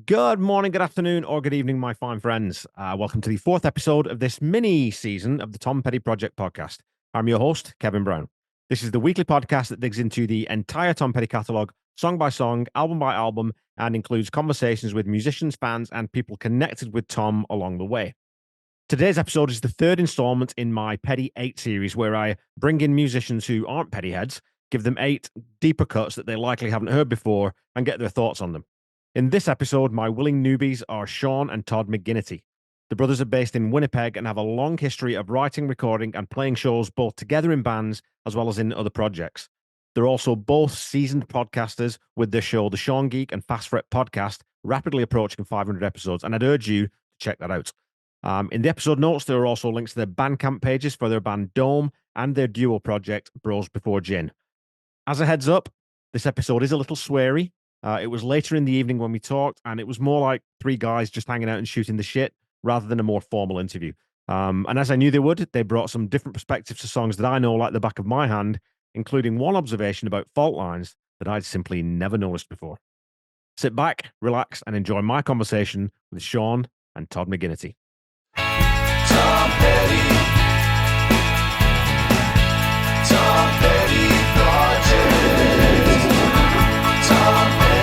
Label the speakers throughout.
Speaker 1: Good morning, good afternoon, or good evening, my fine friends. Welcome to the fourth episode of this mini season of the Tom Petty Project podcast. I'm your host, Kevin Brown. This is the weekly podcast that digs into the entire Tom Petty catalogue, song by song, album by album, and includes conversations with musicians, fans, and people connected with Tom along the way. Today's episode is the third installment in my Petty 8 series, where I bring in musicians who aren't Pettyheads, give them 8 deeper cuts that they likely haven't heard before, and get their thoughts on them. In this episode, my willing newbies are Sean and Todd McGinity. The brothers are based in Winnipeg and have a long history of writing, recording, and playing shows both together in bands as well as in other projects. They're also both seasoned podcasters with their show, the SeanGeek and FastFret podcast, rapidly approaching 500 episodes, and I'd urge you to check that out. In the episode notes, there are also links to their bandcamp pages for their band Dome and their duo project, Bros Before Gin. As a heads up, this episode is a little sweary. It was later in the evening when we talked, and it was more like 3 guys just hanging out and shooting the shit rather than a more formal interview. And as I knew they would, they brought some different perspectives to songs that I know like the back of my hand, including one observation about fault lines that I'd simply never noticed before. Sit back, relax, and enjoy my conversation with Sean and Todd McGinity.
Speaker 2: Tom Petty Project. Tom Petty.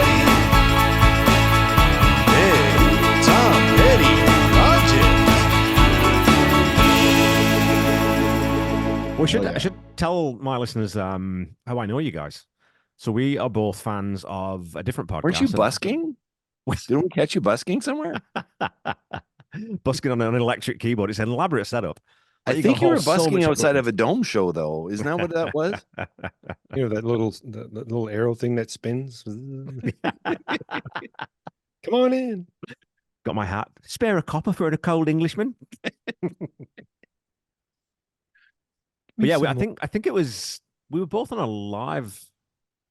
Speaker 2: Hey, Tom Petty Project.
Speaker 1: I should tell my listeners how I know you guys. So we are both fans of a different podcast.
Speaker 3: Weren't you busking? Didn't we catch you busking somewhere?
Speaker 1: Busking on an electric keyboard. It's an elaborate setup.
Speaker 3: I think you were busking outside of a Dome show, though. Isn't that what that was?
Speaker 4: You know, that little arrow thing that spins. Come on in.
Speaker 1: Got my hat. Spare a copper for a cold Englishman. But yeah, I think it was, we were both on a live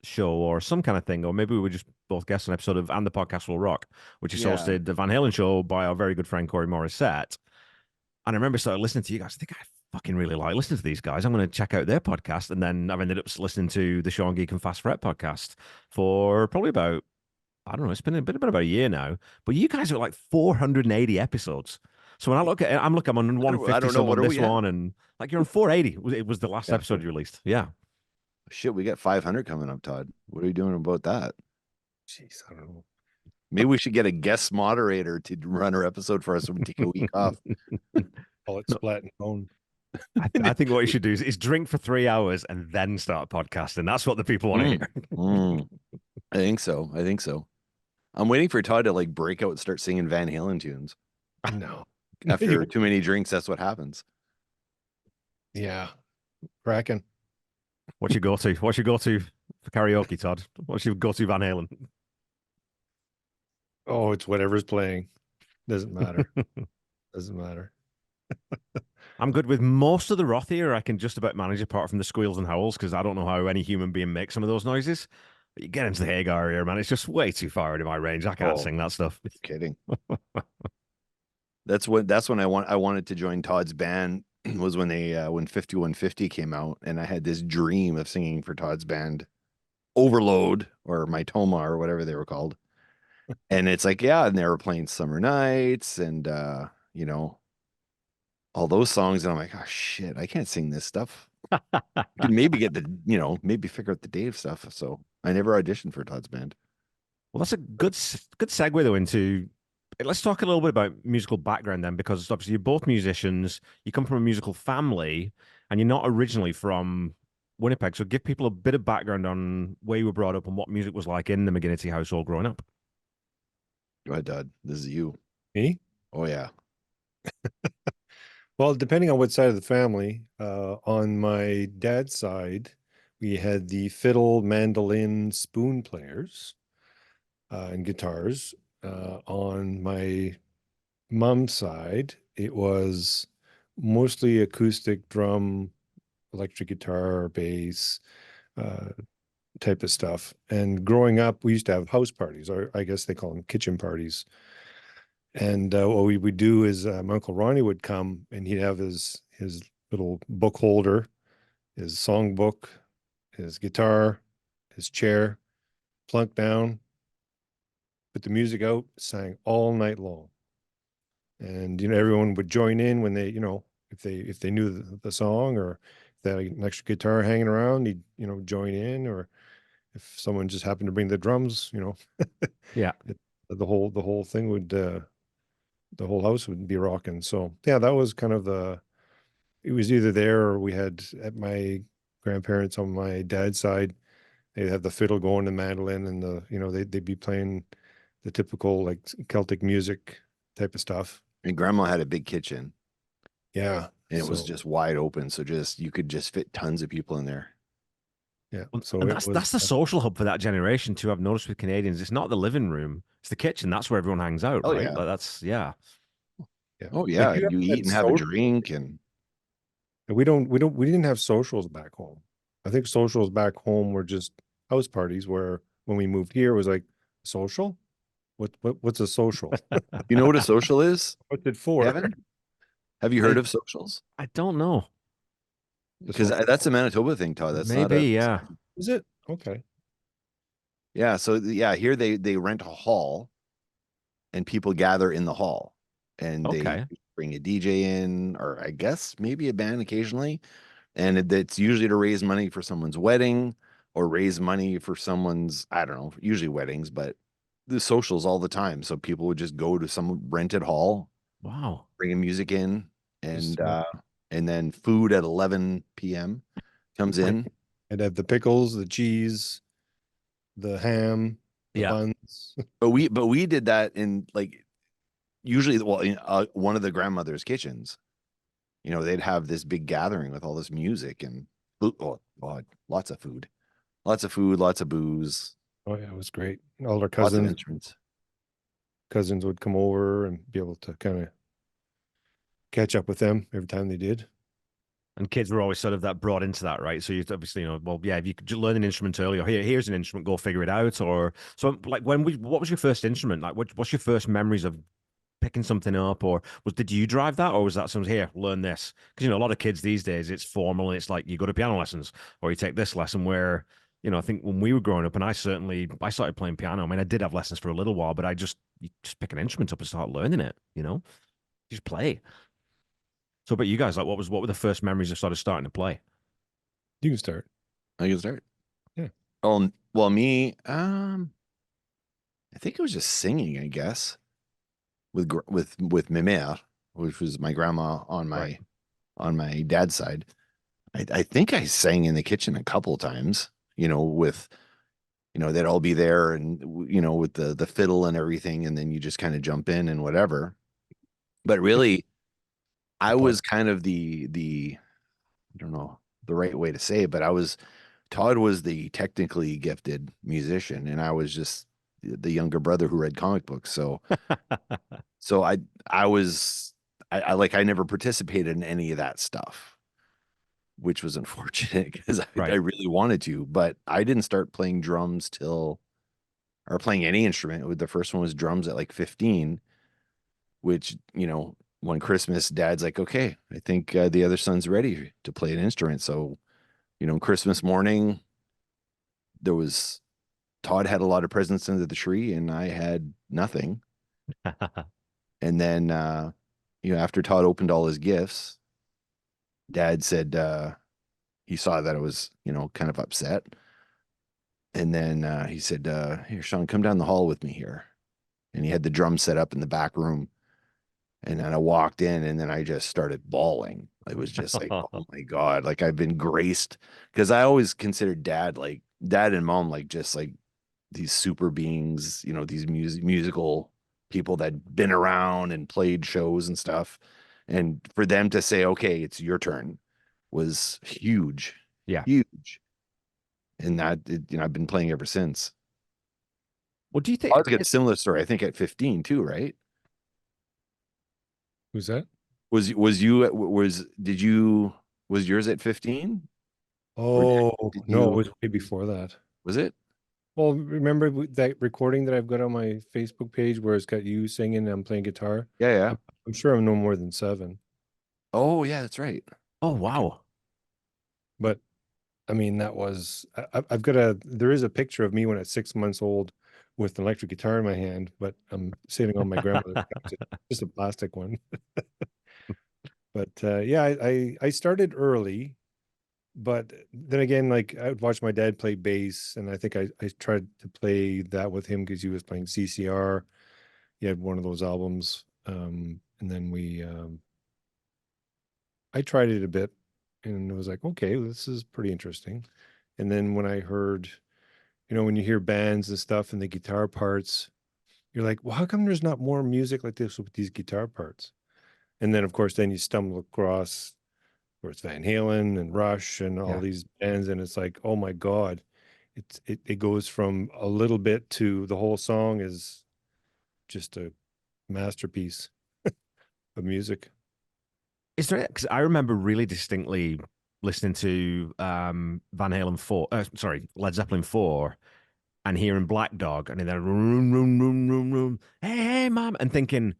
Speaker 1: show or some kind of thing, or maybe we were just both guests on an episode of And the Podcast Will Rock, which is hosted the Van Halen show by our very good friend Corey Morissette. And I remember started listening to you guys. I think I fucking really like listening to these guys. I'm going to check out their podcast. And then I've ended up listening to the Sean Geek and FastFret podcast for probably about, I don't know, it's been about a year now. But you guys are like 480 episodes. So when I look at it, I'm on 150 some on this one, and like you're on 480. It was the last episode you released. Yeah.
Speaker 3: Shit, we got 500 coming up, Todd. What are you doing about that?
Speaker 4: Jeez, I don't know.
Speaker 3: Maybe we should get a guest moderator to run our episode for us so we take a week off.
Speaker 4: Call it splat and bone.
Speaker 1: I think what you should do is drink for 3 hours and then start podcasting. That's what the people want to hear.
Speaker 3: I think so. I'm waiting for Todd to like break out and start singing Van Halen tunes.
Speaker 4: No.
Speaker 3: After too many drinks, that's what happens.
Speaker 4: Yeah. Cracking.
Speaker 1: What's your go-to? What's your go-to for karaoke, Todd? What's your go-to Van Halen?
Speaker 4: Oh, it's whatever's playing. Doesn't matter. Doesn't matter.
Speaker 1: I'm good with most of the Rothier. I can just about manage apart from the squeals and howls, because I don't know how any human being makes some of those noises. But you get into the Hagar here, man. It's just way too far out of my range. I can't sing that stuff.
Speaker 3: Kidding. That's when I wanted to join Todd's band. Was when they when 5150 came out, and I had this dream of singing for Todd's band, Overload or My Toma or whatever they were called. And it's like, yeah, and they were playing Summer Nights and you know, all those songs, and I'm like, oh shit, I can't sing this stuff. I could maybe get maybe figure out the Dave stuff. So I never auditioned for Todd's band.
Speaker 1: Well, that's a good segue though into, let's talk a little bit about musical background then, because obviously you're both musicians, you come from a musical family, and you're not originally from Winnipeg. So give people a bit of background on where you were brought up and what music was like in the McGinity household growing up.
Speaker 3: Go ahead, Todd. This is you.
Speaker 4: Me?
Speaker 3: Oh, yeah.
Speaker 4: Well, depending on what side of the family, on my dad's side, we had the fiddle, mandolin, spoon players and guitars. On my mom's side, it was mostly acoustic drum, electric guitar, bass, type of stuff. And growing up, we used to have house parties, or I guess they call them kitchen parties. And what we would do is my Uncle Ronnie would come, and he'd have his little book holder, his songbook, his guitar, his chair, plunk down, put the music out, sang all night long. And everyone would join in when they, if they knew the song, or if they had an extra guitar hanging around, he'd join in, or if someone just happened to bring the drums,
Speaker 1: Yeah.
Speaker 4: the whole thing would the whole house would be rocking. So yeah, that was kind of it was either there, or we had at my grandparents on my dad's side, they'd have the fiddle going, the mandolin, and they'd be playing the typical like Celtic music type of stuff.
Speaker 3: And grandma had a big kitchen,
Speaker 4: Yeah.
Speaker 3: and it was
Speaker 4: So,
Speaker 3: just wide open. So you could just fit tons of people in there.
Speaker 4: yeah.
Speaker 1: Well,
Speaker 4: So
Speaker 1: and
Speaker 4: it
Speaker 1: that's
Speaker 4: was
Speaker 1: the social hub for that generation too. I've noticed with Canadians, it's not the living room, it's the kitchen. That's where everyone hangs out,
Speaker 3: Oh,
Speaker 1: right?
Speaker 3: yeah.
Speaker 1: Like that's yeah.
Speaker 4: yeah.
Speaker 3: Oh
Speaker 4: Like,
Speaker 3: yeah,
Speaker 4: you
Speaker 3: you
Speaker 4: had
Speaker 3: eat and have a
Speaker 4: social-
Speaker 3: drink, and
Speaker 4: we didn't have socials back home. I think socials back home were just house parties, where when we moved here it was like social. What's a social?
Speaker 3: you know what a social is,
Speaker 4: What's it for?
Speaker 3: Kevin? Have you heard of socials?
Speaker 1: I don't know.
Speaker 3: Because that's a Manitoba thing, Todd. That's not
Speaker 1: Maybe, yeah.
Speaker 4: Is it? Okay.
Speaker 3: Yeah. So yeah, here they rent a hall, and people gather in the hall, and they
Speaker 1: Okay.
Speaker 3: bring a DJ in, or I guess maybe a band occasionally, and it's usually to raise money for someone's wedding, or raise money for someone's, I don't know, usually weddings, but the socials all the time. So people would just go to some rented hall,
Speaker 1: Wow.
Speaker 3: bringing music in,
Speaker 4: Just,
Speaker 3: and then food at 11 p.m. comes
Speaker 4: Right.
Speaker 3: in.
Speaker 4: I'd have the pickles, the cheese, the ham, the
Speaker 1: Yeah.
Speaker 4: buns.
Speaker 3: But we did that in like usually, well, in one of the grandmother's kitchens. They'd have this big gathering with all this music and food. Oh God, lots of food, lots of booze,
Speaker 4: Oh yeah, it was great. All our
Speaker 3: lots of
Speaker 4: cousins
Speaker 3: instruments.
Speaker 4: would come over and be able to kind of catch up with them every time they did.
Speaker 1: And kids were always sort of that brought into that, right? So you obviously, well, yeah, if you could learn an instrument early, or here's an instrument, go figure it out. Or so, like, what was your first instrument? Like, what's your first memories of picking something up, or did you drive that, or was that someone here, learn this? Because a lot of kids these days, it's formal, and it's like you go to piano lessons, or you take this lesson. Where I think when we were growing up, and I started playing piano. I mean, I did have lessons for a little while, but you just pick an instrument up and start learning it. You just play. So, but you guys, like, what were the first memories of sort of starting to play?
Speaker 4: You can start.
Speaker 3: I can start.
Speaker 4: Yeah.
Speaker 3: Oh, well, me, I think it was just singing, I guess, with Mimère, which was my grandma on my
Speaker 1: Right.
Speaker 3: on my dad's side. I think I sang in the kitchen a couple times, with they'd all be there, and with the fiddle and everything, and then you just kind of jump in and whatever. But really, I was kind of the I don't know the right way to say it, but Todd was the technically gifted musician, and I was just the younger brother who read comic books. So I never participated in any of that stuff, which was unfortunate because I
Speaker 1: Right.
Speaker 3: really wanted to, but I didn't start playing drums or playing any instrument. The first one was drums at like 15, which, one Christmas, dad's like, okay, I think the other son's ready to play an instrument. So, Christmas morning, Todd had a lot of presents under the tree, and I had nothing. And then, after Todd opened all his gifts, dad said, he saw that I was, kind of upset. And then he said, here, Sean, come down the hall with me here. And he had the drum set up in the back room. And then I walked in, and then I just started bawling. It was just like, oh my God, like I've been graced, because I always considered dad and mom, like just like these super beings, these musical people that been around and played shows and stuff. And for them to say, okay, it's your turn, was huge.
Speaker 1: Yeah.
Speaker 3: Huge. And I've been playing ever since.
Speaker 1: What do you think?
Speaker 3: I was got a similar story, I think at 15 too, right?
Speaker 4: Who's that?
Speaker 3: Was yours at 15?
Speaker 4: Oh,
Speaker 3: did
Speaker 4: no,
Speaker 3: you-
Speaker 4: it was way before that.
Speaker 3: Was it?
Speaker 4: Well, remember that recording that I've got on my Facebook page where it's got you singing and I'm playing guitar?
Speaker 3: Yeah, yeah.
Speaker 4: I'm sure I'm no more than 7.
Speaker 3: Oh, yeah, that's right.
Speaker 1: Oh, wow.
Speaker 4: But I mean, that was, I've got there is a picture of me when at 6 months old with an electric guitar in my hand, but I'm sitting on my grandmother's couch, just a plastic one. But yeah, I started early, but then again, like I would watch my dad play bass, and I think I tried to play that with him because he was playing CCR. He had one of those albums, and then I tried it a bit, and it was like, okay, this is pretty interesting. And then when I heard, when you hear bands and stuff and the guitar parts, you're like, well, how come there's not more music like this with these guitar parts? And then, of course, then you stumble across where it's Van Halen and Rush and all
Speaker 1: Yeah.
Speaker 4: these bands, and it's like, oh my God, it goes from a little bit to the whole song is just a masterpiece of music.
Speaker 1: Is there? Because I remember really distinctly listening to Van Halen 4, Led Zeppelin 4, and hearing Black Dog, and then room, room, room, room, room, hey, mom, and thinking,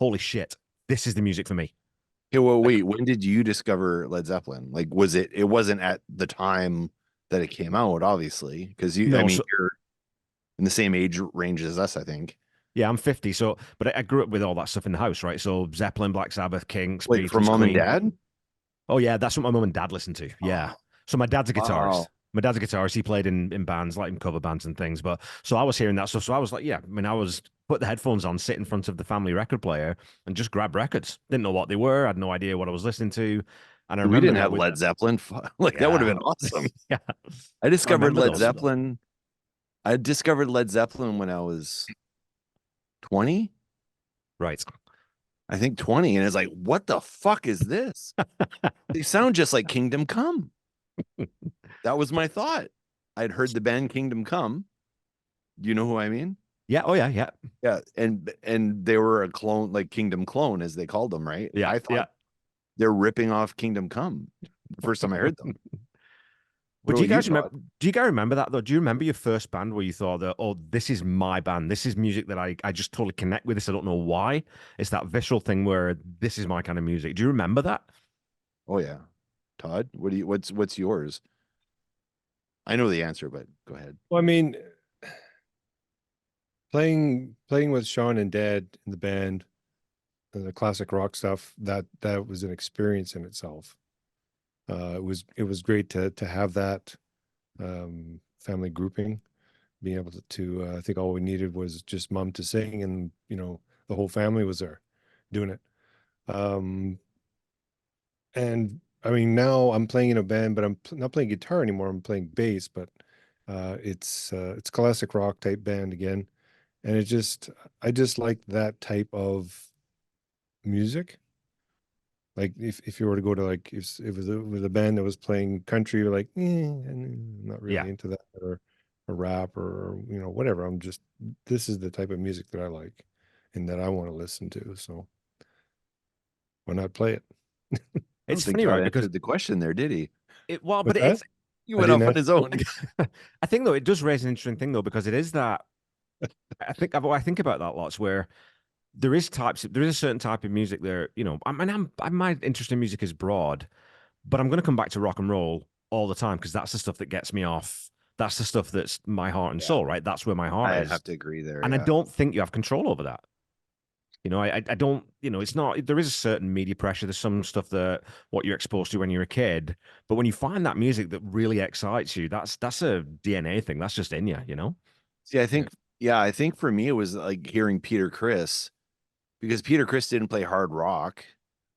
Speaker 1: holy shit, this is the music for me.
Speaker 3: Hey, well, wait, when did you discover Led Zeppelin? Like, it wasn't at the time that it came out, obviously, because
Speaker 1: No,
Speaker 3: you're in the same age range as us, I think.
Speaker 1: Yeah, I'm 50. So, but I grew up with all that stuff in the house, right? So Zeppelin, Black Sabbath, Kinks,
Speaker 3: Like from
Speaker 1: Beatles,
Speaker 3: mom and
Speaker 1: Queen.
Speaker 3: dad?
Speaker 1: Oh yeah, that's what my mum and dad listened to. Yeah. So my dad's a guitarist.
Speaker 3: Wow.
Speaker 1: My dad's a guitarist. He played in bands, like in cover bands and things. But so I was hearing that stuff. So I was like, yeah, I mean, I was put the headphones on, sit in front of the family record player and just grab records. Didn't know what they were. I had no idea what I was listening to. And I
Speaker 3: We
Speaker 1: remember
Speaker 3: didn't
Speaker 1: now
Speaker 3: have
Speaker 1: with-
Speaker 3: Led Zeppelin. Like that would have been awesome.
Speaker 1: Yeah.
Speaker 3: I discovered
Speaker 1: remember
Speaker 3: Led
Speaker 1: those.
Speaker 3: Zeppelin. I discovered Led Zeppelin when I was 20.
Speaker 1: Right.
Speaker 3: I think 20. And it's like, what the fuck is this? They sound just like Kingdom Come. That was my thought. I'd heard the band Kingdom Come. Do you know who I mean?
Speaker 1: Yeah. Oh yeah. Yeah.
Speaker 3: Yeah. And they were a clone, like Kingdom Clone, as they called them, right?
Speaker 1: Yeah.
Speaker 3: I thought they're ripping off Kingdom Come the first time I heard them.
Speaker 1: But
Speaker 3: What
Speaker 1: do you
Speaker 3: about
Speaker 1: guys remember?
Speaker 3: Todd?
Speaker 1: Do you guys remember that though? Do you remember your first band where you thought that, oh, this is my band. This is music that I just totally connect with. This I don't know why. It's that visceral thing where this is my kind of music. Do you remember that?
Speaker 3: Oh yeah. Todd, what's yours? I know the answer, but go ahead.
Speaker 4: Well, I mean, playing with Sean and Dad in the band, the classic rock stuff, that was an experience in itself. It was great to have that family grouping, being able to I think all we needed was just mom to sing, and the whole family was there doing it. And I mean, now I'm playing in a band, but I'm not playing guitar anymore. I'm playing bass, but it's classic rock type band again, and I just like that type of music. Like if you were to go to, like, if it was a band that was playing country, you're like, I'm not really
Speaker 1: Yeah.
Speaker 4: into that, or a rap, or whatever. This is the type of music that I like and that I want to listen to. So why not play it?
Speaker 3: I don't
Speaker 1: It's
Speaker 3: think
Speaker 1: funny,
Speaker 3: Todd
Speaker 1: right? Because
Speaker 3: answered the question there, did he?
Speaker 1: but
Speaker 4: What's
Speaker 1: it's
Speaker 4: that?
Speaker 3: He
Speaker 4: I
Speaker 3: went off
Speaker 4: didn't
Speaker 3: on his own.
Speaker 1: I think though it does raise an interesting thing though, because it is that I think about that lots where there is a certain type of music there. I mean, my interest in music is broad, but I'm going to come back to rock and roll all the time because that's the stuff that gets me off. That's the stuff that's my heart and soul, right? That's where my heart
Speaker 3: I'd
Speaker 1: is.
Speaker 3: have to agree there.
Speaker 1: And I
Speaker 3: yeah.
Speaker 1: don't think you have control over that. I don't, it's not, there is a certain media pressure. There's some stuff that what you're exposed to when you're a kid. But when you find that music that really excites you, that's a DNA thing. That's just in you,
Speaker 3: See, I think for me it was like hearing Peter Criss, because Peter Criss didn't play hard rock.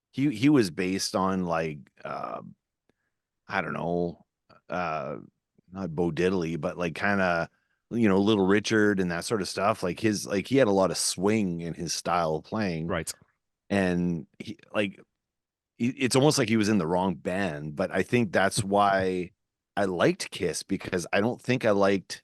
Speaker 3: He was based on like I don't know, not Bo Diddley, but like kind of Little Richard and that sort of stuff. Like he had a lot of swing in his style of playing.
Speaker 1: Right.
Speaker 3: And it's almost like he was in the wrong band, but I think that's why I liked Kiss, because I don't think I liked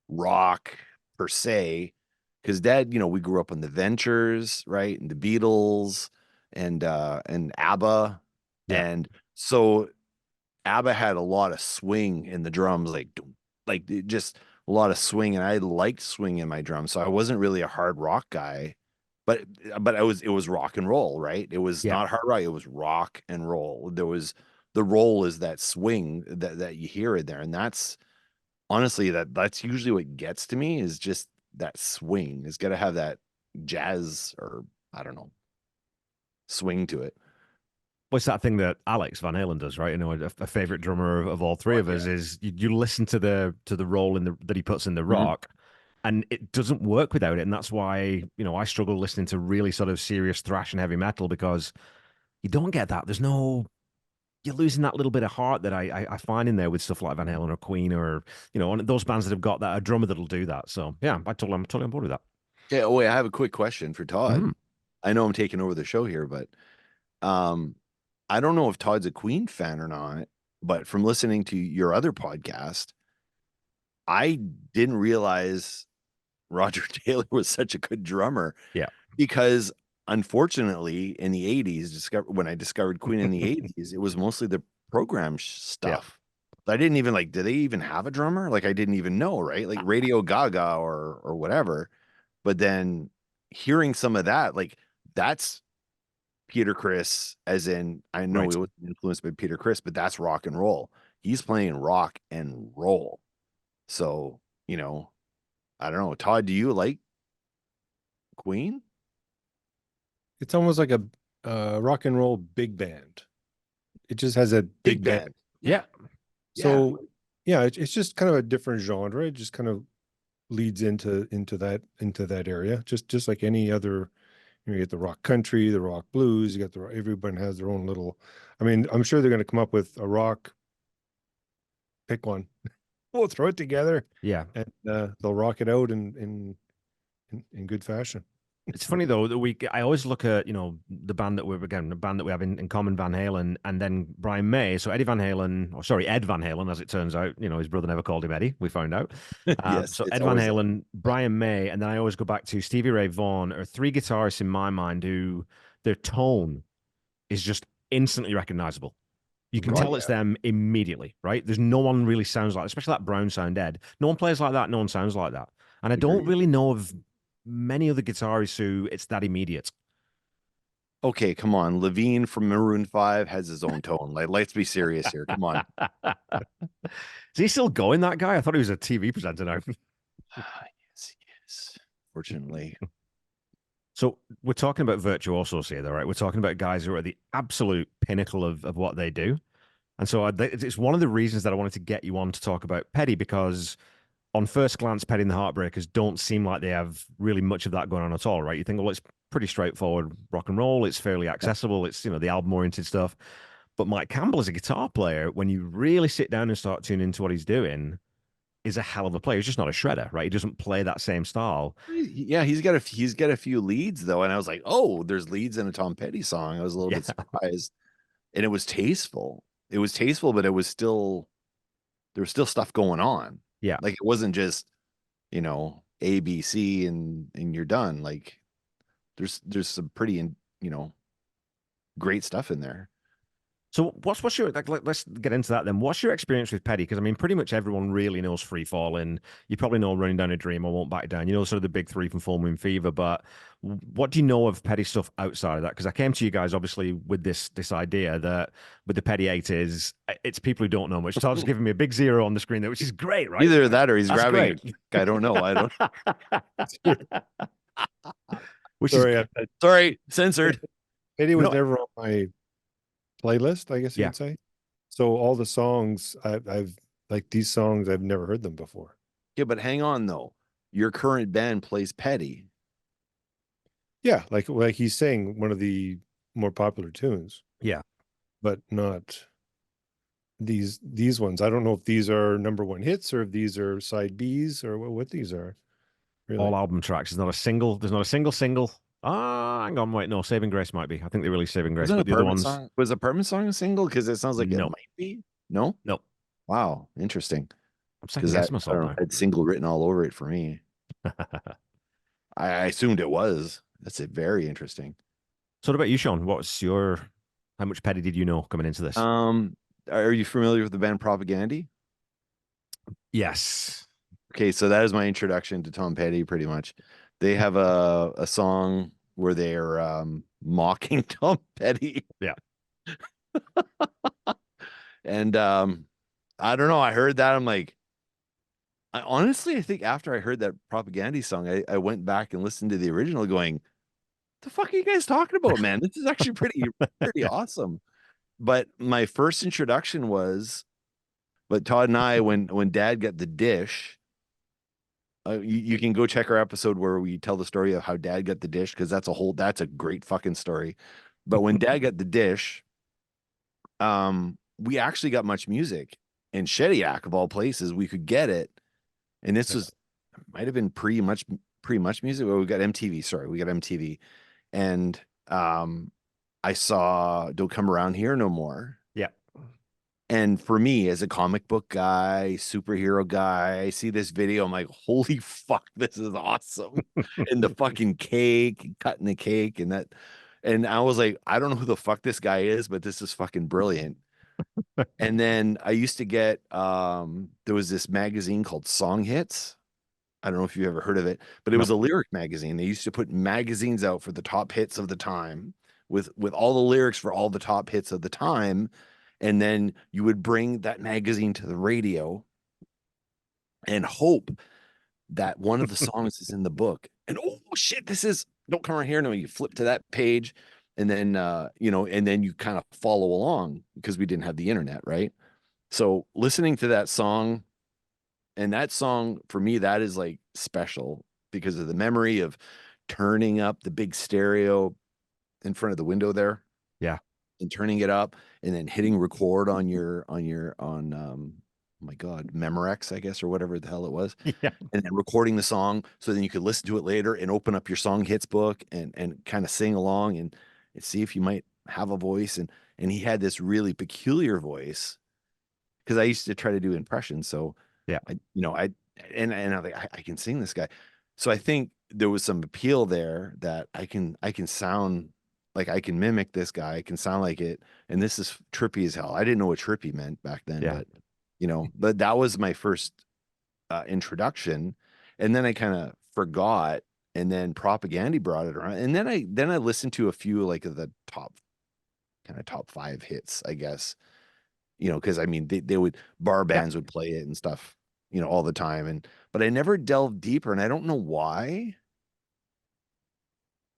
Speaker 3: rock per se, because Dad, we grew up on the Ventures, right, and the Beatles and ABBA.
Speaker 1: Yeah.
Speaker 3: And so ABBA had a lot of swing in the drums, like just a lot of swing, and I liked swing in my drums, so I wasn't really a hard rock guy, but it was rock and roll, right? It was not hard rock, it was rock and roll. There was the roll is that swing that you hear in there, and that's honestly that's usually what gets to me, is just that swing. It's got to have that jazz, or I don't know, swing to it.
Speaker 1: What's that thing that Alex Van Halen does, right? You know, a favorite drummer of all three
Speaker 3: Oh,
Speaker 1: of us is you listen to the role that he puts in the
Speaker 3: Mhm.
Speaker 1: rock, and it doesn't work without it. And that's why, you know, I struggle listening to really sort of serious thrash and heavy metal, because you don't get that. There's no, you're losing that little bit of heart that I find in there with stuff like Van Halen or Queen, or, you know, those bands that have got that, a drummer that'll do that. So yeah, I'm totally on board with that.
Speaker 3: Yeah. Oh, wait, I have a quick question for Todd.
Speaker 1: Mhm.
Speaker 3: I know I'm taking over the show here, but um, I don't know if Todd's a Queen fan or not, but from listening to your other podcast, I didn't realize Roger Taylor was such a good drummer.
Speaker 1: Yeah.
Speaker 3: Because unfortunately, in the 80s, when I discovered Queen in the 80s, it was mostly the program stuff. I didn't even like, do they even have a drummer? Like, I didn't even know, right? Like Radio Gaga or whatever. But then hearing some of that, like, that's Peter Criss, as in, I know
Speaker 1: Right.
Speaker 3: he was influenced by Peter Criss, but that's rock and roll. He's playing rock and roll. So, you know, I don't know. Todd, do you like Queen?
Speaker 4: It's almost like a rock and roll big band. It just has a big band.
Speaker 1: Yeah.
Speaker 4: So yeah, it's just kind of a different genre. It just kind of leads into that area. Just like any other, you get the rock country, the rock blues. You got everyone has their own little. I mean, I'm sure they're going to come up with a rock. Pick one. We'll throw it together.
Speaker 1: Yeah.
Speaker 4: And they'll rock it out in good fashion.
Speaker 1: It's funny though that I always look at, you know, the band that we have in common, Van Halen, and then Brian May. So Ed Van Halen, as it turns out, you know, his brother never called him Eddie. We found out.
Speaker 3: Yes,
Speaker 1: So
Speaker 3: it's
Speaker 1: Ed Van
Speaker 3: always
Speaker 1: Halen, Brian May, and then I always go back to Stevie Ray Vaughan, are three guitarists in my mind who their tone is just instantly recognizable. You can
Speaker 3: Right.
Speaker 1: tell it's them immediately, right? There's no one really sounds like, especially that Brown sound Ed. No one plays like that. No one sounds like that. And I don't
Speaker 3: Agreed.
Speaker 1: really know of many other guitarists who it's that immediate.
Speaker 3: Okay, come on. Levine from Maroon 5 has his own tone. Like, let's be serious here. Come on.
Speaker 1: Is he still going, that guy? I thought he was a TV presenter now.
Speaker 3: Yes, he is. Fortunately.
Speaker 1: So we're talking about virtuosos here, though, right? We're talking about guys who are at the absolute pinnacle of what they do. And so it's one of the reasons that I wanted to get you on to talk about Petty, because on first glance, Petty and the Heartbreakers don't seem like they have really much of that going on at all, right? You think, well, it's pretty straightforward rock and roll. It's fairly accessible. It's, you know, the album-oriented stuff. But Mike Campbell, as a guitar player, when you really sit down and start tuning into what he's doing, is a hell of a player. He's just not a shredder, right? He doesn't play that same style.
Speaker 3: Yeah, he's got a few leads though, and I was like, oh, there's leads in a Tom Petty song. I was a little bit surprised, and it was tasteful. It was tasteful, but there was still stuff going on.
Speaker 1: Yeah,
Speaker 3: like it wasn't just, you know, A, B, C, and you're done. Like there's some pretty, you know, great stuff in there.
Speaker 1: So what's your, like, let's get into that then. What's your experience with Petty? Because I mean, pretty much everyone really knows Free Fallin'. You probably know Running Down a Dream, I Won't Back Down. You know, sort of the big three from Full Moon Fever. But what do you know of Petty stuff outside of that? Because I came to you guys obviously with this idea that with the Petty 80s, it's people who don't know much. Todd's giving me a big zero on the screen there, which is great, right?
Speaker 3: Either that or he's
Speaker 1: That's
Speaker 3: grabbing.
Speaker 1: great.
Speaker 3: I don't know. I don't.
Speaker 1: Which
Speaker 4: Sorry,
Speaker 1: is
Speaker 3: Sorry, censored.
Speaker 4: Petty was
Speaker 1: No.
Speaker 4: never on my playlist, I guess you
Speaker 1: Yeah.
Speaker 4: could say. So all the songs I've like these songs, I've never heard them before.
Speaker 3: Yeah, but hang on though. Your current band plays Petty.
Speaker 4: Yeah, like he's saying one of the more popular tunes.
Speaker 1: Yeah.
Speaker 4: But not these ones. I don't know if these are number one hits or if these are side Bs or what these are. Really.
Speaker 1: all album tracks. There's not a single. Ah, hang on, wait, no, Saving Grace might be. I think they released Saving Grace, but the other ones.
Speaker 3: Was Apartment Song a single? Because it sounds like
Speaker 1: No.
Speaker 3: it might be. No?
Speaker 1: No.
Speaker 3: Wow, interesting.
Speaker 1: I'm second guessing myself now.
Speaker 3: Had single written all over it for me. I assumed it was. That's very interesting.
Speaker 1: So what about you, Sean? How much Petty did you know coming into this?
Speaker 3: Are you familiar with the band Propaganda?
Speaker 1: Yes.
Speaker 3: Okay, so that is my introduction to Tom Petty, pretty much. They have a song where they're mocking Tom Petty.
Speaker 1: Yeah.
Speaker 3: And I don't know, I heard that, I'm like, honestly, I think after I heard that Propaganda song, I went back and listened to the original going, the fuck are you guys talking about, man? This is actually pretty awesome. But my first introduction was, but Todd and I, when Dad got the dish, you can go check our episode where we tell the story of how Dad got the dish, because that's a great fucking story. But when Dad got the dish, we actually got Much Music, and Shediac of all places, we could get it. And this was might have been pre-much music. Well, we got MTV. Sorry, we got MTV, and I saw "Don't Come Around Here No More."
Speaker 1: Yeah.
Speaker 3: And for me, as a comic book guy, superhero guy, I see this video. I'm like, holy fuck, this is awesome! And the fucking cake, cutting the cake, and I was like, I don't know who the fuck this guy is, but this is fucking brilliant. And then I used to get there was this magazine called Song Hits. I don't know if you ever heard of it, but it was a lyric magazine. They used to put magazines out for the top hits of the time with all the lyrics for all the top hits of the time. And then you would bring that magazine to the radio and hope that one of the songs is in the book. And oh shit, this is Don't Come Around Here. No, you flip to that page, and then and then you kind of follow along because we didn't have the internet, right? So listening to that song, and that song for me, that is like special because of the memory of turning up the big stereo in front of the window there.
Speaker 1: Yeah.
Speaker 3: And turning it up and then hitting record on oh my God, Memorex, I guess, or whatever the hell it was.
Speaker 1: Yeah.
Speaker 3: And then recording the song so then you could listen to it later and open up your song hits book and kind of sing along and see if you might have a voice. And he had this really peculiar voice because I used to try to do impressions. So
Speaker 1: yeah,
Speaker 3: I was like, I can sing this guy. So I think there was some appeal there that I can sound like I can mimic this guy. I can sound like it. And this is trippy as hell. I didn't know what trippy meant back then, but that was my first introduction. And then I kind of forgot. And then Propaganda brought it around. And then I listened to a few like of the top 5 hits, I guess, because I mean, they would, bar bands would play it and stuff, all the time. But I never delved deeper and I don't know why.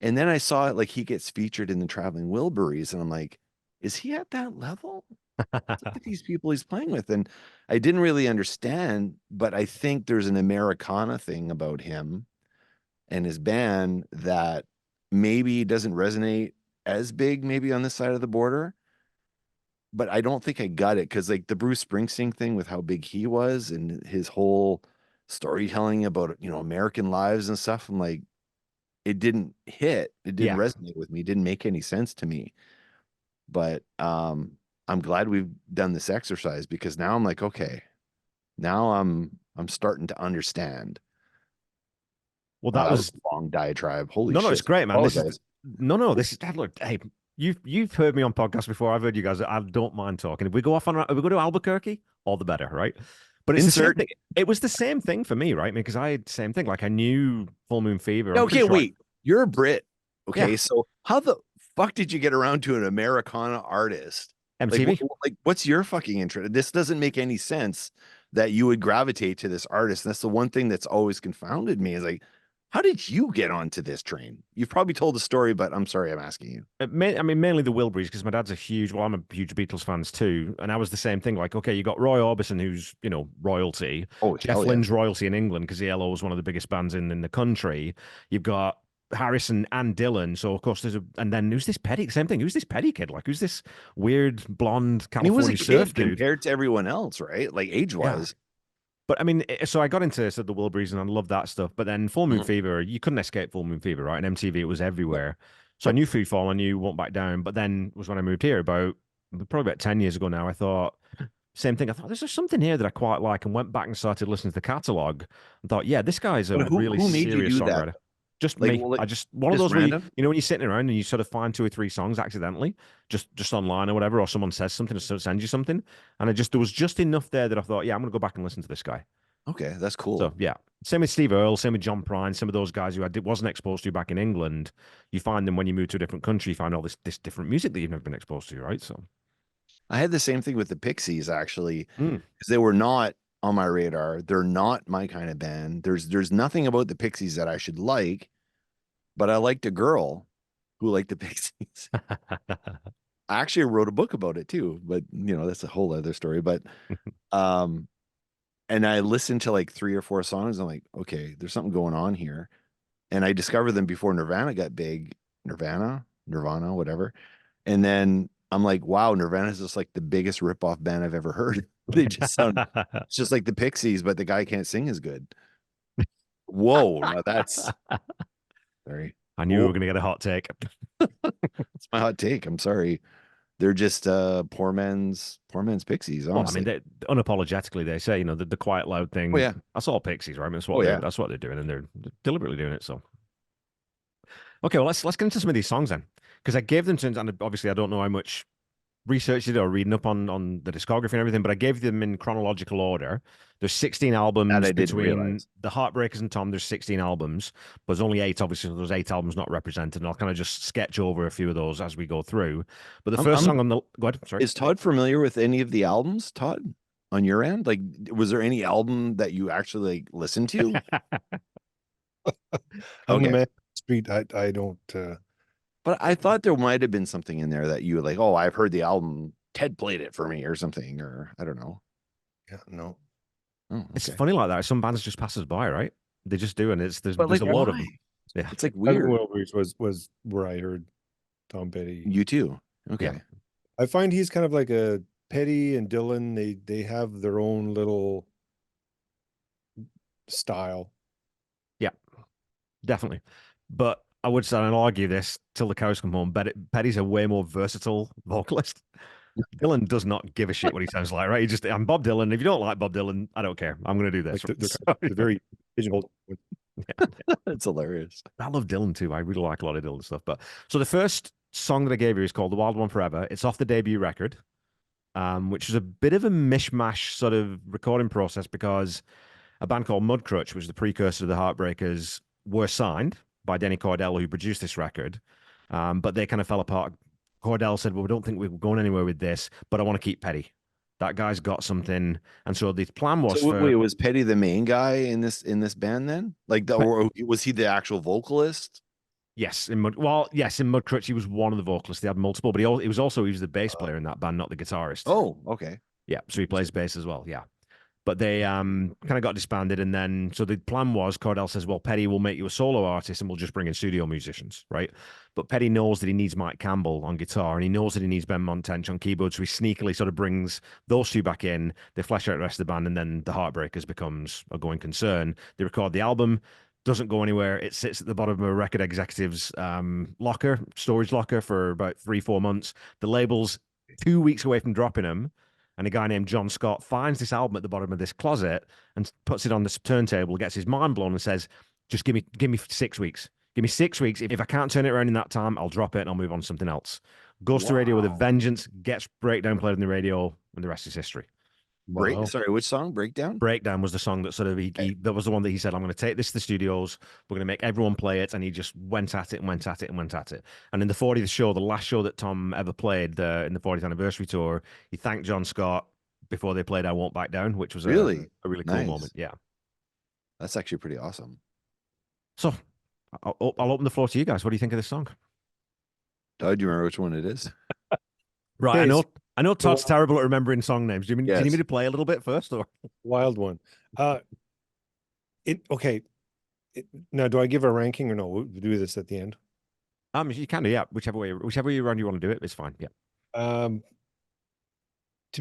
Speaker 3: And then I saw it, like he gets featured in the Traveling Wilburys, and I'm like, is he at that level? Look at these people he's playing with. And I didn't really understand, but I think there's an Americana thing about him and his band that maybe doesn't resonate as big, maybe on this side of the border. But I don't think I got it because like the Bruce Springsteen thing with how big he was and his whole storytelling about, American lives and stuff. I'm like, it didn't hit. It didn't resonate with me. It didn't make any sense to me. But I'm glad we've done this exercise because now I'm like, okay, now I'm starting to understand.
Speaker 1: Well, that was
Speaker 3: a long diatribe. Holy
Speaker 1: no,
Speaker 3: shit.
Speaker 1: it's great, man. This is look, hey, you've heard me on podcasts before. I've heard you guys. I don't mind talking. If we go to Albuquerque, all the better, right? But it's the same thing. It was the same thing for me, right? Because I had the same thing. Like I knew Full Moon Fever.
Speaker 3: Okay, wait. You're a Brit. Okay, so how the fuck did you get around to an Americana artist?
Speaker 1: MTV.
Speaker 3: Like what's your fucking interest? This doesn't make any sense that you would gravitate to this artist. And that's the one thing that's always confounded me is like, how did you get onto this train? You've probably told the story, but I'm sorry I'm asking you.
Speaker 1: I mean, mainly the Wilburys, because my dad's I'm a huge Beatles fan too. And I was the same thing. Like, okay, you got Roy Orbison, who's, royalty.
Speaker 3: Oh,
Speaker 1: Jeff Lynne's royalty in England, because ELO was one of the biggest bands in the country. You've got Harrison and Dylan. So, of course, and then who's this Petty? Same thing. Who's this Petty kid? Like, who's this weird blonde California surf dude?
Speaker 3: Compared to everyone else, right? Like, age-wise.
Speaker 1: Yeah. But I mean, so I got into the Wilburys and I loved that stuff. But then Full Moon Fever, you couldn't escape Full Moon Fever, right? And MTV, it was everywhere. So I knew Free Fall, I knew Won't Back Down. But then was when I moved here probably about 10 years ago now. I thought, same thing. I thought, there's something here that I quite like, and went back and started listening to the catalog and thought, yeah, this guy's a really serious songwriter.
Speaker 3: That?
Speaker 1: Just
Speaker 3: like,
Speaker 1: me.
Speaker 3: Well, like,
Speaker 1: I just one of those where when you're sitting around and you sort of find 2 or 3 songs accidentally, just online or whatever, or someone says something or sends you something, and there was just enough there that I thought, yeah, I'm gonna go back and listen to this guy.
Speaker 3: Okay, that's cool.
Speaker 1: So yeah, same with Steve Earle, same with John Prine, some of those guys who I wasn't exposed to back in England. You find them when you move to a different country. You find all this different music that you've never been exposed to, right? So
Speaker 3: I had the same thing with the Pixies actually, because they were not on my radar. They're not my kind of band. There's nothing about the Pixies that I should like, but I liked a girl who liked the Pixies. I actually wrote a book about it too, but that's a whole other story. But and I listened to like 3 or 4 songs. I'm like, okay, there's something going on here. And I discovered them before Nirvana got big. Nirvana, whatever. And then I'm like, wow, Nirvana is just like the biggest ripoff band I've ever heard. They just sound it's just like the Pixies, but the guy can't sing as good. Whoa, now that's sorry.
Speaker 1: I knew we were going to get a hot take.
Speaker 3: It's my hot take. I'm sorry. They're just poor man's Pixies,
Speaker 1: Well, I
Speaker 3: honestly.
Speaker 1: mean, unapologetically, they say, the quiet, loud thing.
Speaker 3: Oh, yeah.
Speaker 1: That's all Pixies, right? I mean,
Speaker 3: Oh, yeah.
Speaker 1: that's what they're doing, and they're deliberately doing it. So, okay, well, let's get into some of these songs then, because I gave them to, and obviously, I don't know how much research you did or reading up on the discography and everything, but I gave them in chronological order. There's 16 albums
Speaker 3: That I didn't
Speaker 1: between
Speaker 3: realize.
Speaker 1: the Heartbreakers and Tom. There's 16 albums, but there's only 8, obviously, so there's 8 albums not represented, and I'll kind of just sketch over a few of those as we go through. But the first song on the... Go ahead, sorry.
Speaker 3: Is Todd familiar with any of the albums, Todd, on your end? Like, was there any album that you actually like listened to?
Speaker 4: On the
Speaker 3: Okay.
Speaker 4: man street, I don't.
Speaker 3: But I thought there might have been something in there that you were like, oh, I've heard the album. Ted played it for me or something, or I don't know.
Speaker 4: Yeah, no.
Speaker 3: Oh,
Speaker 1: It's
Speaker 3: okay.
Speaker 1: funny like that. Some bands just pass us by, right? They just do, and there's
Speaker 3: But
Speaker 1: there's
Speaker 3: like,
Speaker 1: a lot of them.
Speaker 3: why?
Speaker 1: Yeah.
Speaker 3: It's like
Speaker 4: Weird.
Speaker 3: weird.
Speaker 4: Was where I heard Tom Petty.
Speaker 3: You too. Okay.
Speaker 1: Yeah.
Speaker 4: I find he's kind of like a Petty and Dylan. They have their own little style.
Speaker 1: Yeah, definitely. But I would say, and I'll argue this till the cows come home, Petty's a way more versatile vocalist. Dylan does not give a shit what he sounds like, right? I'm Bob Dylan. If you don't like Bob Dylan, I don't care. I'm going to do this.
Speaker 4: Like the very pigeonholed.
Speaker 3: It's hilarious.
Speaker 1: I love Dylan too. I really like a lot of Dylan stuff. But so the first song that I gave you is called "The Wild One Forever." It's off the debut record, which is a bit of a mishmash sort of recording process because a band called Mudcrutch, which was the precursor to the Heartbreakers, were signed by Denny Cordell, who produced this record, but they kind of fell apart. Cordell said, well, we don't think we're going anywhere with this, but I want to keep Petty. That guy's got something. And so the plan was
Speaker 3: So wait, was Petty the main guy in this band then? Like, or was he the actual vocalist?
Speaker 1: Yes, in Mudcrutch, he was one of the vocalists. They had multiple, but he was the bass player in that band, not the guitarist.
Speaker 3: Oh, okay.
Speaker 1: Yeah, so he plays bass as well. Yeah. But they kind of got disbanded, and then so the plan was Cordell says, well, Petty will make you a solo artist and we'll just bring in studio musicians, right? But Petty knows that he needs Mike Campbell on guitar and he knows that he needs Ben Montench on keyboard, so he sneakily sort of brings those two back in. They flesh out the rest of the band, and then the Heartbreakers becomes a going concern. They record the album, doesn't go anywhere. It sits at the bottom of a record executive's storage locker for about 3-4 months. The label's 2 weeks away from dropping them. And a guy named John Scott finds this album at the bottom of this closet and puts it on this turntable, gets his mind blown and says, just give me 6 weeks. Give me 6 weeks. If I can't turn it around in that time, I'll drop it and I'll move on to something else. Goes to radio with a vengeance, gets Breakdown played on the radio, and the rest is history.
Speaker 4: Wow.
Speaker 3: Sorry, which song? Breakdown?
Speaker 1: Breakdown was the song that sort of that was the one that he said, I'm going to take this to the studios. We're going to make everyone play it. And he just went at it and went at it and went at it. And in the 40th show, the last show that Tom ever played in the 40th anniversary tour, he thanked John Scott before they played I Won't Back Down, which was a really cool
Speaker 3: nice
Speaker 1: moment. Yeah.
Speaker 3: That's actually pretty awesome.
Speaker 1: So I'll open the floor to you guys. What do you think of this song?
Speaker 3: Todd, do you remember which one it is?
Speaker 1: Right.
Speaker 4: Okay,
Speaker 1: I know Todd's terrible at remembering song names. Do you need me to play a little bit first, or
Speaker 4: Wild One. Now, do I give a ranking or no? We'll do this at the end.
Speaker 1: you can do, yeah. Whichever way around you want to do it, it's fine. Yeah.
Speaker 4: To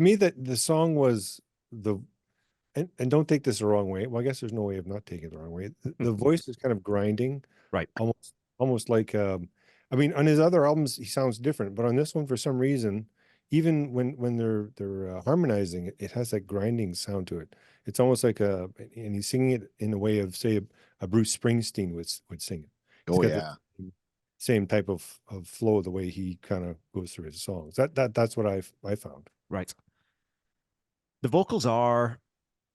Speaker 4: me, that the song was and don't take this the wrong way. Well, I guess there's no way of not taking it the wrong way. The voice is kind of grinding,
Speaker 1: Right.
Speaker 4: Almost like I mean, on his other albums he sounds different, but on this one, for some reason, even when they're harmonizing, it has that grinding sound to it. It's almost like and he's singing it in a way of, say, a Bruce Springsteen would sing it. It's
Speaker 3: Oh,
Speaker 4: got
Speaker 3: yeah.
Speaker 4: the same type of flow, the way he kind of goes through his songs. That's what I found.
Speaker 1: Right. The vocals are,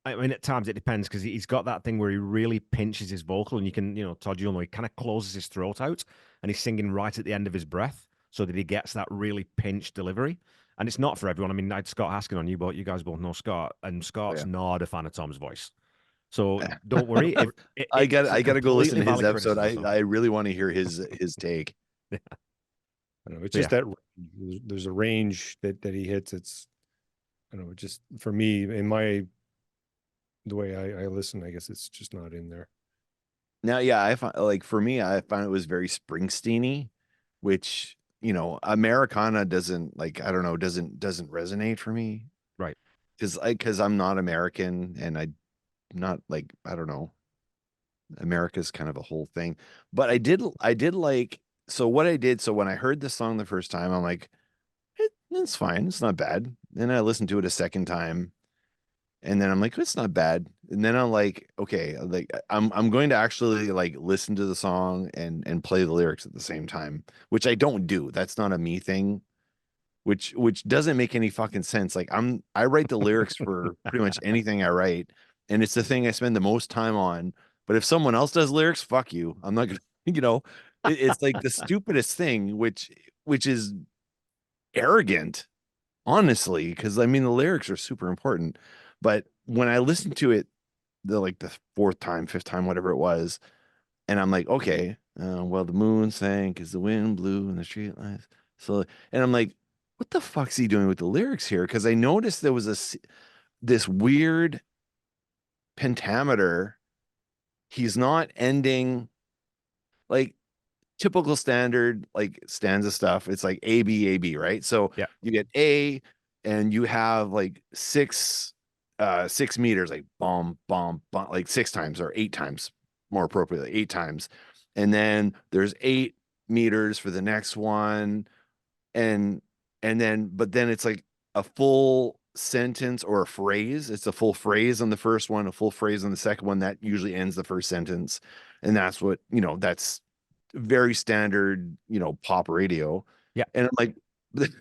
Speaker 1: I mean, at times it depends because he's got that thing where he really pinches his vocal, and you can, Todd, he kind of closes his throat out and he's singing right at the end of his breath so that he gets that really pinched delivery. And it's not for everyone. I mean, I had Scott Haskin on you, but you guys both know Scott, and Scott's
Speaker 3: yeah.
Speaker 1: not a fan of Tom's voice. So don't worry. If
Speaker 3: I got
Speaker 1: it's a
Speaker 3: to go listen
Speaker 1: completely
Speaker 3: to his
Speaker 1: valid
Speaker 3: episode.
Speaker 1: criticism, so.
Speaker 3: I really want to hear his take.
Speaker 4: I don't know. It's
Speaker 1: So,
Speaker 4: just that there's a range that he hits. It's, I don't know, just for me, the way I listen, I guess it's just not in there.
Speaker 3: Now, yeah, I find like for me, I found it was very Springsteen-y, which, you know, Americana doesn't like, I don't know, doesn't resonate for me.
Speaker 1: Right.
Speaker 3: Because I'm not American and I'm not like, I don't know, America's kind of a whole thing. But I did like, so what I did, so when I heard this song the first time, I'm like, it's fine, it's not bad. Then I listened to it a second time, and then I'm like, it's not bad. And then I'm like, okay, like I'm going to actually like listen to the song and play the lyrics at the same time, which I don't do. That's not a me thing, which doesn't make any fucking sense. Like I write the lyrics for pretty much anything I write, and it's the thing I spend the most time on. But if someone else does lyrics, fuck you. I'm not gonna, you know, it's like the stupidest thing, which is arrogant, honestly, because I mean the lyrics are super important. But when I listened to it the fourth time, fifth time, whatever it was, and I'm like, okay, well, the moon sank as the wind blew and the street lights. So, and I'm like, what the fuck's he doing with the lyrics here? Because I noticed there was this weird pentameter. He's not ending like typical standard like stanza stuff. It's like A B A B, right? So
Speaker 1: Yeah.
Speaker 3: you get A, and you have like 6 meters, like bomb, bomb, bomb, like 6 times or 8 times, more appropriately, 8 times. And then there's 8 meters for the next one. And then, but then it's like a full sentence or a phrase. It's a full phrase on the first one, a full phrase on the second one. That usually ends the first sentence. And that's what, you know, that's very standard, you know, pop radio.
Speaker 1: Yeah.
Speaker 3: And I'm like,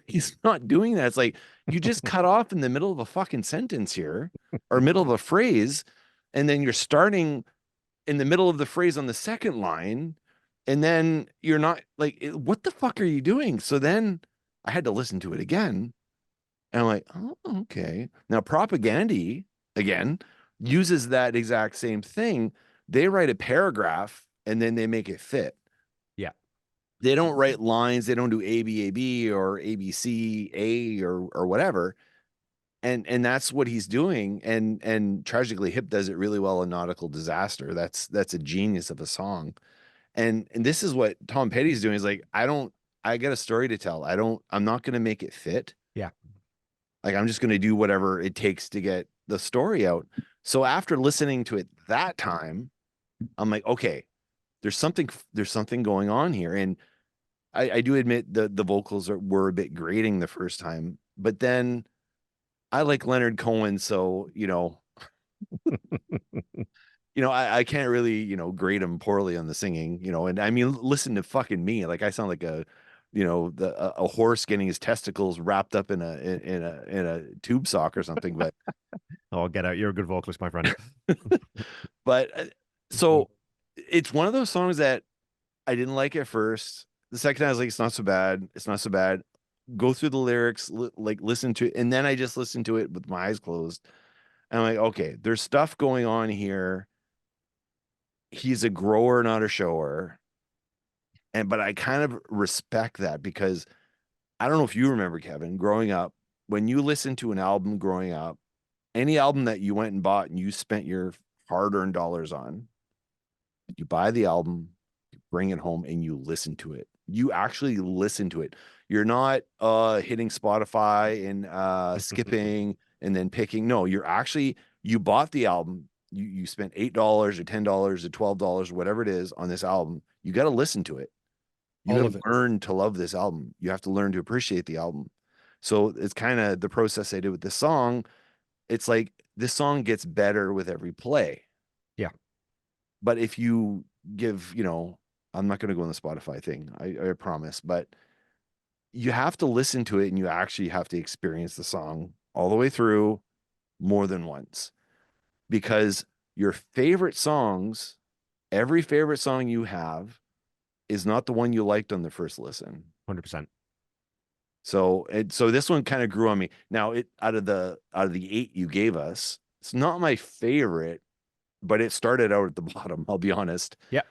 Speaker 3: he's not doing that. It's like you just cut off in the middle of a fucking sentence here, or middle of a phrase, and then you're starting in the middle of the phrase on the second line, and then you're not like, what the fuck are you doing? So then I had to listen to it again, and I'm like, oh, okay. Now Propaganda again uses that exact same thing. They write a paragraph and then they make it fit.
Speaker 1: Yeah.
Speaker 3: They don't write lines. They don't do ABAB or ABCA or whatever. And that's what he's doing. And Tragically Hip does it really well in Nautical Disaster. That's a genius of a song. And this is what Tom Petty's doing, is like, I got a story to tell. I'm not going to make it fit.
Speaker 1: Yeah.
Speaker 3: Like, I'm just going to do whatever it takes to get the story out. So after listening to it that time, I'm like, okay, there's something going on here. And I do admit the vocals were a bit grating the first time, but then I like Leonard Cohen, so I can't really grade him poorly on the singing, and I mean, listen to fucking me, like I sound like a horse getting his testicles wrapped up in a tube sock or something, but
Speaker 1: Oh, get out! You're a good vocalist, my friend.
Speaker 3: but so it's one of those songs that I didn't like at first. The second time I was like, it's not so bad. It's not so bad. Go through the lyrics, like listen to it. And then I just listened to it with my eyes closed. And I'm like, okay, there's stuff going on here. He's a grower, not a shower. But I kind of respect that, because I don't know if you remember, Kevin, growing up, when you listen to an album growing up, any album that you went and bought and you spent your hard-earned dollars on, you buy the album, you bring it home, and you listen to it. You actually listen to it. You're not hitting Spotify and skipping and then picking. No, you bought the album. You spent $8 or $10 or $12, whatever it is, on this album. You got to listen to it. You got to learn to love this album. You have to learn to appreciate the album. So it's kind of the process I did with this song. It's like this song gets better with every play.
Speaker 1: Yeah.
Speaker 3: But if you give, I'm not going to go on the Spotify thing, I promise, but you have to listen to it and you actually have to experience the song all the way through more than once, because your favorite songs, every favorite song you have, is not the one you liked on the first listen.
Speaker 1: 100%.
Speaker 3: So this one kind of grew on me. Now out of the 8 you gave us, it's not my favorite, but it started out at the bottom, I'll be honest.
Speaker 1: Yeah.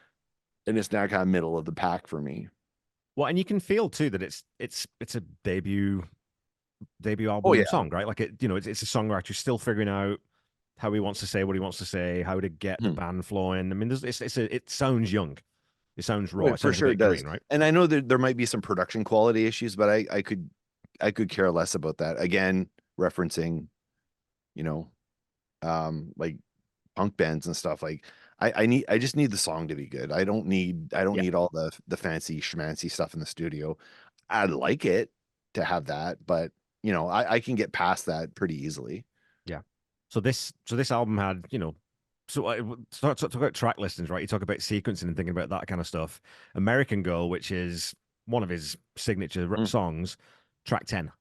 Speaker 3: And it's now kind of middle of the pack for me.
Speaker 1: Well, and you can feel too that it's a debut album
Speaker 3: Oh, yeah.
Speaker 1: song, right? Like it's a songwriter who's still figuring out how he wants to say what he wants to say, how to get the band flowing. I mean, it sounds young. It sounds raw. It
Speaker 3: For
Speaker 1: sounds
Speaker 3: sure
Speaker 1: a
Speaker 3: it
Speaker 1: bit
Speaker 3: does.
Speaker 1: green, right?
Speaker 3: And I know that there might be some production quality issues, but I could care less about that. Again, referencing, like punk bands and stuff. Like I just need the song to be good. I don't need all the fancy schmancy stuff in the studio. I'd like it to have that, but I can get past that pretty easily.
Speaker 1: Yeah. So this album had, talk about track listings, right? You talk about sequencing and thinking about that kind of stuff. American Girl, which is one of his signature songs, track 10.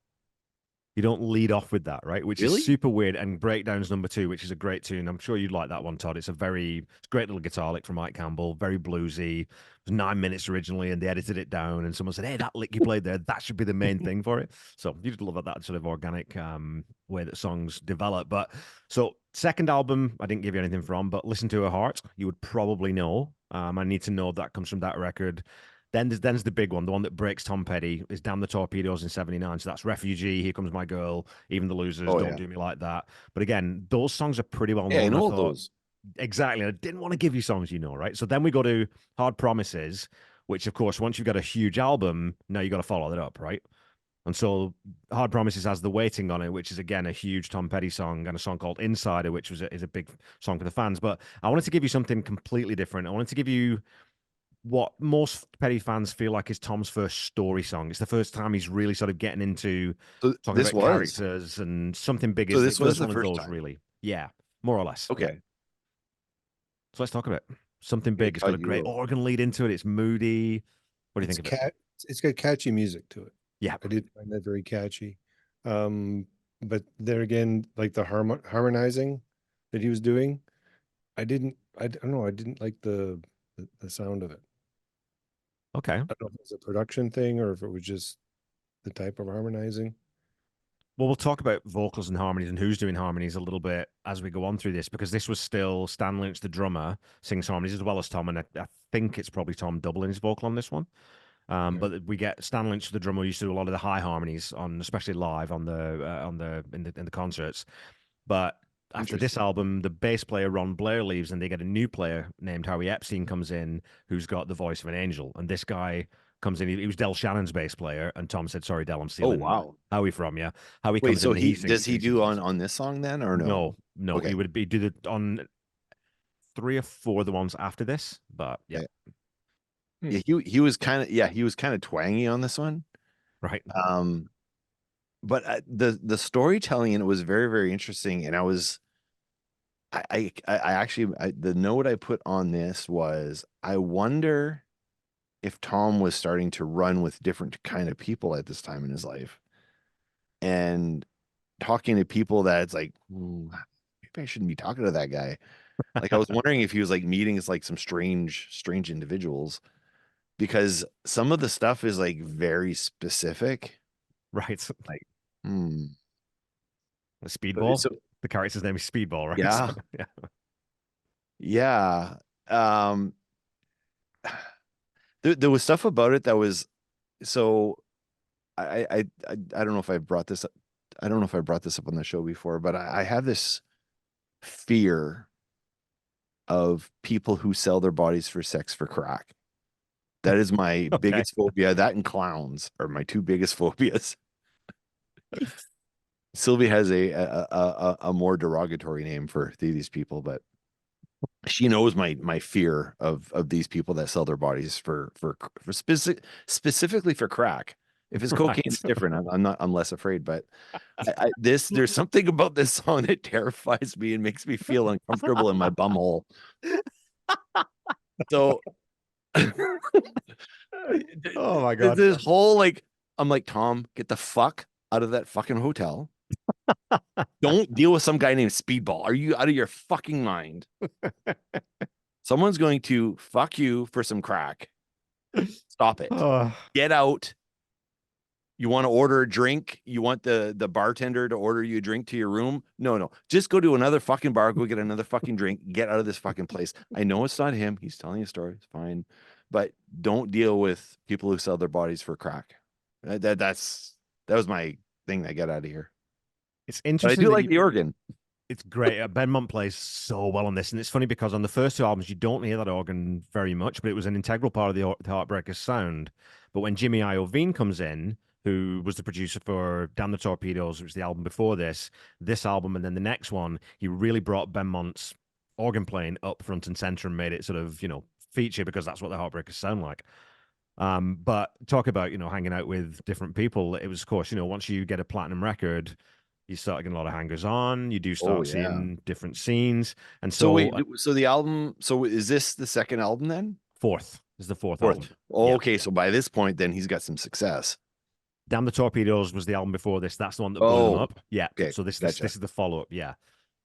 Speaker 1: You don't lead off with that, right? Which
Speaker 3: Really?
Speaker 1: is super weird. And Breakdown's number 2, which is a great tune. I'm sure you'd like that one, Todd. It's a great little guitar lick from Mike Campbell, very bluesy. It was 9 minutes originally, and they edited it down. And someone said, "Hey, that lick you played there, that should be the main thing for it." So you'd love that sort of organic way that songs develop. But so second album, I didn't give you anything from, but Listen to Her Heart, you would probably know. I Need to Know that comes from that record. Then there's the big one, the one that breaks Tom Petty, is Damn the Torpedoes in 79. So that's Refugee, Here Comes My Girl, Even the Losers,
Speaker 3: Oh,
Speaker 1: Don't
Speaker 3: yeah.
Speaker 1: Do Me Like That. But again, those songs are pretty well known.
Speaker 3: Yeah, I know all
Speaker 1: thought,
Speaker 3: those.
Speaker 1: exactly. I didn't want to give you songs, right? So then we go to Hard Promises, which, of course, once you've got a huge album, now you got to follow that up, right? And so Hard Promises has The Waiting on it, which is, again, a huge Tom Petty song, and a song called Insider, which is a big song for the fans. But I wanted to give you something completely different. I wanted to give you what most Petty fans feel like is Tom's first story song. It's the first time he's really sort of getting into
Speaker 3: So
Speaker 1: talking
Speaker 3: this
Speaker 1: about
Speaker 3: was
Speaker 1: characters and something big.
Speaker 3: so
Speaker 1: Is
Speaker 3: this
Speaker 1: the
Speaker 3: was
Speaker 1: first
Speaker 3: the
Speaker 1: one of
Speaker 3: first
Speaker 1: those,
Speaker 3: time.
Speaker 1: really. Yeah, more or less.
Speaker 3: Okay.
Speaker 1: So let's talk about it. Something
Speaker 3: Okay,
Speaker 1: big. It's got a
Speaker 3: Todd, you
Speaker 1: great
Speaker 3: go.
Speaker 1: organ lead into it. It's moody. What do you
Speaker 4: It's
Speaker 1: think of it?
Speaker 4: it's got catchy music to it.
Speaker 1: Yeah.
Speaker 4: I did find that very catchy. But there again, like the harmonizing that he was doing, I don't know, I didn't like the sound of it.
Speaker 1: Okay.
Speaker 4: I don't know if it was a production thing or if it was just the type of harmonizing.
Speaker 1: Well, we'll talk about vocals and harmonies and who's doing harmonies a little bit as we go on through this, because this was still Stan Lynch, the drummer, sings harmonies as well as Tom, and I think it's probably Tom doubling his vocal on this one.
Speaker 4: Okay.
Speaker 1: But we get Stan Lynch, the drummer, used to do a lot of the high harmonies on, especially live in the concerts. But after this
Speaker 3: Interesting.
Speaker 1: album, the bass player Ron Blair leaves, and they get a new player named Howie Epstein comes in, who's got the voice of an angel. And this guy comes in. He was Del Shannon's bass player, and Tom said, "Sorry, Del, I'm
Speaker 3: Oh,
Speaker 1: stealing
Speaker 3: wow.
Speaker 1: Howie from you." Howie
Speaker 3: Wait,
Speaker 1: comes in
Speaker 3: so
Speaker 1: and he
Speaker 3: does
Speaker 1: sings.
Speaker 3: he do on this song then, or no?
Speaker 1: No,
Speaker 3: Okay.
Speaker 1: he would be do the on 3 or 4 of the ones after this, but yeah,
Speaker 3: Yeah, he was kind of twangy on this one.
Speaker 1: right.
Speaker 3: But the storytelling in it was very, very interesting, and I actually the note I put on this was, I wonder if Tom was starting to run with different kind of people at this time in his life, and talking to people that it's like, "Ooh, maybe I shouldn't be talking to that guy." Like, I was wondering if he was like meeting like some strange individuals, because some of the stuff is like very specific.
Speaker 1: Right.
Speaker 3: Like,
Speaker 1: The Speedball.
Speaker 3: so
Speaker 1: The character's name is Speedball, right?
Speaker 3: yeah,
Speaker 1: So, yeah.
Speaker 3: yeah. There was stuff about it that was, so I don't know if I brought this up. I don't know if I brought this up on the show before, but I have this fear of people who sell their bodies for sex for crack. That is my
Speaker 1: Okay.
Speaker 3: biggest phobia. That and clowns are my 2 biggest phobias. Sylvie has a more derogatory name for these people, but she knows my fear of these people that sell their bodies for specifically for crack. If it's cocaine, it's different. I'm less afraid, but there's something about this song that terrifies me and makes me feel uncomfortable in my bumhole. So
Speaker 1: Oh my God.
Speaker 3: this whole, like, I'm like, Tom, get the fuck out of that fucking hotel. Don't deal with some guy named Speedball. Are you out of your fucking mind? Someone's going to fuck you for some crack. Stop it.
Speaker 1: Oh,
Speaker 3: Get out. You want to order a drink? You want the bartender to order you a drink to your room? No. Just go to another fucking bar, go get another fucking drink, get out of this fucking place. I know it's not him. He's telling a story. It's fine. But don't deal with people who sell their bodies for crack. That was my thing I get out of here.
Speaker 1: It's
Speaker 3: But I
Speaker 1: interesting.
Speaker 3: do
Speaker 1: that
Speaker 3: like the organ.
Speaker 1: It's great. Ben Munt plays so well on this, and it's funny because on the first two albums you don't hear that organ very much, but it was an integral part of the Heartbreakers sound. But when Jimmy Iovine comes in, who was the producer for Damn the Torpedoes, which was the album before this album, and then the next one, he really brought Ben Munt's organ playing up front and center and made it sort of, feature, because that's what the Heartbreakers sound like. But talk about, hanging out with different people. It was, of course, once you get a platinum record, you start getting a lot of hangers on. You do start seeing different scenes. And
Speaker 3: So wait, so the album, so is this the second album then?
Speaker 1: Fourth is the fourth album.
Speaker 3: Oh,
Speaker 1: Yeah.
Speaker 3: okay. So by this point, then he's got some success.
Speaker 1: Damn the Torpedoes was the album before this. That's the one that blew them up. Yeah.
Speaker 3: Okay,
Speaker 1: So this
Speaker 3: gotcha.
Speaker 1: is the follow up. Yeah.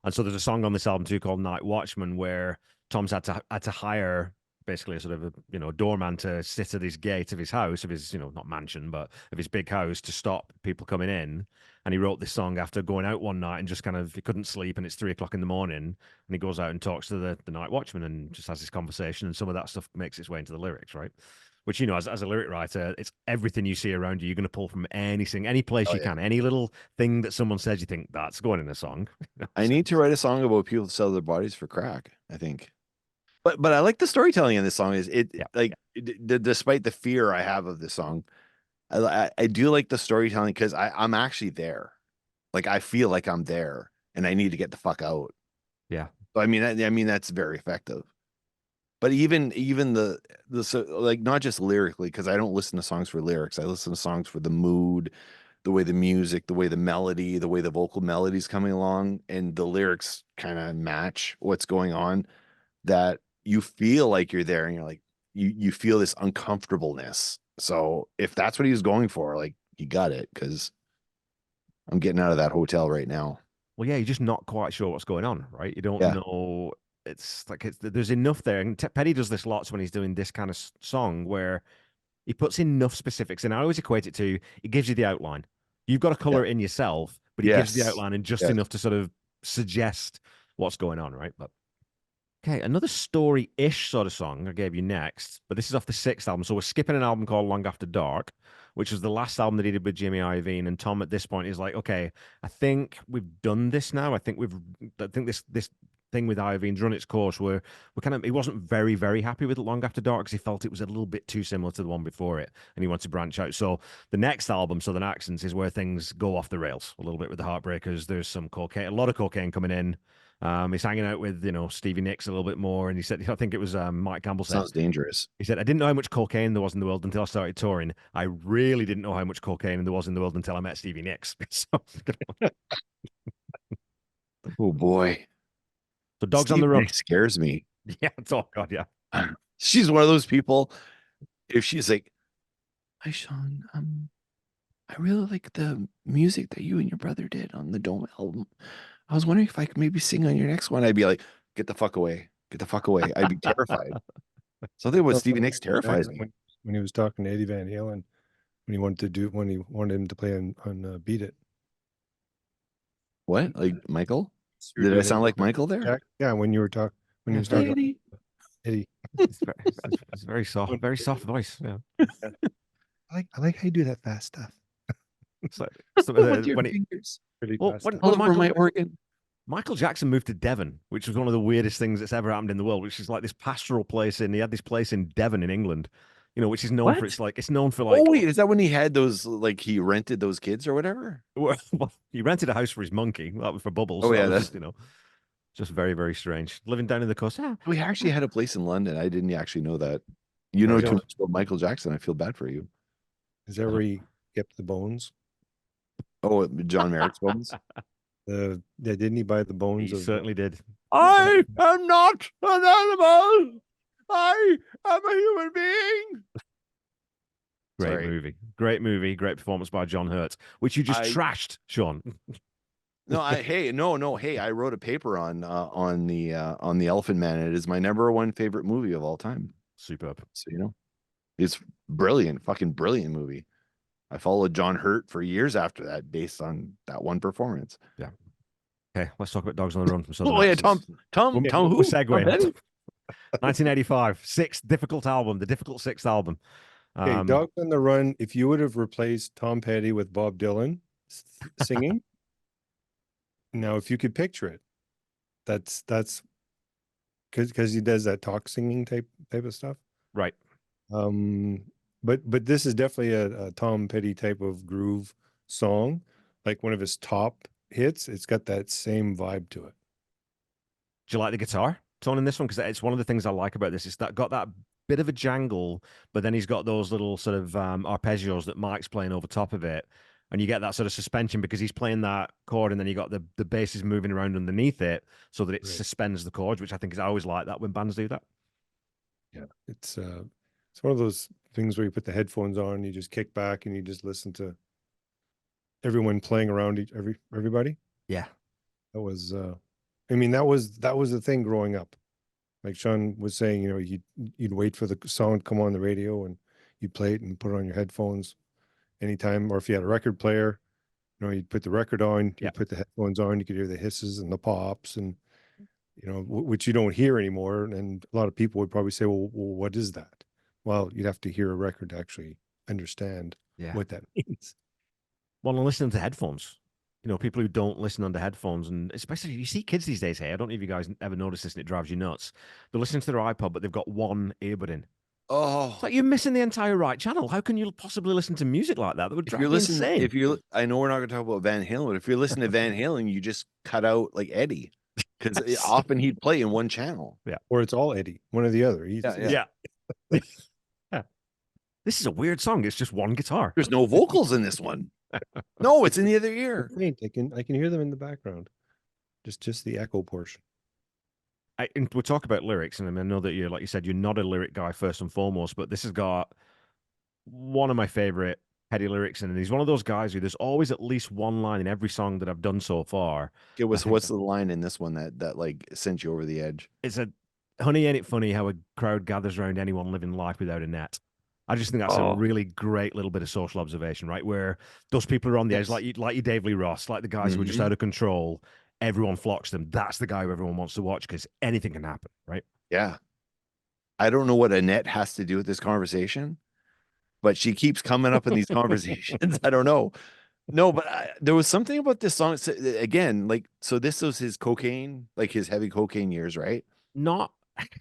Speaker 1: And so there's a song on this album too called Night Watchman, where Tom's had to hire basically a sort of a doorman to sit at his gate of his house, of his not mansion, but of his big house, to stop people coming in. And he wrote this song after going out one night and just he couldn't sleep, and it's 3 o'clock in the morning, and he goes out and talks to the night watchman and just has this conversation, and some of that stuff makes its way into the lyrics, right? Which, as a lyric writer, it's everything you see around you. You're going to pull from anything, any place you can, any little thing that someone says, you think that's going in a song.
Speaker 3: I need to write a song about people who sell their bodies for crack, I think. But I like the storytelling in this song. Despite the fear I have of this song, I do like the storytelling because I'm actually there. Like, I feel like I'm there and I need to get the fuck out.
Speaker 1: Yeah.
Speaker 3: So, I mean that's very effective. But even the like, not just lyrically, because I don't listen to songs for lyrics. I listen to songs for the mood, the way the music, the way the melody, the way the vocal melody's coming along, and the lyrics kind of match what's going on, that you feel like you're there and you're like, you feel this uncomfortableness. So if that's what he was going for, like, he got it, because I'm getting out of that hotel right now.
Speaker 1: Well, yeah, you're just not quite sure what's going on, right? You don't know. It's like there's enough there. And Petty does this lots when he's doing this kind of song, where he puts enough specifics. And I always equate it to, it gives you the outline. You've got to color it in yourself, but he gives the outline and just enough to sort of suggest what's going on, right? But okay, another story-ish sort of song I gave you next, but this is off the sixth album. So we're skipping an album called Long After Dark, which was the last album that he did with Jimmy Iovine. And Tom at this point is like, okay, I think we've done this now. I think this thing with Iovine's run its course. He wasn't very, very happy with Long After Dark because he felt it was a little bit too similar to the one before it, and he wanted to branch out. So the next album, Southern Accents, is where things go off the rails a little bit with the Heartbreakers. There's some cocaine, a lot of cocaine coming in. He's hanging out with, Stevie Nicks a little bit more. And he said, I think it was Mike Campbell said,
Speaker 3: Sounds dangerous.
Speaker 1: He said, I didn't know how much cocaine there was in the world until I started touring. I really didn't know how much cocaine there was in the world until I met Stevie Nicks.
Speaker 3: Oh boy.
Speaker 1: So Dogs
Speaker 3: Stevie
Speaker 1: on the Run
Speaker 3: Nicks scares me.
Speaker 1: Yeah. Oh God. Yeah.
Speaker 3: She's one of those people. If she's like, hi, Sean, I really like the music that you and your brother did on the Dome album. I was wondering if I could maybe sing on your next one. I'd be like, get the fuck away. Get the fuck away. I'd be terrified. Something with Stevie Nicks terrifies me.
Speaker 4: When he was talking to Eddie Van Halen, when he wanted him to play on Beat It.
Speaker 3: What? Like Michael? Did I sound like Michael there?
Speaker 4: Yeah, when you was talking
Speaker 3: Eddie.
Speaker 4: Eddie.
Speaker 1: It's very soft voice. Yeah.
Speaker 4: I like how you do that fast stuff.
Speaker 1: So
Speaker 3: With your
Speaker 1: when
Speaker 3: fingers.
Speaker 4: Really
Speaker 1: Well,
Speaker 4: fast
Speaker 1: when-
Speaker 4: stuff.
Speaker 3: All over my organ.
Speaker 1: Michael Jackson moved to Devon, which was one of the weirdest things that's ever happened in the world, which is like this pastoral place he had this place in Devon in England, which is known for it's known for like,
Speaker 3: Oh wait, is that when he had those, like, he rented those kids or whatever?
Speaker 1: well, he rented a house for his monkey. That was for Bubbles.
Speaker 3: Oh,
Speaker 1: So
Speaker 3: yeah,
Speaker 1: that was
Speaker 3: that's-
Speaker 1: just, just very, very strange. Living down in the coast. Yeah.
Speaker 3: We actually had a place in London. I didn't actually know that. You know too much about Michael Jackson. I feel bad for you.
Speaker 4: Is that where he kept the bones?
Speaker 3: Oh, John Merrick's bones.
Speaker 4: Didn't he buy the bones
Speaker 1: He
Speaker 4: of
Speaker 1: certainly did.
Speaker 3: I am not an animal. I am a human being.
Speaker 1: Great
Speaker 3: Sorry.
Speaker 1: movie. Great movie. Great performance by John Hurt, which you just trashed, Sean.
Speaker 3: No, I wrote a paper on the Elephant Man. It is my #1 favorite movie of all time.
Speaker 1: Superb.
Speaker 3: So it's brilliant, fucking brilliant movie. I followed John Hurt for years after that, based on that one performance.
Speaker 1: Okay, let's talk about Dogs on the Run from Southern
Speaker 3: Oh yeah,
Speaker 1: Accents.
Speaker 3: Tom
Speaker 1: We're
Speaker 3: who?
Speaker 1: segueing.
Speaker 3: Tom Petty?
Speaker 1: 1985, sixth difficult album, the difficult sixth album.
Speaker 4: Okay, Dogs on the Run. If you would have replaced Tom Petty with Bob Dylan singing, now if you could picture it, that's because he does that talk singing type of stuff.
Speaker 1: Right.
Speaker 4: But this is definitely a Tom Petty type of groove song, like one of his top hits. It's got that same vibe to it.
Speaker 1: Do you like the guitar tone in this one? Because it's one of the things I like about this. It's got that bit of a jangle, but then he's got those little sort of arpeggios that Mike's playing over top of it. And you get that sort of suspension because he's playing that chord, and then you got the bass is moving around underneath it so that it suspends the chords, which I think is, I always like that when bands do that.
Speaker 4: Yeah, it's one of those things where you put the headphones on, you just kick back and you just listen to everyone playing around everybody.
Speaker 1: Yeah.
Speaker 4: That was I mean, that was the thing growing up. Like Sean was saying, you know, you'd wait for the song to come on the radio and you'd play it and put it on your headphones anytime. Or if you had a record player, you know, you'd put the record on, you'd put the headphones on, you could hear the hisses and the pops, and you know, which you don't hear anymore. And a lot of people would probably say, well, what is that? Well, you'd have to hear a record to actually understand what that means.
Speaker 1: Well, and listening to headphones, you know, people who don't listen under headphones, and especially you see kids these days. Hey, I don't know if you guys ever notice this, and it drives you nuts. They're listening to their iPod, but they've got one earbud in.
Speaker 3: Oh,
Speaker 1: It's like you're missing the entire right channel. How can you possibly listen to music like that? That would drive me insane.
Speaker 3: I know we're not going to talk about Van Halen, but if you're listening to Van Halen, you just cut out like Eddie, because often he'd play in one channel.
Speaker 1: Yeah,
Speaker 4: or it's all Eddie, one or the other.
Speaker 1: Yeah. This is a weird song. It's just one guitar.
Speaker 3: There's no vocals in this one. No, it's in the other ear.
Speaker 4: I can hear them in the background. Just the echo portion.
Speaker 1: And we'll talk about lyrics, and I know that you're, like you said, you're not a lyric guy first and foremost, but this has got one of my favorite Petty lyrics, and he's one of those guys who there's always at least one line in every song that I've done so far.
Speaker 3: What's the line in this one that like sent you over the edge?
Speaker 1: It's honey, ain't it funny how a crowd gathers around anyone living life without a net? I just think that's a really great little bit of social observation, right? Where those people are on the edge, like you, Dave Lee Ross, like the guys who are just out of control. Everyone flocks them. That's the guy who everyone wants to watch because anything can happen, right?
Speaker 3: Yeah. I don't know what Annette has to do with this conversation, but she keeps coming up in these conversations. I don't know. No, but there was something about this song. Again, like, so this was his cocaine, like his heavy cocaine years, right?
Speaker 1: Not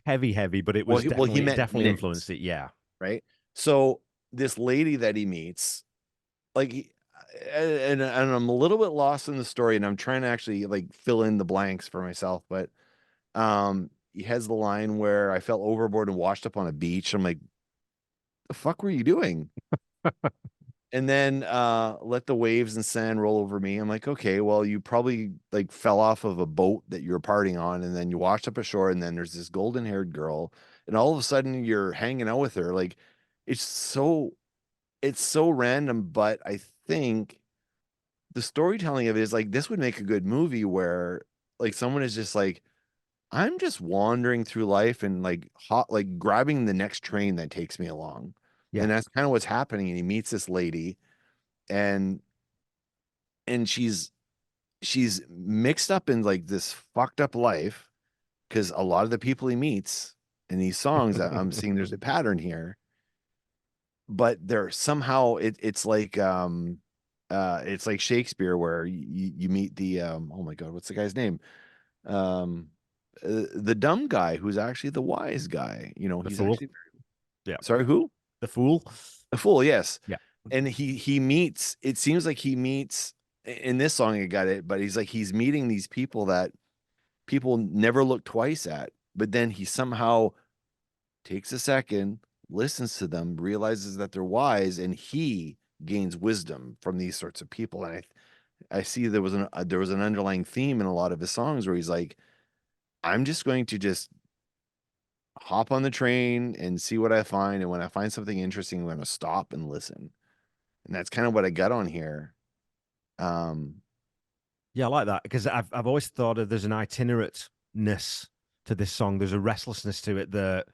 Speaker 1: heavy, but it was definitely influenced it. Yeah.
Speaker 3: Right. So this lady that he meets, like, and I'm a little bit lost in the story, and I'm trying to actually like fill in the blanks for myself, but he has the line where I fell overboard and washed up on a beach. I'm like, the fuck were you doing? And then let the waves and sand roll over me. I'm like, okay, well, you probably like fell off of a boat that you were partying on, and then you washed up ashore, and then there's this golden haired girl, and all of a sudden you're hanging out with her. Like, it's so random, but I think the storytelling of it is like, this would make a good movie where like someone is just like, I'm just wandering through life and like grabbing the next train that takes me along. Yeah. And that's kind of what's happening. And he meets this lady, and she's mixed up in like this fucked up life, because a lot of the people he meets in these songs, I'm seeing there's a pattern here. But they're somehow it's like Shakespeare, where you meet the oh my God, what's the guy's name? The dumb guy who's actually the wise guy. You know, he's actually sorry, who?
Speaker 1: The fool.
Speaker 3: The fool, yes.
Speaker 1: Yeah.
Speaker 3: And he meets, it seems like he meets in this song, I got it, but he's meeting these people that people never look twice at, but then he somehow takes a second, listens to them, realizes that they're wise, and he gains wisdom from these sorts of people. And I see there was an underlying theme in a lot of his songs where he's like, I'm just going to just hop on the train and see what I find, and when I find something interesting, I'm going to stop and listen. And that's kind of what I got on here.
Speaker 1: Yeah, I like that, because I've always thought there's an itinerateness to this song. There's a restlessness to it that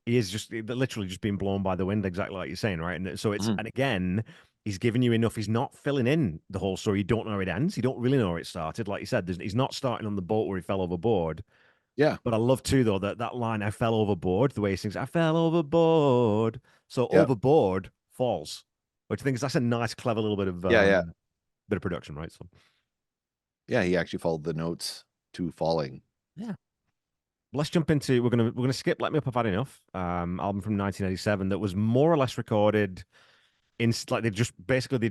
Speaker 1: is just literally just being blown by the wind, exactly like you're saying, right? And so it's and again, he's giving you enough. He's not filling in the whole story. You don't know where it ends. You don't really know where it started. Like you said, he's not starting on the boat where he fell overboard.
Speaker 3: Yeah.
Speaker 1: But I love too, though, that line, I fell overboard, the way he sings, I fell overboard. So
Speaker 3: Yeah.
Speaker 1: overboard falls, which I think is that's a nice, clever little bit of
Speaker 3: Yeah.
Speaker 1: bit of production, right? So
Speaker 3: Yeah. He actually followed the notes to falling.
Speaker 1: let's jump into we're gonna skip Let Me Up I've Had Enough, album from 1987 that was more or less recorded in like they'd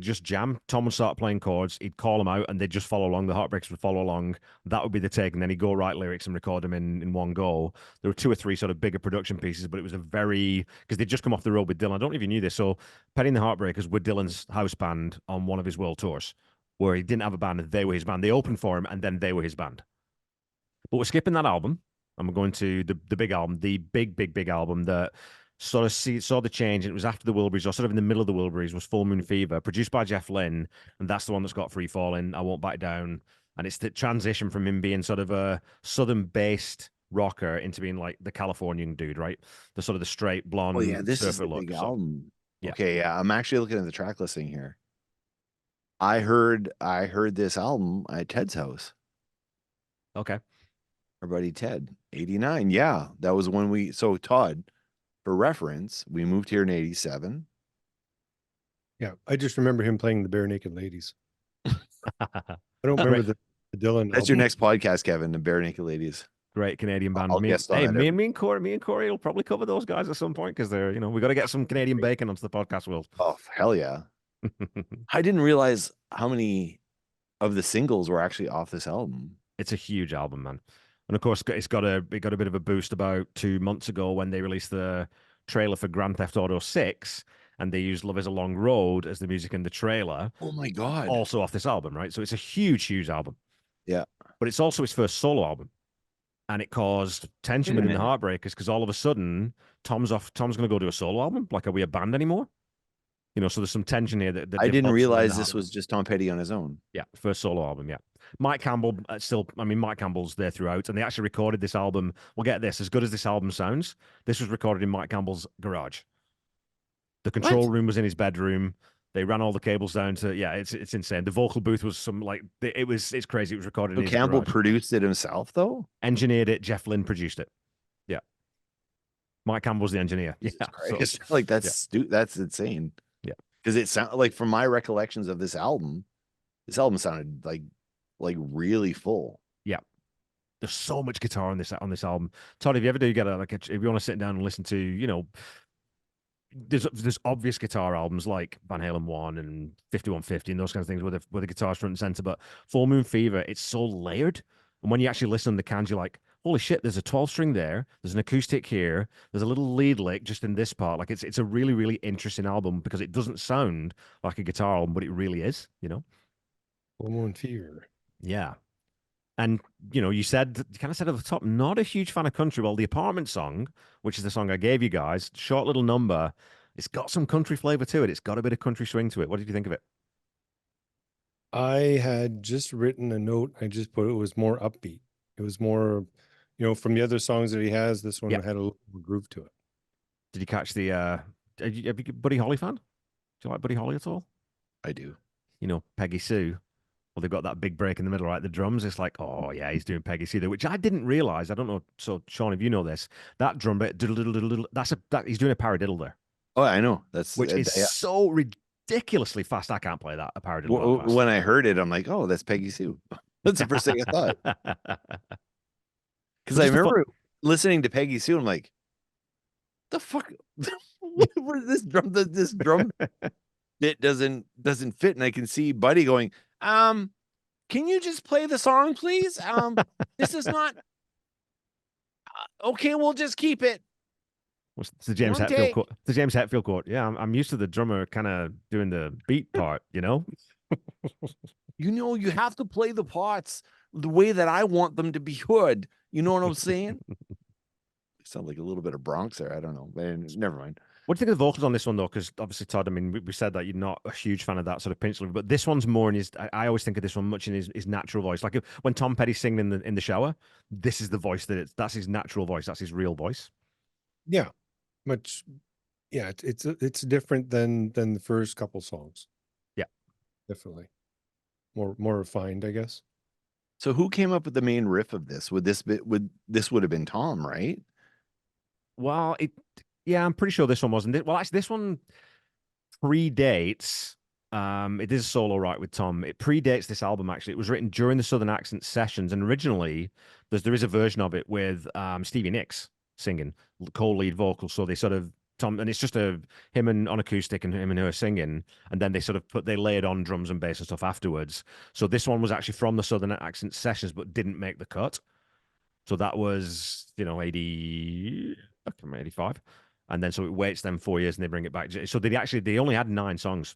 Speaker 1: just jam. Tom would start playing chords, he'd call them out, and they'd just follow along. The Heartbreakers would follow along. That would be the take, and then he'd go write lyrics and record them in one go. There were 2 or 3 sort of bigger production pieces, but it was a very because they'd just come off the road with Dylan. I don't know if you knew this. So Petty and the Heartbreakers were Dylan's house band on one of his world tours, where he didn't have a band and they were his band. They opened for him, and then they were his band. But we're skipping that album, and we're going to the big album, the big album that sort of saw the change, and it was after the Wilburys, or sort of in the middle of the Wilburys, was Full Moon Fever, produced by Jeff Lynne, and that's the one that's got Free Falling, I Won't Back Down, and it's the transition from him being sort of a southern-based rocker into being like the Californian dude, right? The sort of the straight blonde.
Speaker 3: Oh yeah, this is
Speaker 1: surfer
Speaker 3: the
Speaker 1: look.
Speaker 3: big
Speaker 1: So,
Speaker 3: album.
Speaker 1: yeah.
Speaker 3: Okay, yeah. I'm actually looking at the track listing here. I heard this album at Ted's house.
Speaker 1: okay.
Speaker 3: Our buddy Ted, 89. Yeah, that was when so Todd, for reference, we moved here in 87.
Speaker 4: Yeah, I just remember him playing the Bare Naked Ladies. I don't
Speaker 1: Great.
Speaker 4: remember the Dylan.
Speaker 3: That's your
Speaker 4: album.
Speaker 3: next podcast, Kevin, the Bare Naked Ladies.
Speaker 1: Great Canadian band.
Speaker 3: I'll guest on it.
Speaker 1: Me and Corey will probably cover those guys at some point because they're, we got to get some Canadian bacon onto the podcast, Will.
Speaker 3: Oh, hell yeah. I didn't realize how many of the singles were actually off this album.
Speaker 1: It's a huge album, man. And of course, it got a bit of a boost about 2 months ago when they released the trailer for Grand Theft Auto 6, and they used Love Is a Long Road as the music in the trailer.
Speaker 3: Oh my God.
Speaker 1: Also off this album, right? So it's a huge album.
Speaker 3: Yeah.
Speaker 1: But it's also his first solo album. And it caused tension
Speaker 3: Wait a
Speaker 1: within the
Speaker 3: minute.
Speaker 1: Heartbreakers because all of a sudden, Tom's going to go do a solo album. Like, are we a band anymore? So there's some tension here that
Speaker 3: I didn't
Speaker 1: develops within
Speaker 3: realize
Speaker 1: the
Speaker 3: this
Speaker 1: Heartbreakers.
Speaker 3: was just Tom Petty on his own.
Speaker 1: Yeah, first solo album, yeah. Mike Campbell Mike Campbell's there throughout, and they actually recorded this album. Well, get this, as good as this album sounds, this was recorded in Mike Campbell's garage. The control room was in his bedroom. They ran all the cables down to, it's insane. The vocal booth was it's crazy. It was recorded
Speaker 3: So
Speaker 1: in his
Speaker 3: Campbell
Speaker 1: garage.
Speaker 3: produced it himself, though?
Speaker 1: Engineered it, Jeff Lynne produced it. Yeah. Mike Campbell's the engineer.
Speaker 3: Jesus
Speaker 1: Yeah.
Speaker 3: Christ. Like, that's insane.
Speaker 1: Yeah.
Speaker 3: Because it sounded like, from my recollections of this album sounded like really full.
Speaker 1: Yeah. There's so much guitar on this album. Todd, if you ever do get if you want to sit down and listen to, there's obvious guitar albums like Van Halen 1 and 5150 and those kinds of things where the guitar's front and center, but Full Moon Fever, it's so layered. And when you actually listen to the cans, you're like, holy shit, there's a 12 string there, there's an acoustic here, there's a little lead lick just in this part. Like it's a really, really interesting album because it doesn't sound like a guitar album, but it really is,
Speaker 4: Full Moon Fever.
Speaker 1: Yeah. And, you kind of said at the top, not a huge fan of country. Well, the Apartment song, which is the song I gave you guys, short little number, it's got some country flavor to it. It's got a bit of country swing to it. What did you think of it?
Speaker 4: I had just written a note. I just put it was more upbeat. It was more, from the other songs that he has, this one
Speaker 1: Yeah.
Speaker 4: had a little more groove to it.
Speaker 1: Did you catch the, have you Buddy Holly fan? Do you like Buddy Holly at all?
Speaker 3: I do.
Speaker 1: Peggy Sue. Well, they've got that big break in the middle, right? The drums, it's like, oh yeah, he's doing Peggy Sue there, which I didn't realize. I don't know. So Sean, if you know this, that drum bit, he's doing a paradiddle there,
Speaker 3: Oh, I know. That's
Speaker 1: which is
Speaker 3: yeah.
Speaker 1: so ridiculously fast. I can't play that a paradiddle. that fast.
Speaker 3: When I heard it, I'm like, oh, that's Peggy Sue. That's the first thing I thought. Because I remember listening to Peggy Sue. I'm like, the fuck? What is this drum? This drum bit doesn't fit, and I can see Buddy going, can you just play the song, please? This is not okay. We'll just keep it.
Speaker 1: What's the James
Speaker 3: One
Speaker 1: Hetfield
Speaker 3: take.
Speaker 1: quote? The James Hetfield quote. Yeah, I'm used to the drummer kind of doing the beat part.
Speaker 3: You have to play the parts the way that I want them to be good. You know what I'm saying? Sound like a little bit of Bronx there. I don't know. Never mind.
Speaker 1: What do you think of the vocals on this one, though? Because obviously, Todd, I mean, we said that you're not a huge fan of that sort of pinch delivery, but this one's more in his. I always think of this one much in his natural voice. Like when Tom Petty's singing in the shower, this is the voice that's his natural voice. That's his real voice.
Speaker 4: Yeah, much. Yeah, it's different than the first couple songs. definitely more refined, I guess.
Speaker 3: So who came up with the main riff of this? Would this would have been Tom, right?
Speaker 1: Well, yeah, I'm pretty sure this one wasn't it. Well, actually, this one predates. It is a solo right with Tom. It predates this album. Actually, it was written during the Southern Accent sessions, and originally there is a version of it with Stevie Nicks singing co-lead vocals. So they sort of Tom, and it's just him and on acoustic and him and her singing, and then they sort of they layered on drums and bass and stuff afterwards. So this one was actually from the Southern Accent sessions, but didn't make the cut. So that was 80, I can't remember, 85. And then so it waits them 4 years and they bring it back. So they only had 9 songs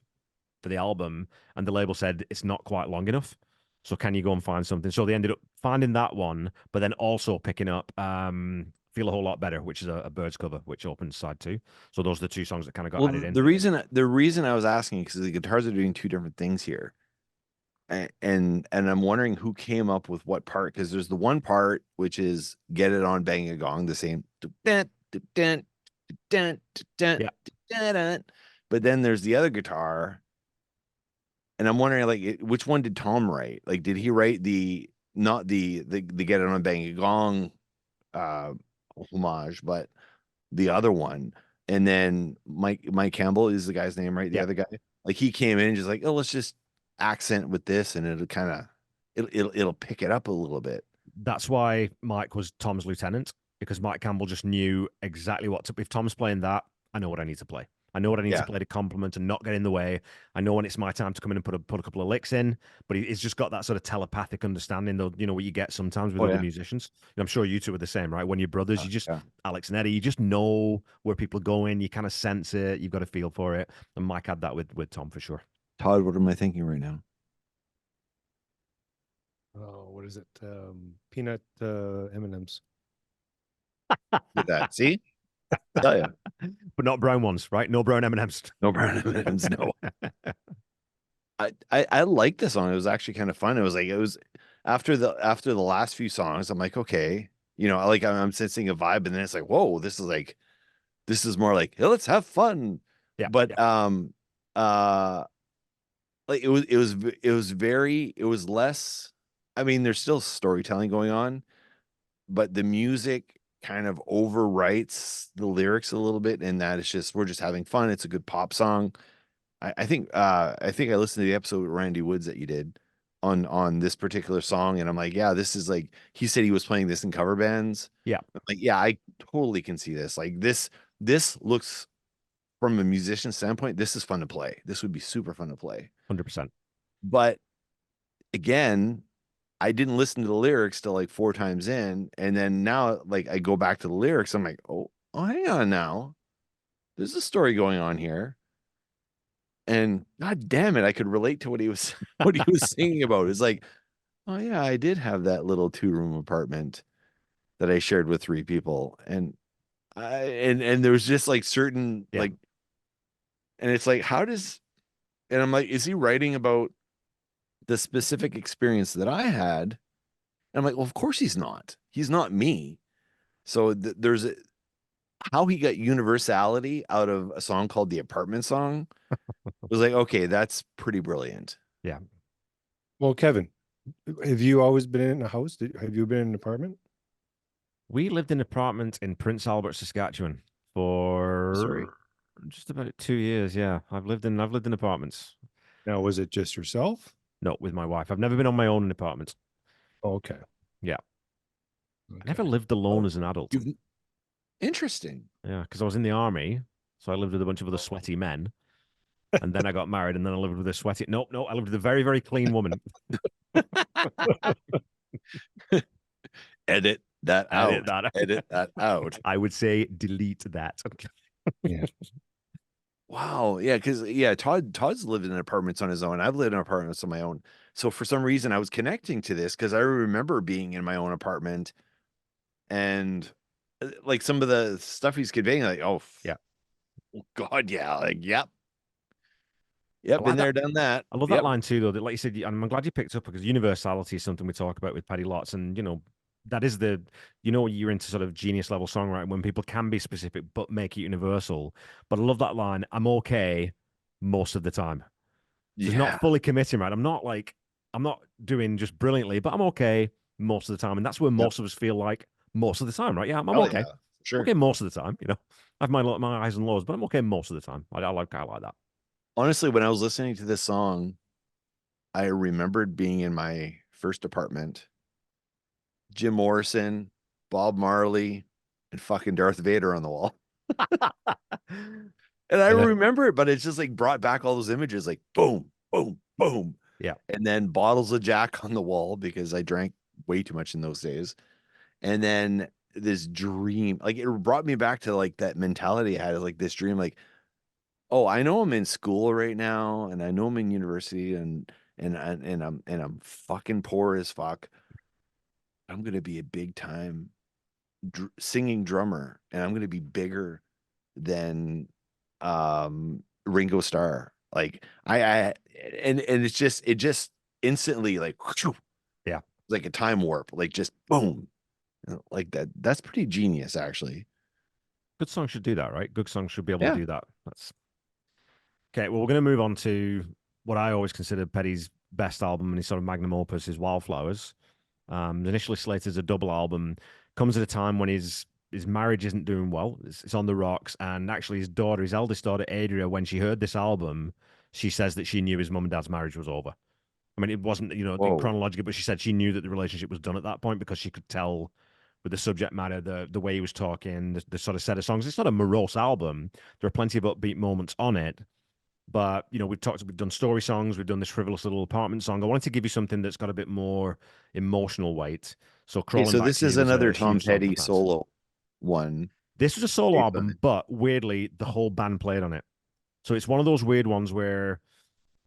Speaker 1: for the album, and the label said it's not quite long enough. So can you go and find something? So they ended up finding that one, but then also picking up Feel a Whole Lot Better, which is a Birds cover, which opens side 2. So those are the 2 songs that kind of got
Speaker 3: Well,
Speaker 1: added in.
Speaker 3: the reason I was asking, because the guitars are doing 2 different things here. And I'm wondering who came up with what part, because there's the one part which is Get It On Bang a Gong, the same but then there's the other guitar, and I'm wondering like which one did Tom write? Like, did he write not the Get It On Bang a Gong homage, but the other one? And then Mike Campbell is the guy's name, right? The other guy, like he came in just like, oh, let's just accent with this, and it'll kind of it'll pick it up a little bit.
Speaker 1: That's why Mike was Tom's lieutenant, because Mike Campbell just knew exactly what to. If Tom's playing that, I know what I need to play. I know what I need to play to complement and not get in the way. I know when it's my time to come in and put a couple of licks in. But he's just got that sort of telepathic understanding, though. You know what you get sometimes with other musicians. And I'm sure you two are the same, right? When you're brothers, you just Alex and Eddie, you just know where people are going. You kind of sense it. You've got a feel for it. And Mike had that with Tom for sure.
Speaker 3: Todd, what am I thinking right now?
Speaker 4: Oh, what is it? Peanut M&Ms.
Speaker 3: Look at that. See? Tell you.
Speaker 1: But not brown ones, right? No brown M&Ms.
Speaker 3: No brown M&Ms, no. I like this song. It was actually kind of fun. It was after the last few songs, I'm like, okay, like I'm sensing a vibe, and then it's like, whoa, this is more like, hey, let's have fun.
Speaker 1: Yeah.
Speaker 3: But like it was less. I mean, there's still storytelling going on, but the music kind of overwrites the lyrics a little bit, in that we're just having fun. It's a good pop song. I think I listened to the episode with Randy Woods that you did on this particular song, and I'm like, yeah, this is like, he said he was playing this in cover bands.
Speaker 1: Yeah.
Speaker 3: I'm like, yeah, I totally can see this. Like this looks, from a musician standpoint, this is fun to play. This would be super fun to play.
Speaker 1: 100%.
Speaker 3: But again, I didn't listen to the lyrics till like 4 times in, and then now like I go back to the lyrics, I'm like, oh, hang on now. There's a story going on here. And god damn it, I could relate to what he was singing about. It's like, oh yeah, I did have that little 2-room apartment that I shared with 3 people. And there was just like certain like, and it's like, and I'm like, is he writing about the specific experience that I had? And I'm like, well, of course he's not. He's not me. So there's how he got universality out of a song called The Apartment Song was like, okay, that's pretty brilliant.
Speaker 1: Yeah.
Speaker 4: Well, Kevin, have you always been in a house? Have you been in an apartment?
Speaker 1: We lived in an apartment in Prince Albert, Saskatchewan for just about 2 years. Yeah. I've lived in apartments.
Speaker 4: Now, was it just yourself?
Speaker 1: No, with my wife. I've never been on my own in an apartment.
Speaker 4: Oh, okay.
Speaker 1: Yeah.
Speaker 4: Okay.
Speaker 1: I never lived alone as an adult.
Speaker 3: Interesting.
Speaker 1: Yeah, because I was in the army, so I lived with a bunch of other sweaty men, and then I got married, and then I lived with a sweaty. No, I lived with a very, very clean woman.
Speaker 3: Edit that out.
Speaker 1: Edit that out.
Speaker 3: Edit that out.
Speaker 1: I would say delete that.
Speaker 4: Yeah.
Speaker 3: Wow. Yeah, because Todd's lived in apartments on his own. I've lived in apartments on my own. So for some reason, I was connecting to this because I remember being in my own apartment, and like some of the stuff he's conveying, like, oh
Speaker 1: yeah,
Speaker 3: oh, God, yeah, like, yep, been there, done that.
Speaker 1: I love that line too, though. That, like you said, I'm glad you picked up, because universality is something we talk about with Paddy lots, and that is you're into sort of genius level songwriting when people can be specific but make it universal. But I love that line. I'm okay most of the time. It's not fully committing, right? I'm not doing just brilliantly, but I'm okay most of the time. And that's where most of us feel like most of the time, right? Yeah, I'm
Speaker 3: Oh,
Speaker 1: okay.
Speaker 3: yeah, for sure.
Speaker 1: Okay most of the time, I have my highs and lows, but I'm okay most of the time. I like that.
Speaker 3: Honestly, when I was listening to this song, I remembered being in my first apartment, Jim Morrison, Bob Marley, and fucking Darth Vader on the wall. And I
Speaker 4: And
Speaker 3: remember it, but it's just like brought back all those images, like boom, boom, boom.
Speaker 1: Yeah.
Speaker 3: And then bottles of Jack on the wall because I drank way too much in those days. And then this dream, like it brought me back to like that mentality I had, like this dream, like, oh, I know I'm in school right now, and I know I'm in university, and I'm fucking poor as fuck. I'm gonna be a big time singing drummer, and I'm gonna be bigger than Ringo Starr. Like I and it just instantly like whew,
Speaker 1: Yeah.
Speaker 3: like a time warp, like just boom. Like that. That's pretty genius, actually.
Speaker 1: Good songs should do that, right? Good songs should be able to
Speaker 3: Yeah.
Speaker 1: do that. That's okay. Well, we're going to move on to what I always consider Petty's best album and his sort of magnum opus is Wildflowers. Initially slated as a double album, comes at a time when his marriage isn't doing well. It's on the rocks, and actually his eldest daughter Adria, when she heard this album, she says that she knew his mum and dad's marriage was over. I mean, it wasn't
Speaker 3: Whoa.
Speaker 1: chronologically, but she said she knew that the relationship was done at that point because she could tell with the subject matter, the way he was talking, the sort of set of songs. It's not a morose album. There are plenty of upbeat moments on it. But we've done story songs, we've done this frivolous little apartment song. I wanted to give you something that's got a bit more emotional weight. So
Speaker 3: Okay,
Speaker 1: Crawling
Speaker 3: so
Speaker 1: Back
Speaker 3: this
Speaker 1: to
Speaker 3: is
Speaker 1: You was
Speaker 3: another
Speaker 1: a
Speaker 3: Tom
Speaker 1: huge song for
Speaker 3: Petty
Speaker 1: fans.
Speaker 3: solo one.
Speaker 1: This was a solo
Speaker 3: Based on
Speaker 1: album,
Speaker 3: it.
Speaker 1: but weirdly, the whole band played on it. So it's one of those weird ones where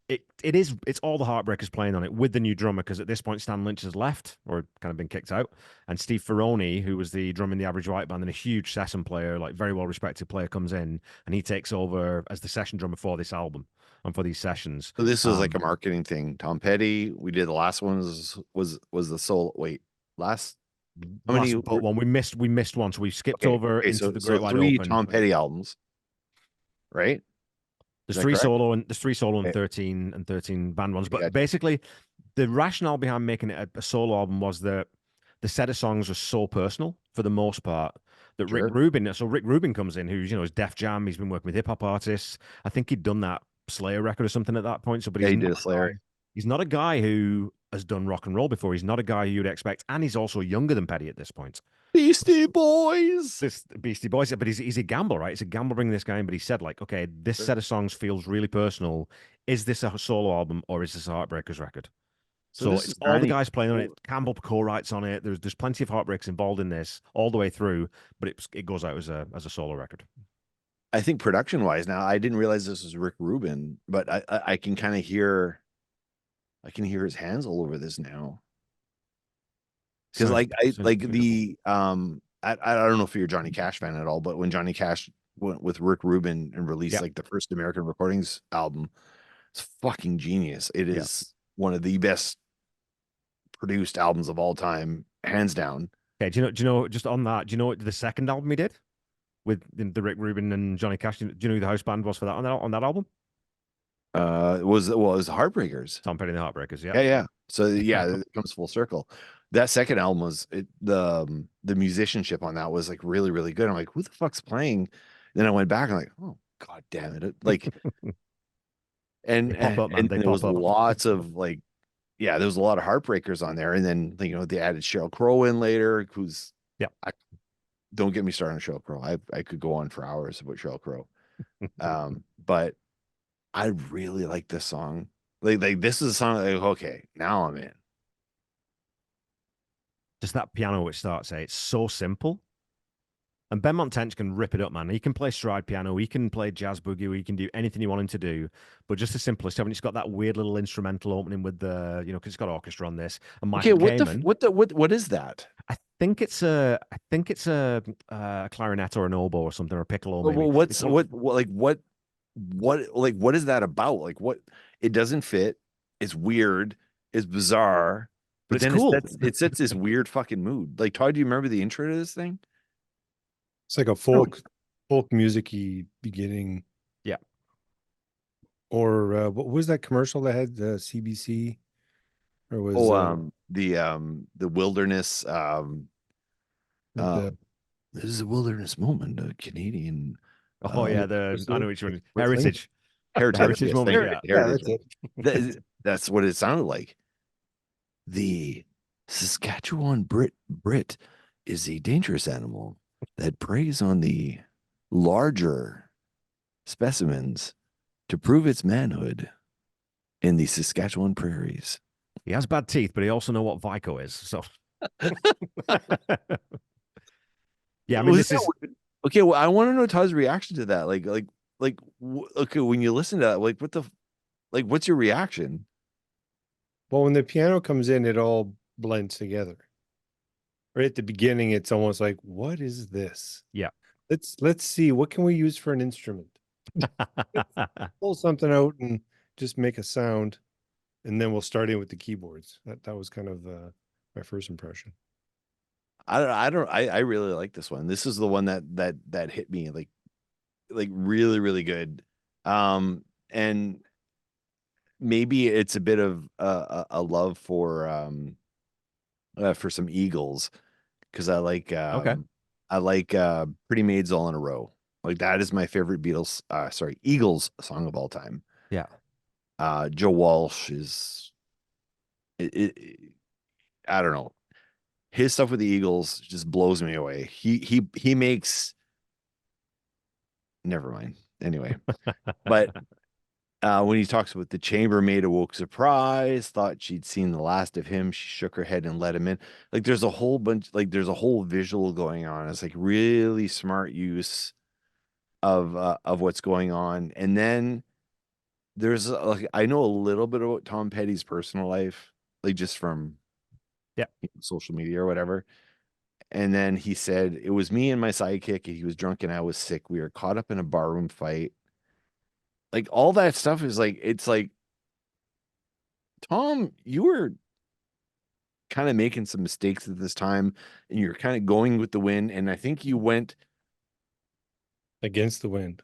Speaker 1: it's all the Heartbreakers playing on it with the new drummer, because at this point Stan Lynch has left or kind of been kicked out, and Steve Ferroni, who was the drummer in the Average White Band and a huge session player, like very well respected player, comes in and he takes over as the session drummer for this album and for these sessions.
Speaker 3: So this was like a marketing thing. Tom Petty, we did the last one was the solo. Wait, last how many?
Speaker 1: Last but one we missed one, so we skipped
Speaker 3: Okay,
Speaker 1: over
Speaker 3: okay,
Speaker 1: into
Speaker 3: so
Speaker 1: the Great Wide
Speaker 3: three
Speaker 1: Open.
Speaker 3: Tom Petty albums, right?
Speaker 1: There's
Speaker 3: that
Speaker 1: three
Speaker 3: correct?
Speaker 1: solo and 13 band ones.
Speaker 3: Okay,
Speaker 1: But
Speaker 3: gotcha.
Speaker 1: basically, the rationale behind making it a solo album was that the set of songs was so personal for the most part that
Speaker 3: Sure.
Speaker 1: Rick Rubin comes in, who's is Def Jam. He's been working with hip hop artists. I think he'd done that Slayer record or something at that point. So, but
Speaker 3: Yeah,
Speaker 1: he's
Speaker 3: he
Speaker 1: not
Speaker 3: did a Slayer.
Speaker 1: he's not a guy who has done rock and roll before. He's not a guy who you'd expect, and he's also younger than Petty at this point.
Speaker 3: Beastie Boys.
Speaker 1: This Beastie Boys, but he's a gamble, right? It's a gamble bringing this guy in. But he said, like, okay, this set of songs feels really personal. Is this a solo album or is this a Heartbreakers record? So
Speaker 3: this
Speaker 1: it's
Speaker 3: is
Speaker 1: all the
Speaker 3: kinda
Speaker 1: guys playing on it.
Speaker 3: cool.
Speaker 1: Campbell co-writes on it. There's plenty of heartbreaks involved in this all the way through, but it goes out as a solo record.
Speaker 3: I think production wise, now I didn't realize this was Rick Rubin, but I can kind of hear, I can hear his hands all over this now. Because I don't know if you're a Johnny Cash fan at all, but when Johnny Cash went with Rick Rubin and released like the first American Recordings album, it's fucking genius. It is one of the best produced albums of all time, hands down.
Speaker 1: Okay, do you know just on that? Do you know what the second album he did with the Rick Rubin and Johnny Cash? Do you know who the house band was for that on that album?
Speaker 3: It was the Heartbreakers.
Speaker 1: Tom Petty and the Heartbreakers. Yeah,
Speaker 3: Yeah. So yeah, it comes full circle. That second album was the musicianship on that was like really, really good. I'm like, who the fuck's playing? Then I went back and I'm like, oh god damn it. Like and there was lots of like, yeah, there was a lot of Heartbreakers on there. And then they added Sheryl Crow in later, who's don't get me started on Sheryl Crow. I could go on for hours about Sheryl Crow. But I really like this song. Like this is a song like, okay, now I'm in.
Speaker 1: Just that piano which starts, it's so simple. And Ben Montench can rip it up, man. He can play stride piano, he can play jazz boogie, he can do anything you want him to do. But just the simplest stuff. And it's got that weird little instrumental opening with the, because it's got orchestra on this. And Michael Kamen,
Speaker 3: what is that?
Speaker 1: I think it's a clarinet or an oboe or something, or a piccolo. Maybe.
Speaker 3: Well, what is that about? Like what? It doesn't fit. It's weird. It's bizarre. But
Speaker 1: it's
Speaker 3: then
Speaker 1: cool.
Speaker 3: it sets this weird fucking mood. Like, Todd, do you remember the intro to this thing?
Speaker 4: It's like a folk music-y beginning.
Speaker 1: Yeah.
Speaker 4: Or what was that commercial that had the CBC? Or was
Speaker 3: The wilderness.
Speaker 4: the
Speaker 3: This is a wilderness moment, a Canadian.
Speaker 1: Oh yeah, I know which one. Heritage.
Speaker 3: Heritage.
Speaker 1: Heritage
Speaker 3: yes,
Speaker 1: moment,
Speaker 3: thank you,
Speaker 1: yeah.
Speaker 3: Heritage.
Speaker 4: that's it.
Speaker 3: That's what it sounded like. The Saskatchewan Brit is a dangerous animal that preys on the larger specimens to prove its manhood in the Saskatchewan prairies.
Speaker 1: He has bad teeth, but he also know what Vico is. So yeah, I mean,
Speaker 3: Was
Speaker 1: this is
Speaker 3: okay. Well, I want to know Todd's reaction to that. Okay, when you listen to that, what's your reaction?
Speaker 4: Well, when the piano comes in, it all blends together. Right at the beginning, it's almost like, what is this?
Speaker 1: Yeah.
Speaker 4: Let's see, what can we use for an instrument? Pull something out and just make a sound, and then we'll start in with the keyboards. That was kind of my first impression.
Speaker 3: I really like this one. This is the one that hit me like really, really good. And maybe it's a bit of a love for some Eagles, because I like Pretty Maids All in a Row. Like, that is my favorite Eagles song of all time.
Speaker 1: yeah.
Speaker 3: Joe Walsh is I don't know. His stuff with the Eagles just blows me away. He makes, never mind. Anyway, but when he talks about the chambermaid awoke surprise, thought she'd seen the last of him, she shook her head and let him in. Like, there's a whole visual going on. It's like really smart use of what's going on. And then there's like, I know a little bit about Tom Petty's personal life, like just from social media or whatever. And then he said, it was me and my sidekick. He was drunk and I was sick. We were caught up in a barroom fight. Like, all that stuff is like, it's like, Tom, you were kind of making some mistakes at this time, and you're kind of going with the wind. And I think you went
Speaker 4: Against the wind.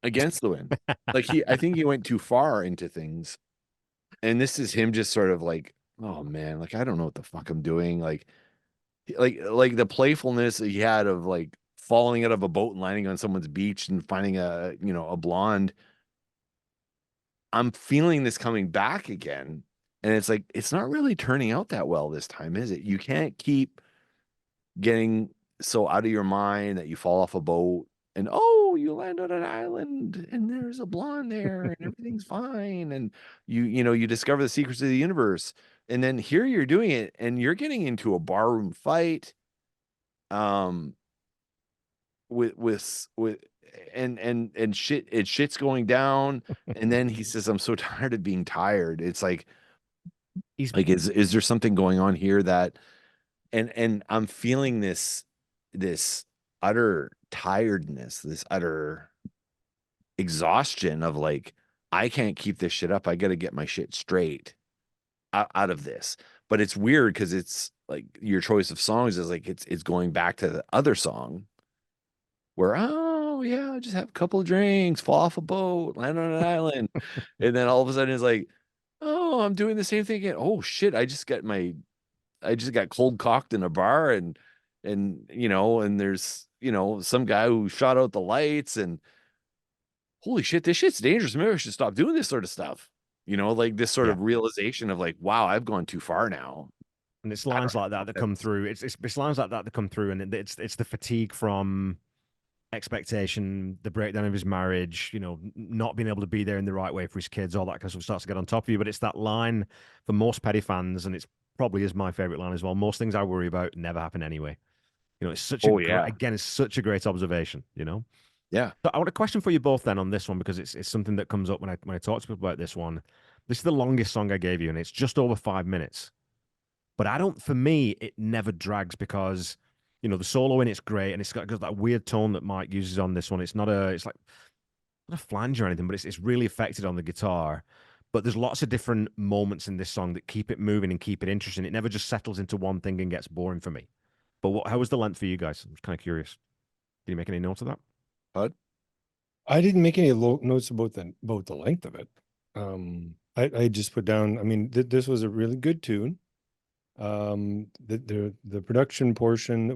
Speaker 3: against the wind. I think he went too far into things. And this is him just sort of like, oh man, like, I don't know what the fuck I'm doing. Like the playfulness that he had of like falling out of a boat and landing on someone's beach and finding a blonde. I'm feeling this coming back again. And it's like, it's not really turning out that well this time, is it? You can't keep getting so out of your mind that you fall off a boat and, oh, you land on an island and there's a blonde there and everything's fine. And you discover the secrets of the universe. And then here you're doing it and you're getting into a barroom fight. With and shit's going down. And then he says, I'm so tired of being tired. It's like,
Speaker 1: He's
Speaker 3: like, is there something going on here that, and I'm feeling this utter tiredness, this utter exhaustion of like, I can't keep this shit up. I got to get my shit straight out of this. But it's weird because it's like your choice of songs is like, it's going back to the other song where, oh yeah, just have a couple of drinks, fall off a boat, land on an island. And then all of a sudden it's like, oh, I'm doing the same thing again. Oh shit, I just got cold cocked in a bar, and there's some guy who shot out the lights, and holy shit, this shit's dangerous. Maybe I should stop doing this sort of stuff. Like this sort of realization of like, wow, I've gone too far now.
Speaker 1: And it's lines like that come through. It's lines like that come through, and it's the fatigue from expectation, the breakdown of his marriage, not being able to be there in the right way for his kids, all that kind of stuff starts to get on top of you. But it's that line for most Petty fans, and it's probably is my favorite line as well. Most things I worry about never happen anyway. It's such it's such a great observation.
Speaker 3: Yeah.
Speaker 1: So I want a question for you both then on this one, because it's something that comes up when I talk to people about this one. This is the longest song I gave you, and it's just over 5 minutes. But for me, it never drags because the solo in it's great, and it's got that weird tone that Mike uses on this one. It's not not a flange or anything, but it's really affected on the guitar. But there's lots of different moments in this song that keep it moving and keep it interesting. It never just settles into one thing and gets boring for me. But how was the length for you guys? I'm kind of curious. Did you make any notes of that?
Speaker 3: Bud?
Speaker 4: I didn't make any notes about the length of it. I just put down, I mean, this was a really good tune. The production portion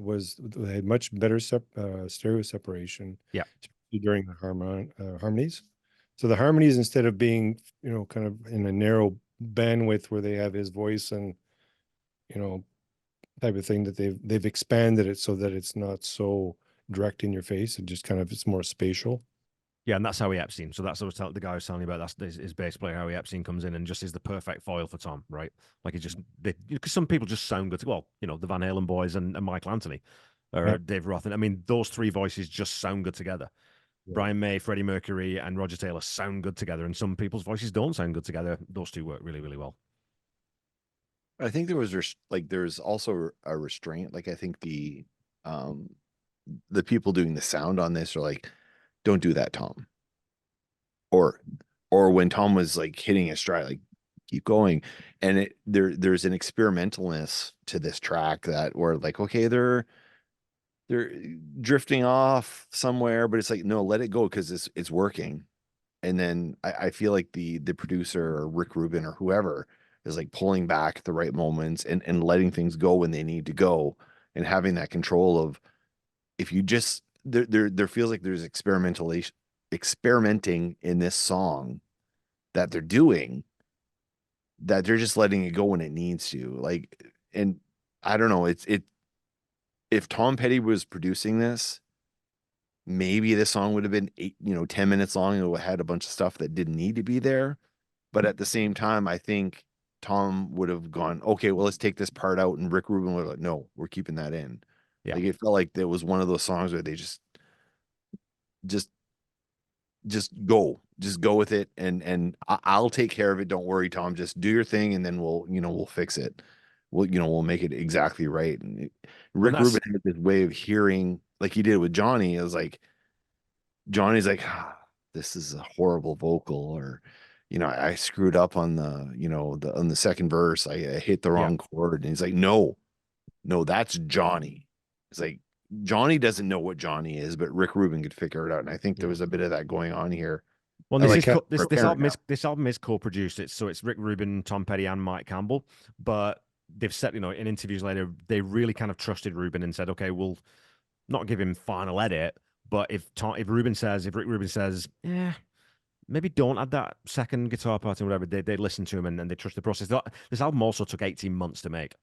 Speaker 4: had much better stereo separation.
Speaker 1: Yeah.
Speaker 4: Especially during the harmonies. So the harmonies, instead of being, kind of in a narrow bandwidth where they have his voice and, type of thing, that they've expanded it so that it's not so direct in your face. And just kind of, it's more spatial.
Speaker 1: Yeah, and that's Howie Epstein. So that's what the guy I was telling you about. That's his bass player, Howie Epstein, comes in and just is the perfect foil for Tom, right? Like, because some people just sound good. Well, the Van Halen boys and Michael Anthony or
Speaker 4: Yeah.
Speaker 1: Dave Roth. And I mean, those three voices just sound good together.
Speaker 4: Yeah.
Speaker 1: Brian May, Freddie Mercury, and Roger Taylor sound good together. And some people's voices don't sound good together. Those two work really, really well.
Speaker 3: I think there was there's also a restraint. Like, I think the people doing the sound on this are like, don't do that, Tom. Or when Tom was like hitting his stride, like, keep going. And there's an experimentalness to this track that where, like, okay, they're drifting off somewhere, but it's like, no, let it go, because it's working. And then I feel like the producer or Rick Rubin or whoever is like pulling back at the right moments and letting things go when they need to go, and having that control of, if you just there feels like there's experimenting in this song that they're doing, that they're just letting it go when it needs to. Like, and I don't know, if Tom Petty was producing this, maybe this song would have been 10 minutes long, and it had a bunch of stuff that didn't need to be there. But at the same time, I think Tom would have gone, okay, well, let's take this part out. And Rick Rubin would have like, no, we're keeping that in.
Speaker 1: Yeah.
Speaker 3: Like, it felt like there was one of those songs where they just go with it. And I'll take care of it. Don't worry, Tom, just do your thing. And then we'll fix it. We'll make it exactly right. And Rick Rubin had this way of hearing, like he did with Johnny. It was like, Johnny's like, this is a horrible vocal, or, I screwed up on on the second verse. I hit the wrong chord. And he's like, no, that's Johnny. It's like, Johnny doesn't know what Johnny is, but Rick Rubin could figure it out. And I think there was a bit of that going on here.
Speaker 1: Well, this album is co-produced. It's Rick Rubin, Tom Petty, and Mike Campbell. But they've said, in interviews later, they really kind of trusted Rubin and said, okay, we'll not give him final edit, but if Rick Rubin says, yeah, maybe don't add that second guitar part and whatever, they listen to him and they trust the process. This album also took 18 months to make.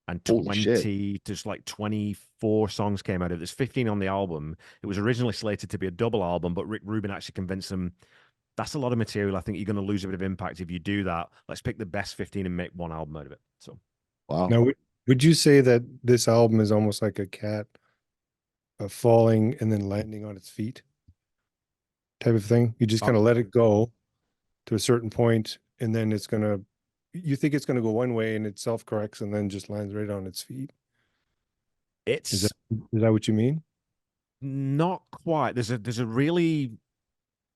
Speaker 1: And 24 songs came out of it. There's 15 on the album. It was originally slated to be a double album, but Rick Rubin actually convinced them, that's a lot of material. I think you're going to lose a bit of impact if you do that. Let's pick the best 15 and make one album out of it. So,
Speaker 3: wow.
Speaker 4: Now, would you say that this album is almost like a cat falling and then landing on its feet type of thing? You just kind of let it go to a certain point, and then you think it's going to go one way and it self-corrects and then just lands right on its feet. Is that what you mean?
Speaker 1: Not quite. There's a really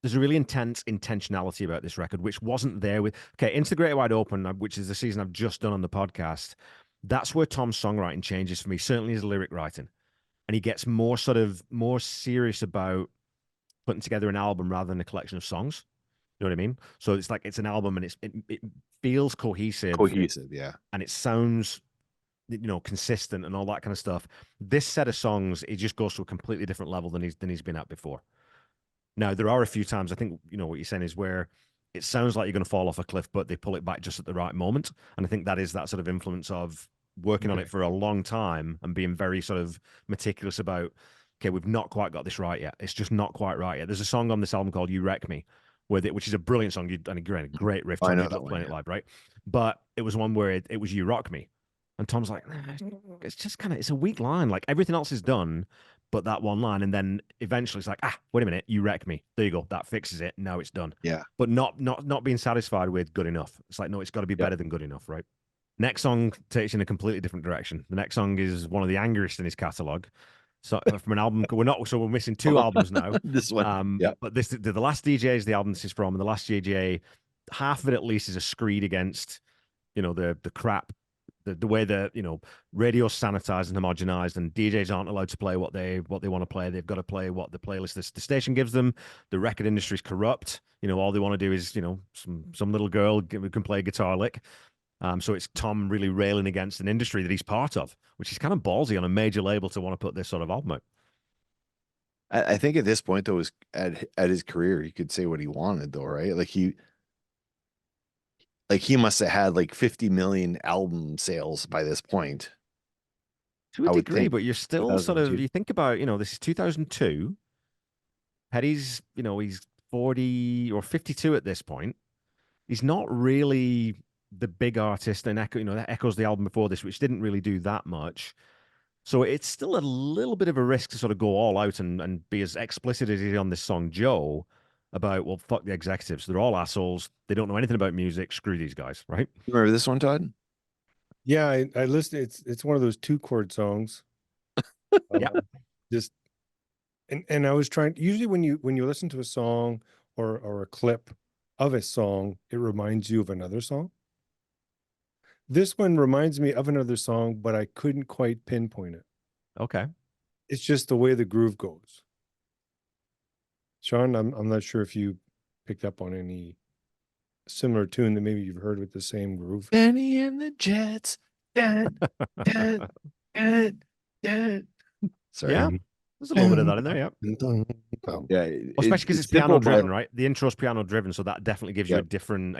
Speaker 1: intense intentionality about this record, which wasn't there with Into the Great Wide Open, which is the season I've just done on the podcast. That's where Tom's songwriting changes for me, certainly his lyric writing. And he gets more serious about putting together an album rather than a collection of songs. You know what I mean? So it's like, it's an album and it feels cohesive.
Speaker 3: Yeah.
Speaker 1: And it sounds, consistent and all that kind of stuff. This set of songs, it just goes to a completely different level than he's been at before. Now, there are a few times, I think, what you're saying is where it sounds like you're going to fall off a cliff, but they pull it back just at the right moment. And I think that is that sort of influence of working on it for a long time and being very sort of meticulous about, okay, we've not quite got this right yet. It's just not quite right yet. There's a song on this album called You Wreck Me, which is a brilliant song and a great riff.
Speaker 3: I know
Speaker 1: that
Speaker 3: that
Speaker 1: playing
Speaker 3: one,
Speaker 1: it live, right? But it was one where it was You Rock Me. And Tom's like, it's just it's a weak line. Like, everything else is done, but that one line. And then eventually it's like, wait a minute, You Wreck Me. There you go. That fixes it. Now it's done.
Speaker 3: Yeah.
Speaker 1: But not being satisfied with good enough. It's like, no, it's got to be better than good enough, right? Next song takes you in a completely different direction. The next song is one of the angriest in his catalog. So from an album, we're missing two albums now.
Speaker 3: This one,
Speaker 1: but the last DJ is the album this is from, and the last DJ, half of it at least is a screed against, the crap the way that, you know, radio's sanitized and homogenized, and DJs aren't allowed to play what they want to play. They've got to play what the playlist the station gives them. The record industry's corrupt. You know, all they want to do is, you know, some little girl who can play a guitar lick. So it's Tom really railing against an industry that he's part of, which is kind of ballsy on a major label to want to put this sort of album out.
Speaker 3: I think at this point, though, is at his career, he could say what he wanted, though, right? Like he must have had like 50 million album sales by this point.
Speaker 1: To a
Speaker 3: I would
Speaker 1: degree,
Speaker 3: think.
Speaker 1: but you're still sort of,
Speaker 4: 2002.
Speaker 1: you think about, you know, this is 2002. Petty's, you know, he's 40 or 52 at this point. He's not really the big artist, and Echo, you know, that echoes the album before this, which didn't really do that much. So it's still a little bit of a risk to sort of go all out and be as explicit as he is on this song, Joe, about, well, fuck the executives. They're all assholes. They don't know anything about music. Screw these guys, right?
Speaker 3: Remember this one, Todd?
Speaker 4: Yeah, I listened. It's one of those 2-chord songs.
Speaker 1: Yeah.
Speaker 4: Just and I was trying. Usually, when you listen to a song or a clip of a song, it reminds you of another song. This one reminds me of another song, but I couldn't quite pinpoint it.
Speaker 1: Okay.
Speaker 4: It's just the way the groove goes. Sean, I'm not sure if you picked up on any similar tune that maybe you've heard with the same groove.
Speaker 3: Benny and the Jets. Dun, dun, dun, dun. Sorry.
Speaker 1: Yeah. There's a little bit of that in there, yeah.
Speaker 3: Yeah.
Speaker 1: Especially because it's
Speaker 3: simple,
Speaker 1: piano
Speaker 3: but-
Speaker 1: driven, right? The intro's piano driven, so that definitely gives you a
Speaker 3: Yep.
Speaker 1: different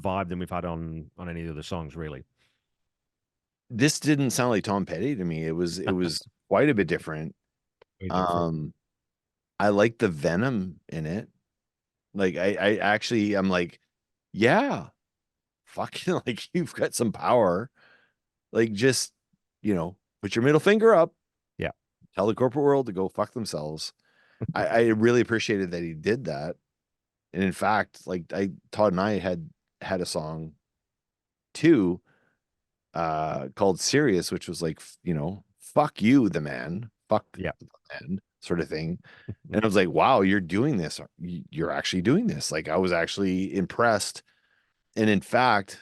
Speaker 1: vibe than we've had on any of the other songs, really.
Speaker 3: This didn't sound like Tom Petty to me. It was quite a bit different. I like the venom in it. Like I actually I'm like, yeah, fucking like you've got some power. Like just, you know, put your middle finger up.
Speaker 1: Yeah.
Speaker 3: Tell the corporate world to go fuck themselves. I really appreciated that he did that. And in fact, like Todd and I had a song too, called Serious, which was like, you know, fuck you, the man, fuck
Speaker 1: Yeah.
Speaker 3: the man sort of thing. And I was like, wow, you're doing this. You're actually doing this. Like I was actually impressed. And in fact,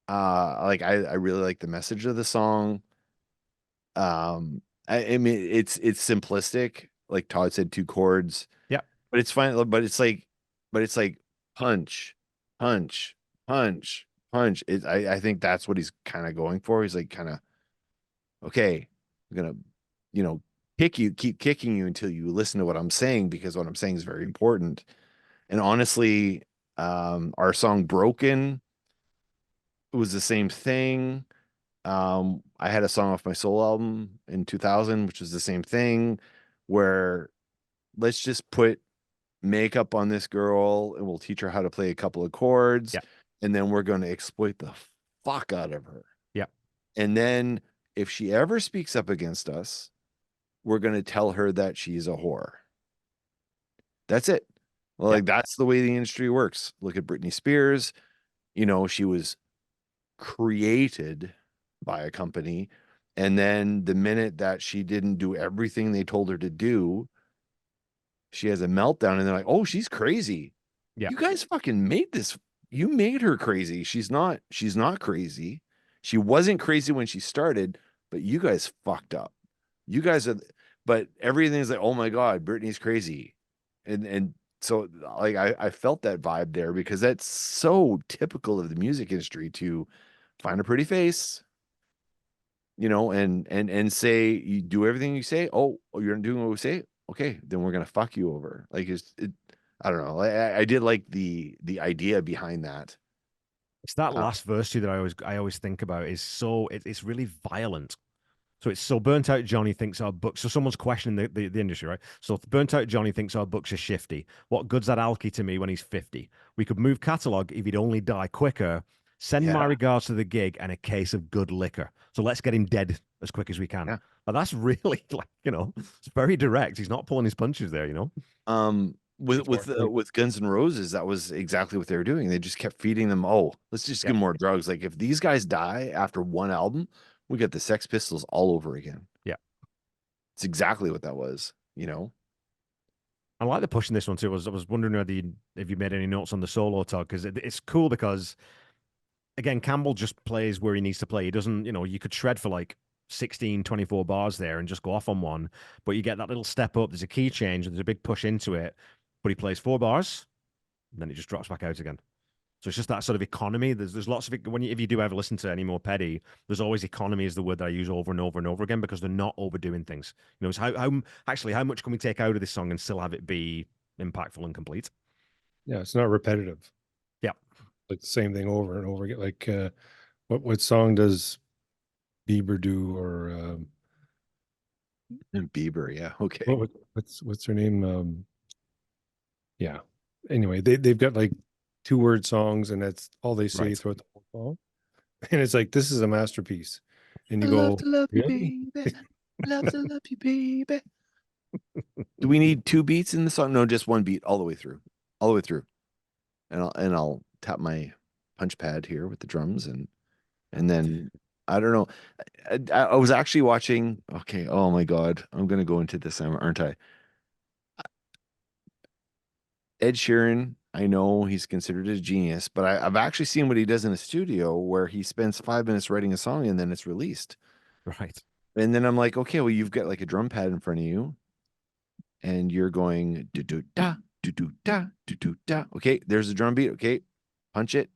Speaker 3: like I really like the message of the song. I mean, it's simplistic, like Todd said, 2 chords.
Speaker 1: Yeah.
Speaker 3: But it's fine. But it's like punch, punch, punch, punch. I think that's what he's kind of going for. He's like kind of, okay, I'm gonna, you know, keep kicking you until you listen to what I'm saying, because what I'm saying is very important. And honestly, our song Broken was the same thing. I had a song off my soul album in 2000, which was the same thing, where let's just put makeup on this girl and we'll teach her how to play a couple of chords.
Speaker 1: Yeah.
Speaker 3: And then we're going to exploit the fuck out of her.
Speaker 1: Yeah.
Speaker 3: And then if she ever speaks up against us, we're going to tell her that she's a whore. That's it. Well, like that's the way the industry works. Look at Britney Spears. You know, she was created by a company, and then the minute that she didn't do everything they told her to do, she has a meltdown, and they're like, oh, she's crazy.
Speaker 1: Yeah.
Speaker 3: You guys fucking made this. You made her crazy. She's not crazy. She wasn't crazy when she started, but you guys fucked up. You guys are, but everything's like, oh my God, Britney's crazy. And so like I felt that vibe there, because that's so typical of the music industry to find a pretty face, you know, and say, you do everything you say. Oh, you're not doing what we say. Okay, then we're gonna fuck you over. Like I don't know. I did like the idea behind that.
Speaker 1: It's that last verse too that I always think about. Is so it's really violent. So it's so burnt out Johnny thinks our books. So someone's questioning the industry, right? So burnt out Johnny thinks our books are shifty. What good's that alky to me when he's 50? We could move catalog if he'd only die quicker. Send my regards to the gig and a case of good liquor. So let's get him dead as quick as we can.
Speaker 3: Yeah.
Speaker 1: But that's really, like, you know, it's very direct. He's not pulling his punches there, you know.
Speaker 3: With Guns N' Roses, that was exactly what they were doing. They just kept feeding them. Oh, let's just give them more drugs. Like if these guys die after one album, we got the Sex Pistols all over again.
Speaker 1: Yeah,
Speaker 3: it's exactly what that was. You know,
Speaker 1: I like the pushing this one too. I was wondering if you made any notes on the solo talk, because it's cool because again, Campbell just plays where he needs to play. He doesn't, you could shred for like 16, 24 bars there and just go off on one, but you get that little step up. There's a key change, there's a big push into it, but he plays 4 bars, and then it just drops back out again. So it's just that sort of economy. There's lots of it if you do ever listen to any more Petty, there's always economy is the word that I use over and over and over again because they're not overdoing things. It's how much can we take out of this song and still have it be impactful and complete?
Speaker 4: Yeah, it's not repetitive.
Speaker 1: Yeah.
Speaker 4: Like the same thing over and over again. Like what song does Bieber do, or
Speaker 3: Bieber, yeah, okay.
Speaker 4: what's her name? Yeah. Anyway, they've got like 2-word songs, and that's all they say
Speaker 1: Right.
Speaker 4: throughout the whole song. And it's like, this is a masterpiece. And you
Speaker 3: I
Speaker 4: go,
Speaker 3: love to love
Speaker 4: really?
Speaker 3: you, baby. Love to love you, baby. Do we need 2 beats in the song? No, just 1 beat all the way through. All the way through. And I'll tap my punch pad here with the drums, and then I don't know. I was actually watching. Okay, oh my God, I'm gonna go into this, aren't I? Ed Sheeran, I know he's considered a genius, but I've actually seen what he does in a studio where he spends 5 minutes writing a song and then it's released.
Speaker 1: Right.
Speaker 3: And then I'm like, okay, well, you've got like a drum pad in front of you, and you're going do do da do do da do do da. Okay, there's a drum beat. Okay, punch it,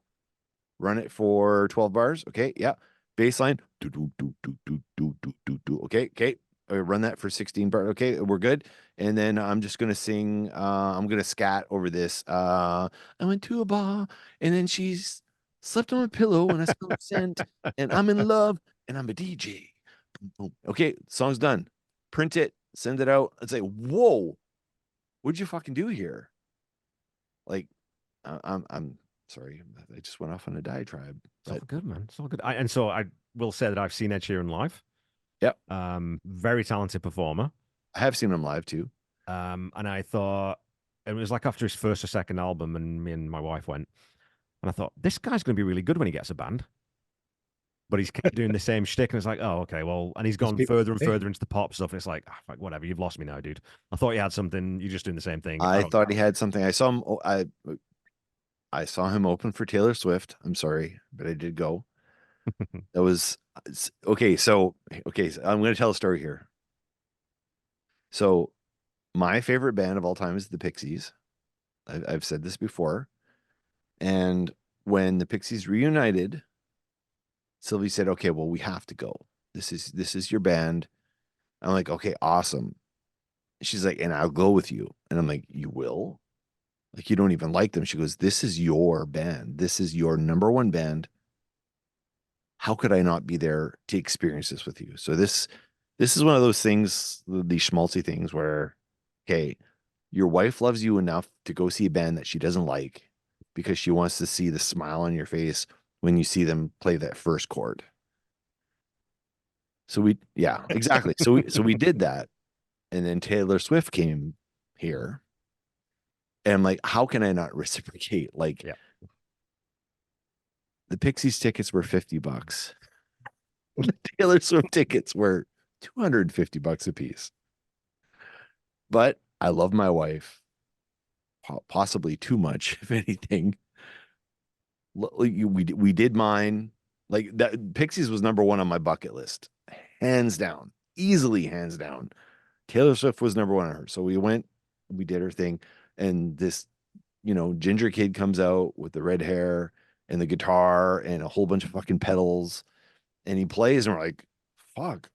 Speaker 3: run it for 12 bars. Okay, yeah, bass line do do do do do do do do do. Okay, okay, run that for 16 bars. Okay, we're good. And then I'm just gonna sing. I'm gonna scat over this. I went to a bar, and then she's slept on a pillow, and I smelled scent, and I'm in love, and I'm a DJ. Boom, boom. Okay, song's done. Print it, send it out. It's like, whoa, what'd you fucking do here? Like, I'm sorry, I just went off on a diatribe.
Speaker 1: It's all good, man. It's all good. And so I will say that I've seen Ed Sheeran live.
Speaker 3: Yep.
Speaker 1: Very talented performer.
Speaker 3: I have seen him live too.
Speaker 1: And I thought it was like after his first or second album, and me and my wife went, and I thought this guy's going to be really good when he gets a band. But he's kept doing the same shtick, and it's like, oh, okay, well, and he's gone further and further into the pop stuff. And it's like, whatever, you've lost me now, dude. I thought you had something. You're just doing the same thing.
Speaker 3: I thought he had something. I saw him. I saw him open for Taylor Swift. I'm sorry, but I did go. That was okay. So I'm going to tell a story here. So my favorite band of all time is the Pixies. I've said this before. And when the Pixies reunited, Sylvie said, okay, well, we have to go. This is your band. I'm like, okay, awesome. She's like, and I'll go with you. And I'm like, you will? Like, you don't even like them. She goes, this is your band. This is your number one band. How could I not be there to experience this with you? So this is one of those things, the schmaltzy things where, okay, your wife loves you enough to go see a band that she doesn't like because she wants to see the smile on your face when you see them play that first chord. So yeah, exactly. So we did that. And then Taylor Swift came here. And I'm like, how can I not reciprocate? Like,
Speaker 1: yeah.
Speaker 3: The Pixies tickets were $50. The Taylor Swift tickets were $250 a piece. But I love my wife, possibly too much, if anything. We did mine. Like, that Pixies was number one on my bucket list, hands down, easily hands down. Taylor Swift was number one on her. So we went, we did her thing, and this, ginger kid comes out with the red hair and the guitar and a whole bunch of fucking pedals, and he plays, and we're like, fuck,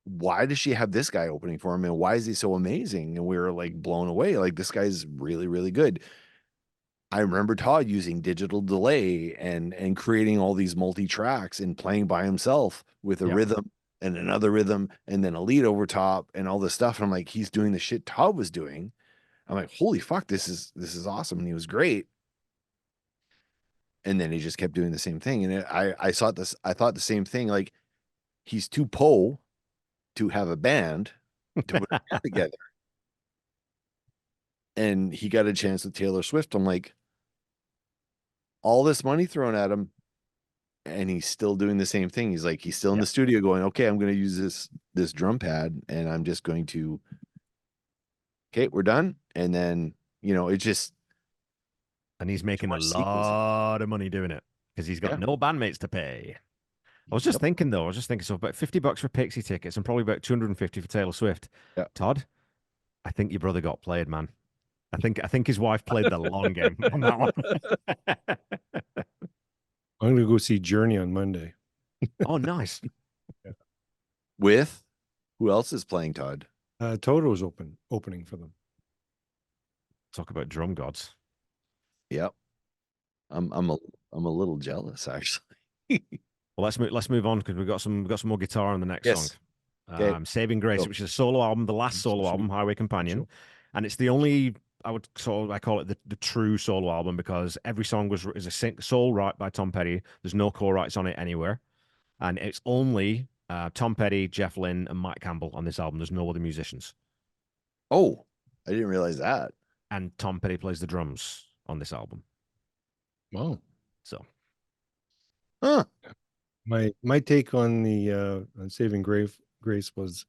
Speaker 3: why does she have this guy opening for him, and why is he so amazing? And we were like blown away, like, this guy's really, really good. I remember Todd using digital delay and creating all these multi-tracks and playing by himself with a rhythm and another rhythm and then a lead over top and all this stuff. And I'm like, he's doing the shit Todd was doing. I'm like, holy fuck, this is awesome. And he was great. And then he just kept doing the same thing. And I thought the same thing, like, he's too to have a band to put it together. And he got a chance with Taylor Swift. I'm like, all this money thrown at him, and he's still doing the same thing. He's like, he's still in the studio going, okay, I'm going to use this drum pad, and I'm just going to, okay, we're done. And then, it just,
Speaker 1: and he's making a lot of money doing it. because he's got
Speaker 3: Yeah.
Speaker 1: no bandmates to pay. I was just thinking though, so about $50 for Pixie tickets and probably about 250 for Taylor Swift.
Speaker 3: Yeah.
Speaker 1: Todd, I think your brother got played, man. I think his wife played the long game on that one.
Speaker 4: I'm gonna go see Journey on Monday.
Speaker 1: Oh, nice.
Speaker 3: With who else is playing, Todd?
Speaker 4: Toto's opening for them.
Speaker 1: Talk about drum gods.
Speaker 3: Yep. I'm a little jealous actually.
Speaker 1: Well, let's move on because we've got some more guitar on the next
Speaker 3: Yes.
Speaker 1: song.
Speaker 3: Okay.
Speaker 1: Saving Grace,
Speaker 3: Go.
Speaker 1: which is a solo album, the last solo album, Highway Companion, and it's the only I call it the true solo album because every song is a sole write by Tom Petty. There's no co-writes on it anywhere, and it's only Tom Petty, Jeff Lynne, and Mike Campbell on this album. There's no other musicians,
Speaker 3: Oh, I didn't realize that.
Speaker 1: and Tom Petty plays the drums on this album.
Speaker 4: Wow.
Speaker 1: So,
Speaker 3: Huh.
Speaker 4: My take on the on Saving Grace was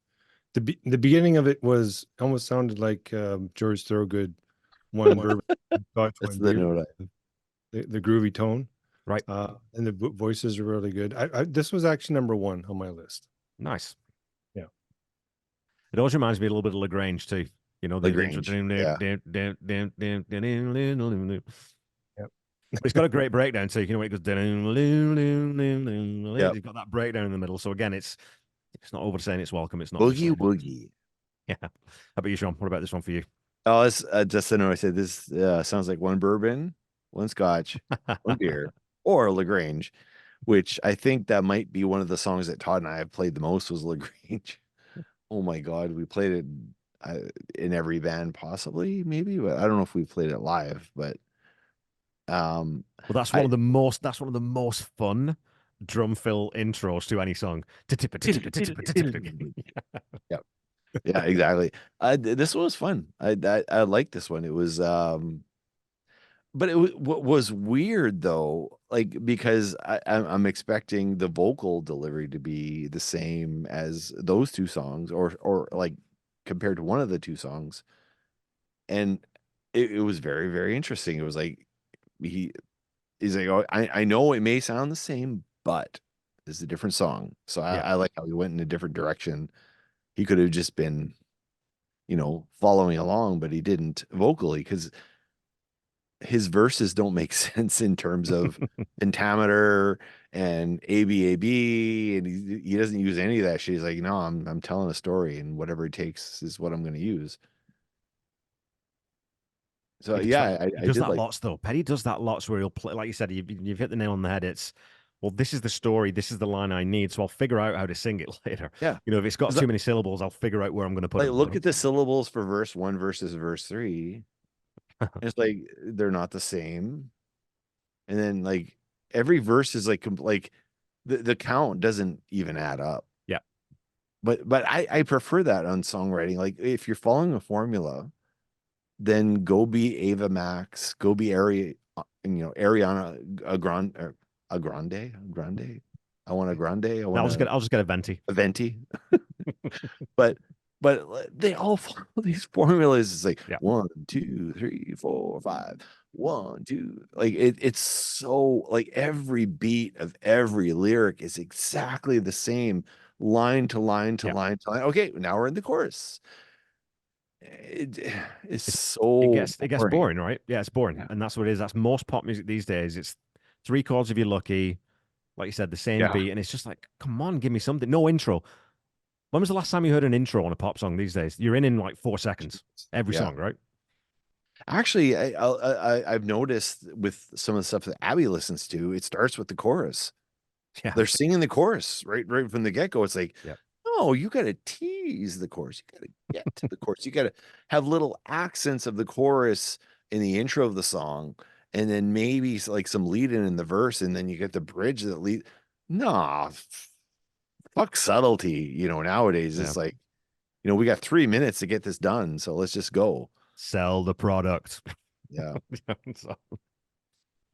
Speaker 4: the beginning of it was almost sounded like George Thorogood, one bourbon, Scotch,
Speaker 3: That's
Speaker 4: one
Speaker 3: the
Speaker 4: beer,
Speaker 3: note.
Speaker 4: the groovy tone,
Speaker 1: right,
Speaker 4: and the voices are really good. This was actually number one on my list.
Speaker 1: nice.
Speaker 4: Yeah.
Speaker 1: It always reminds me a little bit of LaGrange too. You know, the
Speaker 3: LaGrange,
Speaker 4: Yep.
Speaker 1: But it's got a great breakdown too. You know, when it goes,
Speaker 3: Yep.
Speaker 1: it's got that breakdown in the middle. So again, it's not overstaying its welcome. It's not
Speaker 3: Boogie
Speaker 1: overstaying it.
Speaker 3: Woogie.
Speaker 1: Yeah. How about you, Sean? What about this one for you?
Speaker 3: Oh, it's just so I know I said this sounds like one bourbon, one scotch, one beer, or LaGrange, which I think that might be one of the songs that Todd and I have played the most was LaGrange. Oh my God, we played it in every band possibly, maybe, but I don't know if we played it live, but
Speaker 1: Well, that's one of the most fun drum fill intros to any song.
Speaker 3: Yep. Yeah, exactly. This one was fun. I liked this one. It was but what was weird though, like because I'm expecting the vocal delivery to be the same as those two songs, or like compared to one of the two songs, and it was very, very interesting. It was like he's like, oh, I know it may sound the same, but it's a different song. So I like how he went in a different direction. He could have just been, following along, but he didn't vocally because his verses don't make sense in terms of pentameter and ABAB, and he doesn't use any of that shit. He's like, no, I'm telling a story, and whatever it takes is what I'm going to use. So
Speaker 1: He
Speaker 3: yeah,
Speaker 1: does that lots though. Petty does that lots where he'll play, like you said, you've hit the nail on the head. It's, well, this is the story, this is the line I need, so I'll figure out how to sing it later.
Speaker 3: Yeah,
Speaker 1: if it's got too many syllables, I'll figure out where I'm going to put
Speaker 3: like
Speaker 1: it.
Speaker 3: look at the syllables for verse 1 versus verse 3. It's like they're not the same, and then like every verse is like the count doesn't even add up.
Speaker 1: Yeah,
Speaker 3: but I prefer that on songwriting. Like if you're following a formula, then go be Ava Max, go be Ariana Grande. I want a grande.
Speaker 1: I'll just get a venti.
Speaker 3: A venti. but they all follow these formulas. It's like 1, 2, 3, 4, 5. 1, 2. Like it's so like every beat of every lyric is exactly the same, line to line to line to line. Okay, now we're in the chorus. It's so
Speaker 1: it gets boring, right? Yeah, it's boring, and that's what it is. That's most pop music these days. It's 3 chords if you're lucky, like you said, the same beat, and it's just like, come on, give me something. No intro. When was the last time you heard an intro on a pop song these days? You're in like 4 seconds every song, right?
Speaker 3: Actually, I've noticed with some of the stuff that Abby listens to, it starts with the chorus.
Speaker 1: Yeah,
Speaker 3: they're singing the chorus right from the get-go. It's like, no, you got to tease the chorus. You got to get to the chorus. You got to have little accents of the chorus in the intro of the song, and then maybe like some lead in the verse, and then you get the bridge that lead. Nah, fuck subtlety. Nowadays it's like, we got 3 minutes to get this done, so let's just go
Speaker 1: sell the product.
Speaker 3: Yeah.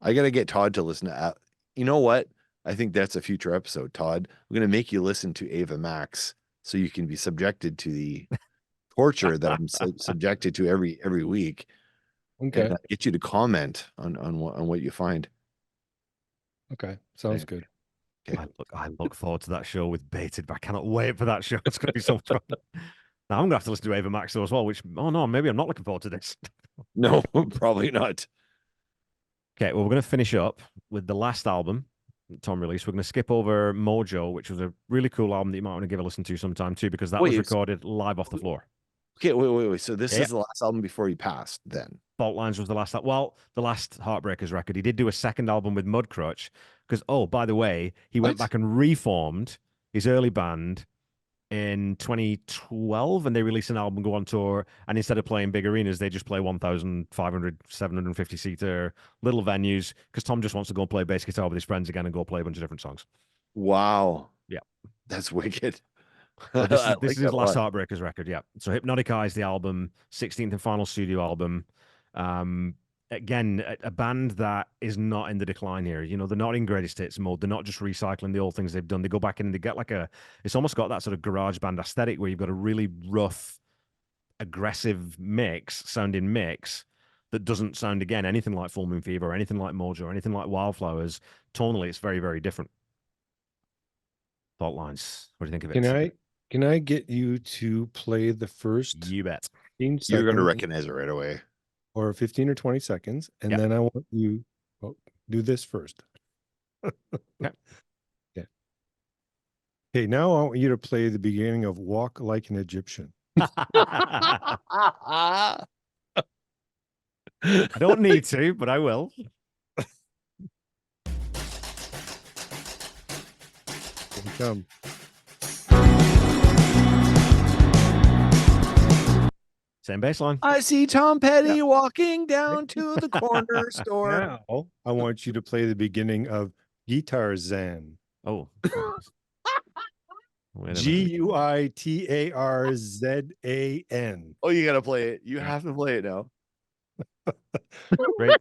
Speaker 3: I got to get Todd to listen to. You know what? I think that's a future episode, Todd. We're going to make you listen to Ava Max so you can be subjected to the torture that I'm subjected to every week.
Speaker 4: Okay.
Speaker 3: And get you to comment on what you find.
Speaker 4: Okay, sounds
Speaker 3: Okay.
Speaker 4: good.
Speaker 3: Okay.
Speaker 1: I look forward to that show with bated. I cannot wait for that show. It's going to be so much fun. Now I'm going to have to listen to Ava Max though as well. Which no, maybe I'm not looking forward to this.
Speaker 3: No, probably not.
Speaker 1: Okay, well we're going to finish up with the last album that Tom released. We're going to skip over Mojo, which was a really cool album that you might want to give a listen to sometime too, because that was
Speaker 3: Wait,
Speaker 1: recorded live off the floor.
Speaker 3: Okay, wait. So this
Speaker 1: Yeah.
Speaker 3: is the last album before he passed, then?
Speaker 1: Fault Lines was the last, well, the last Heartbreakers record. He did do a second album with Mudcrutch because, oh, by the way, he went
Speaker 3: What?
Speaker 1: back and reformed his early band in 2012 and they released an album, go on tour, and instead of playing big arenas, they just play 1,500, 750 seater little venues because Tom just wants to go and play bass guitar with his friends again and go play a bunch of different songs.
Speaker 3: Wow.
Speaker 1: Yeah.
Speaker 3: That's wicked.
Speaker 1: But this
Speaker 3: I
Speaker 1: is, this
Speaker 3: like
Speaker 1: is his
Speaker 3: that a
Speaker 1: last
Speaker 3: lot.
Speaker 1: Heartbreakers record, yeah. So Hypnotic Eye is the album, 16th and final studio album. Again, a band that is not in the decline here. You know, they're not in greatest hits mode. They're not just recycling the old things they've done. They go back in and they get like it's almost got that sort of garage band aesthetic where you've got a really rough, aggressive sounding mix that doesn't sound, again, anything like Full Moon Fever or anything like Mojo or anything like Wildflowers. Tonally, it's very, very different. Fault Lines. What do you think of it?
Speaker 4: Can I get you to play the first
Speaker 1: You bet.
Speaker 4: 15
Speaker 3: You're going to
Speaker 4: seconds
Speaker 3: recognize it right away.
Speaker 4: or 15 or 20 seconds, and
Speaker 1: Yeah.
Speaker 4: then I want you do this first.
Speaker 1: Okay.
Speaker 4: Yeah. Okay, now I want you to play the beginning of Walk Like an Egyptian.
Speaker 1: I don't need to, but I will.
Speaker 4: Here we come.
Speaker 1: Same bass line.
Speaker 3: I see Tom Petty walking down to the corner store.
Speaker 4: Now I want you to play the beginning of Guitar Zan.
Speaker 1: Oh. Wait a minute.
Speaker 4: Guitarzan.
Speaker 3: Oh, you got to play it. You have to play it now.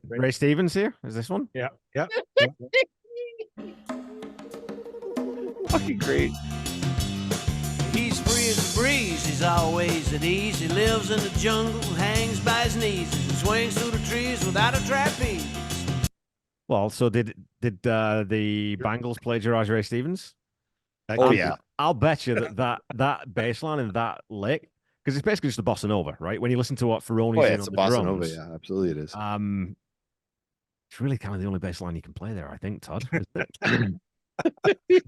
Speaker 1: Ray Stevens here? Is this one?
Speaker 4: Yeah.
Speaker 3: Fucking great.
Speaker 5: He's free as a breeze, he's always at ease. He lives in the jungle, hangs by his knees, and swings through the trees without a trapeze.
Speaker 1: Well, so did the Bangles plagiarize Ray Stevens?
Speaker 3: Oh, yeah.
Speaker 1: I'll bet you that bass line and that lick, because it's basically just a bossa nova, right? When you listen to what Ferroni's
Speaker 3: Oh, yeah,
Speaker 1: doing
Speaker 3: it's a
Speaker 1: on
Speaker 3: bossa
Speaker 1: the
Speaker 3: nova.
Speaker 1: drums,
Speaker 3: Yeah, absolutely it is.
Speaker 1: it's really kind of the only bass line you can play there, I think, Todd.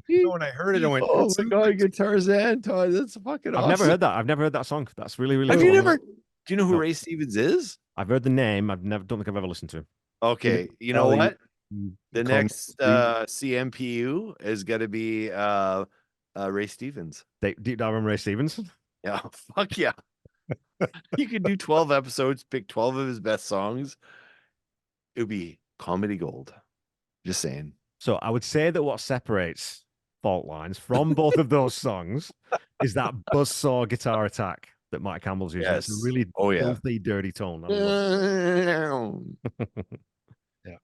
Speaker 4: When I heard it, I went,
Speaker 3: Oh my God, Guitar Zan, Todd. That's fucking awesome.
Speaker 1: I've never heard that. I've never heard that song. That's really, really
Speaker 3: Have
Speaker 1: cool.
Speaker 3: you never? Do you know who
Speaker 1: No.
Speaker 3: Ray Stevens is?
Speaker 1: I've heard the name. Don't think I've ever listened to him.
Speaker 3: Okay, you know
Speaker 4: Ellie,
Speaker 3: what? The
Speaker 4: call me
Speaker 3: next
Speaker 4: Steve.
Speaker 3: CMPU is going to be Ray Stevens.
Speaker 1: Deep dive on Ray Stevens.
Speaker 3: Yeah, fuck yeah. You could do 12 episodes, pick 12 of his best songs. It would be comedy gold. Just saying.
Speaker 1: So I would say that what separates Fault Lines from both of those songs is that buzzsaw guitar attack that Mike Campbell's using. It's a
Speaker 3: Yes.
Speaker 1: really
Speaker 3: Oh, yeah.
Speaker 1: filthy, dirty tone. I love it.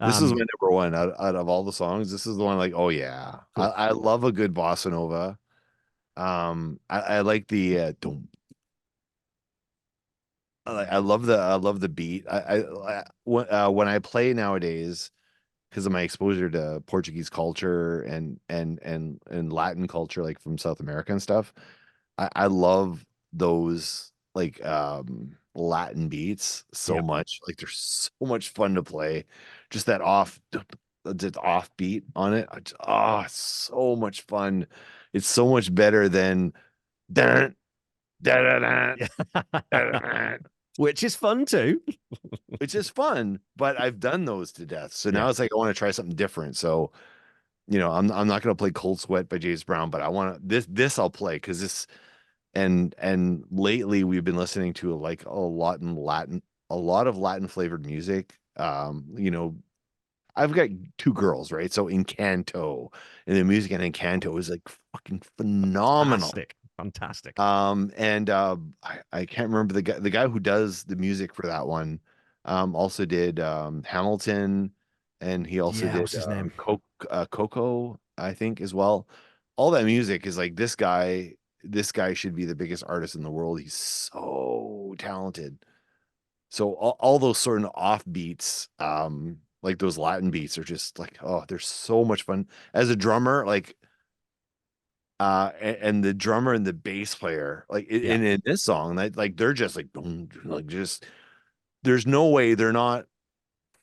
Speaker 3: This is my number one out of all the songs. This is the one like, oh yeah.
Speaker 1: Cool.
Speaker 3: I love a good bossa nova. I like the dum. I love the beat. When I play nowadays, because of my exposure to Portuguese culture and Latin culture, like from South America and stuff, I love those like Latin beats so much. Like they're so much fun to play. Just that off beat on it. It's so much fun. It's so much better than dun, dun, dun, dun,
Speaker 1: which is fun too.
Speaker 3: which is fun, but I've done those to death. So now it's like I want to try something different. So, you know, I'm not going to play Cold Sweat by James Brown, but I want this I'll play because this and lately we've been listening to like a lot of Latin flavored music. You know, I've got two girls, right? So Encanto, and the music in Encanto is like fucking phenomenal.
Speaker 1: Fantastic.
Speaker 3: And I can't remember the guy who does the music for that one. Also did Hamilton, and he also did
Speaker 1: what's his name?
Speaker 3: Coco, I think, as well. All that music is like this guy should be the biggest artist in the world. He's so talented. So all those sort of offbeats, Like those Latin beats are just like, oh, they're so much fun. As a drummer, like and the drummer and the bass player, like in this song, like they're just like boom, like just there's no way they're not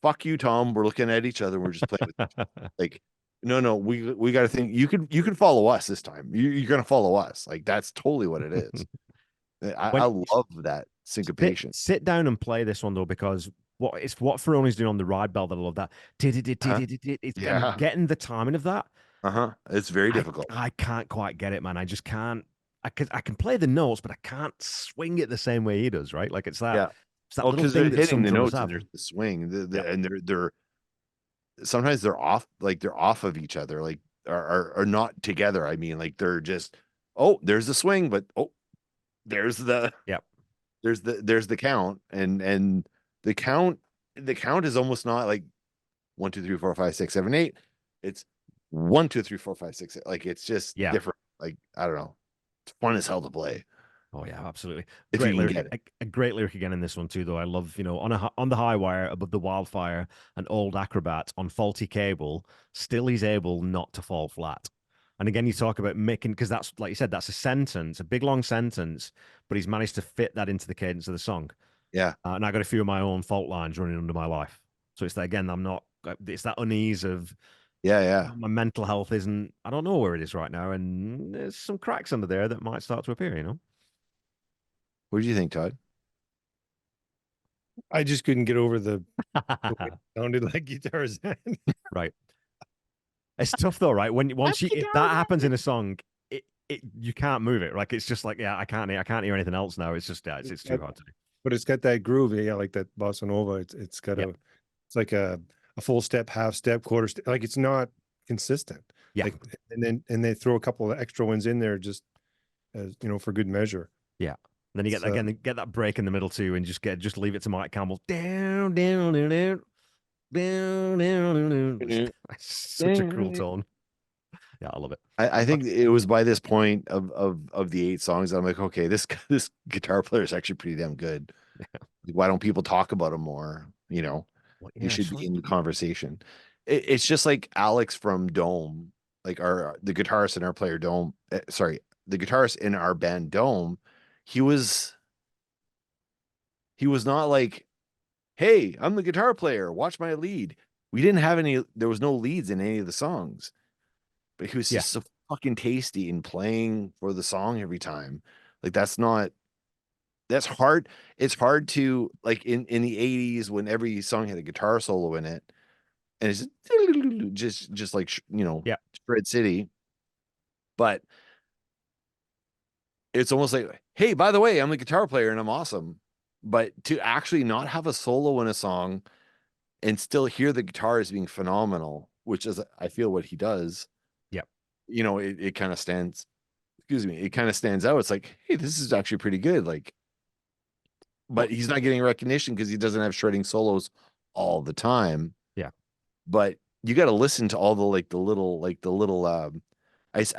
Speaker 3: fuck you, Tom. We're looking at each other, we're just playing with like no, we gotta think you can follow us this time. You're gonna follow us. Like that's totally what it is. I
Speaker 1: When
Speaker 3: love that syncopation.
Speaker 1: sit down and play this one though, because what Ferroni's doing on the ride bell that I love that. It's
Speaker 3: Yeah.
Speaker 1: getting the timing of that.
Speaker 3: It's very difficult.
Speaker 1: I can't quite get it, man. I just can't. I can play the notes, but I can't swing it the same way he does, right? Like it's that
Speaker 3: Oh,
Speaker 1: little
Speaker 3: because they're
Speaker 1: thing that
Speaker 3: hitting
Speaker 1: some
Speaker 3: the
Speaker 1: drummers
Speaker 3: notes and
Speaker 1: have.
Speaker 3: there's the swing,
Speaker 1: Yeah.
Speaker 3: and they're sometimes they're off, like they're off of each other, like are not together. I mean, like they're just there's the swing, but there's the
Speaker 1: Yep.
Speaker 3: there's the count, and the count is almost not like 1 2 3 4 5 6 7 8. It's 1 2 3 4 5 6. Like it's just different. Like I don't know. It's fun as hell to play.
Speaker 1: Oh yeah, absolutely.
Speaker 3: If
Speaker 1: Great
Speaker 3: you can
Speaker 1: lyric,
Speaker 3: get it.
Speaker 1: a great lyric again in this one too, though. I love, on the high wire above the wildfire, an old acrobat on faulty cable, still he's able not to fall flat. And again, you talk about making, because that's like you said, that's a sentence, a big long sentence, but he's managed to fit that into the cadence of the song.
Speaker 3: Yeah.
Speaker 1: And I got a few of my own fault lines running under my life. So it's that again, it's that unease of
Speaker 3: Yeah.
Speaker 1: my mental health isn't, I don't know where it is right now, and there's some cracks under there that might start to appear.
Speaker 3: What do you think, Todd?
Speaker 4: I just couldn't get over the way it sounded like guitars.
Speaker 1: Right. It's tough though, right? Once if that happens in a song, you can't move it. Like it's just like, I can't hear anything else now. It's just it's too hard to do.
Speaker 4: But it's got that groove, like that bossa nova. It's got it's like a full step, half step, quarter step. Like it's not consistent.
Speaker 1: Yeah.
Speaker 4: Like, and they throw a couple of extra ones in there just as for good measure.
Speaker 1: Yeah. And then you get that break in the middle too, and just leave it to Mike Campbell. Down, down, down, down, down, down, down. It's such a cool tone. Yeah, I love it.
Speaker 3: I think it was by this point of the 8 songs that I'm like, okay, this guitar player is actually pretty damn good. Why don't people talk about him more? He should be in the conversation. It's just like Alex from Dome, like the guitarist in our player Dome. Sorry, the guitarist in our band Dome. He was not like, hey, I'm the guitar player, watch my lead. We didn't have there was no leads in any of the songs, but he was just so fucking tasty in playing for the song every time. Like that's hard. It's hard to, like, in the 80s when every song had a guitar solo in it, and it's just like Shred City, but it's almost like, hey, by the way, I'm the guitar player and I'm awesome. But to actually not have a solo in a song and still hear the guitar as being phenomenal, which is, I feel, what he does.
Speaker 1: Yep.
Speaker 3: It kind of stands, it kind of stands out. It's like, hey, this is actually pretty good. Like, but he's not getting recognition because he doesn't have shredding solos all the time.
Speaker 1: Yeah.
Speaker 3: But you got to listen to all the little as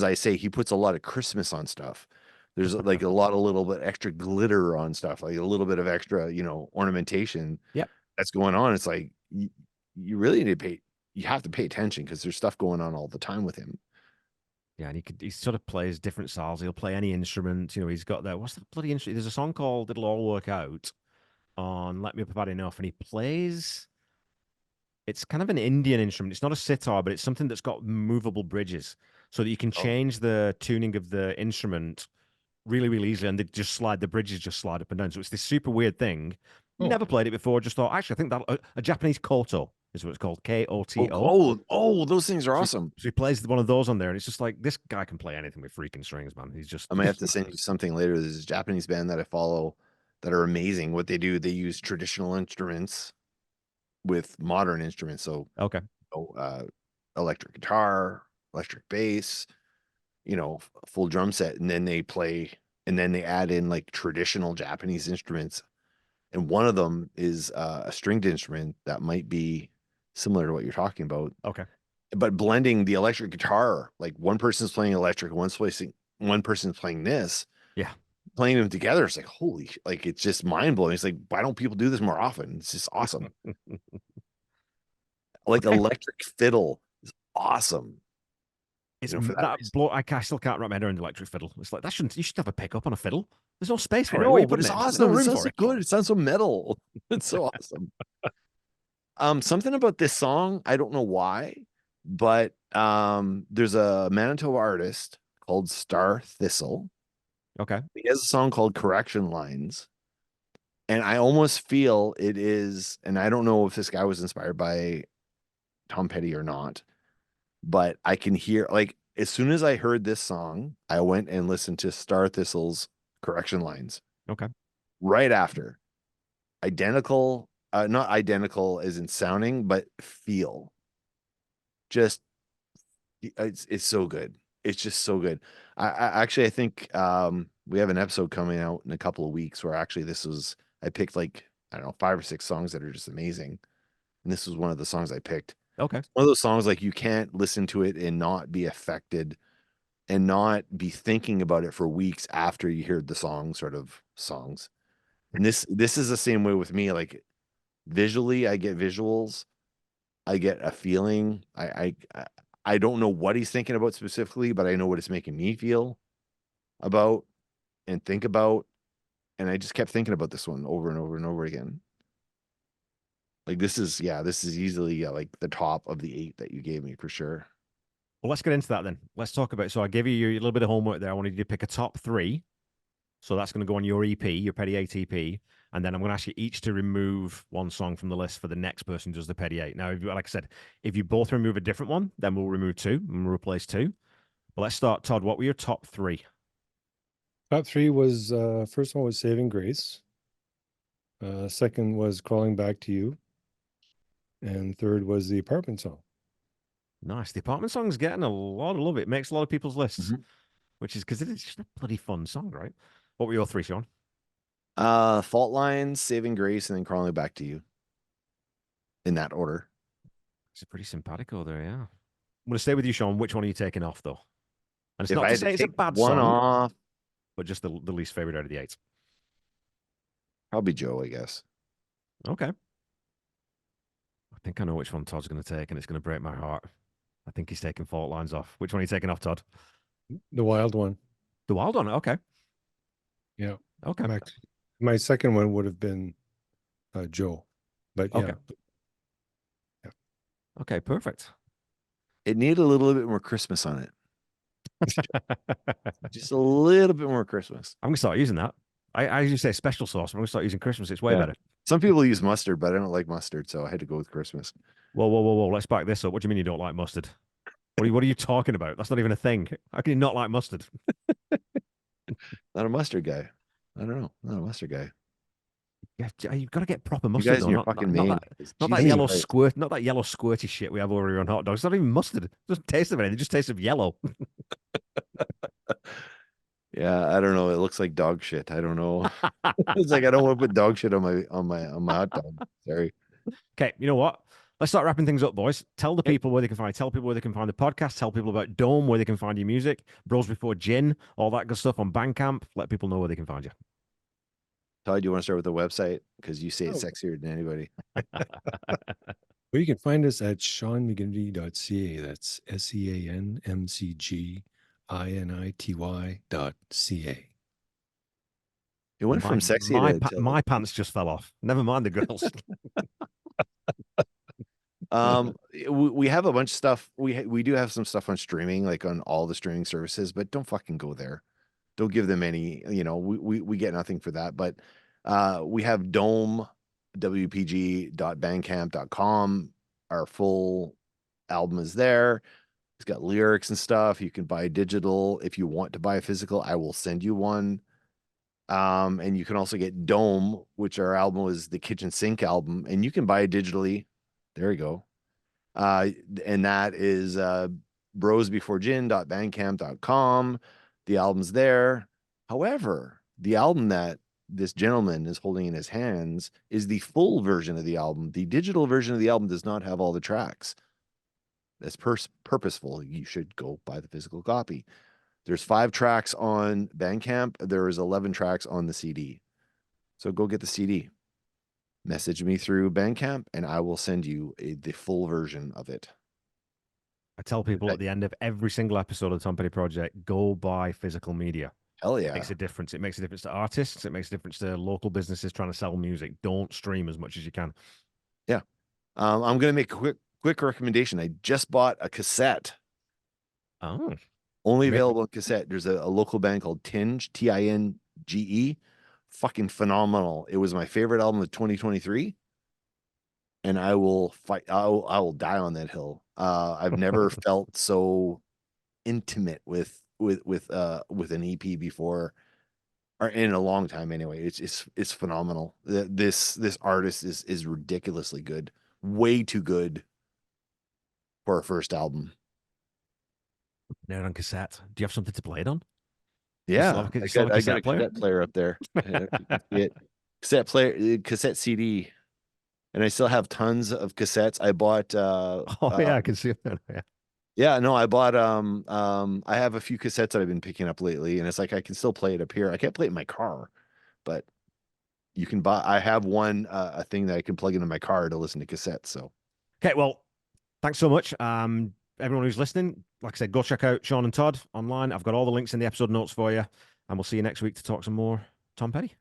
Speaker 3: I say, he puts a lot of Christmas on stuff. There's like a lot of little bit extra glitter on stuff, like a little bit of extra, ornamentation.
Speaker 1: Yeah,
Speaker 3: that's going on. It's like you really need to you have to pay attention because there's stuff going on all the time with him.
Speaker 1: Yeah, and he sort of plays different styles. He'll play any instrument. He's got that. What's the bloody instrument? There's a song called "It'll All Work Out" on "Let Me Up About Enough," and he plays. It's kind of an Indian instrument. It's not a sitar, but it's something that's got movable bridges, so that you can change the tuning of the instrument really, really easily, and the bridges just slide up and down. So it's this super weird thing. Never played it before. Just thought, actually, I think that a Japanese koto is what it's called. Koto.
Speaker 3: Oh, those things are awesome.
Speaker 1: So he plays one of those on there, and it's just like, this guy can play anything with freaking strings, man. He's just.
Speaker 3: I might have to send you something later. There's a Japanese band that I follow that are amazing. What they do, they use traditional instruments with modern instruments. So
Speaker 1: okay,
Speaker 3: electric guitar, electric bass, full drum set, and then they play, and then they add in like traditional Japanese instruments. And one of them is a stringed instrument that might be similar to what you're talking about.
Speaker 1: Okay.
Speaker 3: But blending the electric guitar, like one person's playing electric, one person's playing this.
Speaker 1: Yeah.
Speaker 3: Playing them together, it's like, holy, like, it's just mind blowing. It's like, why don't people do this more often? It's just awesome. Like electric fiddle is awesome.
Speaker 1: It's
Speaker 3: You know, for that
Speaker 1: that
Speaker 3: reason.
Speaker 1: blow. I still can't wrap my head around the electric fiddle. It's like that shouldn't. You should have a pickup on a fiddle. There's no space
Speaker 3: I
Speaker 1: for it. Where are
Speaker 3: know,
Speaker 1: you
Speaker 3: but
Speaker 1: putting
Speaker 3: it's
Speaker 1: it? There's no
Speaker 3: awesome. It
Speaker 1: room
Speaker 3: sounds
Speaker 1: for
Speaker 3: so
Speaker 1: it.
Speaker 3: good. It sounds so metal. It's so awesome. Something about this song, I don't know why, but there's a Manitoba artist called Star Thistle.
Speaker 1: Okay.
Speaker 3: He has a song called Correction Lines. And I almost feel it is, and I don't know if this guy was inspired by Tom Petty or not, but I can hear, like, as soon as I heard this song, I went and listened to Star Thistle's Correction Lines
Speaker 1: Okay.
Speaker 3: right after. Identical, not identical as in sounding, but feel. Just, it's so good. It's just so good. I think we have an episode coming out in a couple of weeks where actually I picked like, I don't know, 5 or 6 songs that are just amazing. And this was one of the songs I picked.
Speaker 1: Okay.
Speaker 3: It's one of those songs like you can't listen to it and not be affected and not be thinking about it for weeks after you hear the songs. And this is the same way with me. Like visually, I get visuals, I get a feeling. I don't know what he's thinking about specifically, but I know what it's making me feel about and think about. And I just kept thinking about this one over and over and over again. Like this is easily like the top of the 8 that you gave me for sure.
Speaker 1: Well, let's get into that then. Let's talk about. So I gave you a little bit of homework there. I wanted you to pick a top 3. So that's going to go on your EP, your Petty 8 EP. And then I'm going to ask you each to remove one song from the list for the next person who does the Petty 8. Now, like I said, if you both remove a different one, then we'll remove 2 and we'll replace 2. But let's start. Todd, what were your top 3?
Speaker 4: Top 3 was first one was Saving Grace. Second was Crawling Back to You. And third was the Apartment Song.
Speaker 1: Nice. The Apartment Song's getting a lot of love. It makes a lot of people's lists, which is because it's just a bloody fun song, right? What were your 3, Sean?
Speaker 3: Fault Lines, Saving Grace, and then Crawling Back to You. In that order.
Speaker 1: It's a pretty simpatico there, yeah. I'm going to stay with you, Sean. Which one are you taking off, though? And it's
Speaker 3: If
Speaker 1: not
Speaker 3: I
Speaker 1: to
Speaker 3: had
Speaker 1: say
Speaker 3: to
Speaker 1: it's a
Speaker 3: take
Speaker 1: bad
Speaker 3: one
Speaker 1: song,
Speaker 3: off,
Speaker 1: but just the least favorite out of the 8.
Speaker 3: probably Joe, I guess.
Speaker 1: Okay. I think I know which one Todd's going to take, and it's going to break my heart. I think he's taking Fault Lines off. Which one are you taking off, Todd?
Speaker 4: The Wild One.
Speaker 1: The Wild One. Okay.
Speaker 4: Yeah.
Speaker 1: Okay.
Speaker 4: My second one would have been Joe. But yeah.
Speaker 1: Okay. Okay, perfect.
Speaker 3: It needed a little bit more Christmas on it. Just a little bit more Christmas.
Speaker 1: I'm going to start using that. I usually say special sauce, but I'm going to start using Christmas. It's way
Speaker 3: Yeah.
Speaker 1: better.
Speaker 3: Some people use mustard, but I don't like mustard, so I had to go with Christmas.
Speaker 1: Whoa. Let's back this up. What do you mean you don't like mustard? What are you talking about? That's not even a thing. How can you not like mustard?
Speaker 3: Not a mustard guy. I don't know. Not a mustard guy.
Speaker 1: You've got to get proper
Speaker 3: You
Speaker 1: mustard.
Speaker 3: guys
Speaker 1: Though.
Speaker 3: in your
Speaker 1: Not
Speaker 3: fucking
Speaker 1: that,
Speaker 3: Maine.
Speaker 1: not that
Speaker 3: Jesus
Speaker 1: yellow
Speaker 3: Christ.
Speaker 1: squirt, not that yellow squirty shit we have over here on hot dogs. It's not even mustard. It doesn't taste of anything. It just tastes of yellow.
Speaker 3: Yeah, I don't know. It looks like dog shit. I don't know. It's like I don't want to put dog shit on my hot dog. Sorry.
Speaker 1: Okay, you know what? Let's start wrapping things up, boys. Tell the people where they can find. Tell people where they can find the podcast. Tell people about Dome, where they can find your music. Bros Before Gin, all that good stuff on Bandcamp. Let people know where they can find you.
Speaker 3: Todd, you want to start with the website? Because you say it
Speaker 4: Oh.
Speaker 3: sexier than anybody.
Speaker 4: Well, you can find us at SeanMcGinity.ca. That's SeanMcGinity.ca.
Speaker 3: It went from sexy to
Speaker 1: my pants just fell off. Never mind the girls.
Speaker 3: we have a bunch of stuff. We do have some stuff on streaming, like on all the streaming services, but don't fucking go there. Don't give them any, we get nothing for that. But we have Dome, wpg.bandcamp.com. Our full album is there. It's got lyrics and stuff. You can buy digital. If you want to buy a physical, I will send you one. And you can also get Dome, which our album was the kitchen sink album, and you can buy it digitally. There you go. And that is brosbeforegin.bandcamp.com. The album's there. However, the album that this gentleman is holding in his hands is the full version of the album. The digital version of the album does not have all the tracks. That's purposeful. You should go buy the physical copy. There's 5 tracks on Bandcamp. There is 11 tracks on the CD. So go get the CD. message me through Bandcamp, and I will send you the full version of it.
Speaker 1: I tell people at the end of every single episode of the Tom Petty Project, go buy physical media.
Speaker 3: Hell
Speaker 1: It
Speaker 3: yeah.
Speaker 1: makes a difference. It makes a difference to artists. It makes a difference to local businesses trying to sell music. Don't stream as much as you can.
Speaker 3: I'm going to make a quick recommendation. I just bought a cassette,
Speaker 1: Oh,
Speaker 3: only
Speaker 1: Make-
Speaker 3: available on cassette. There's a local band called Tinge, Tinge. Fucking phenomenal. It was my favorite album of 2023. And I will fight. I will die on that hill. I've never felt so intimate with an EP before, or in a long time anyway. It's phenomenal. This artist is ridiculously good, way too good for a first album.
Speaker 1: they're on cassette. Do you have something to play it on?
Speaker 3: Yeah,
Speaker 1: you still have a
Speaker 3: I got a
Speaker 1: cassette player?
Speaker 3: cassette player up there. Cassette player, cassette CD, and I still have tons of cassettes. I bought.
Speaker 1: Oh yeah, I can see it. Yeah.
Speaker 3: Yeah, no, I bought I have a few cassettes that I've been picking up lately, and it's like I can still play it up here. I can't play it in my car, but you can buy. I have one a thing that I can plug into my car to listen to cassettes. So
Speaker 1: Okay, well, thanks so much. Everyone who's listening, like I said, go check out Sean and Todd online. I've got all the links in the episode notes for you, and we'll see you next week to talk some more Tom Petty.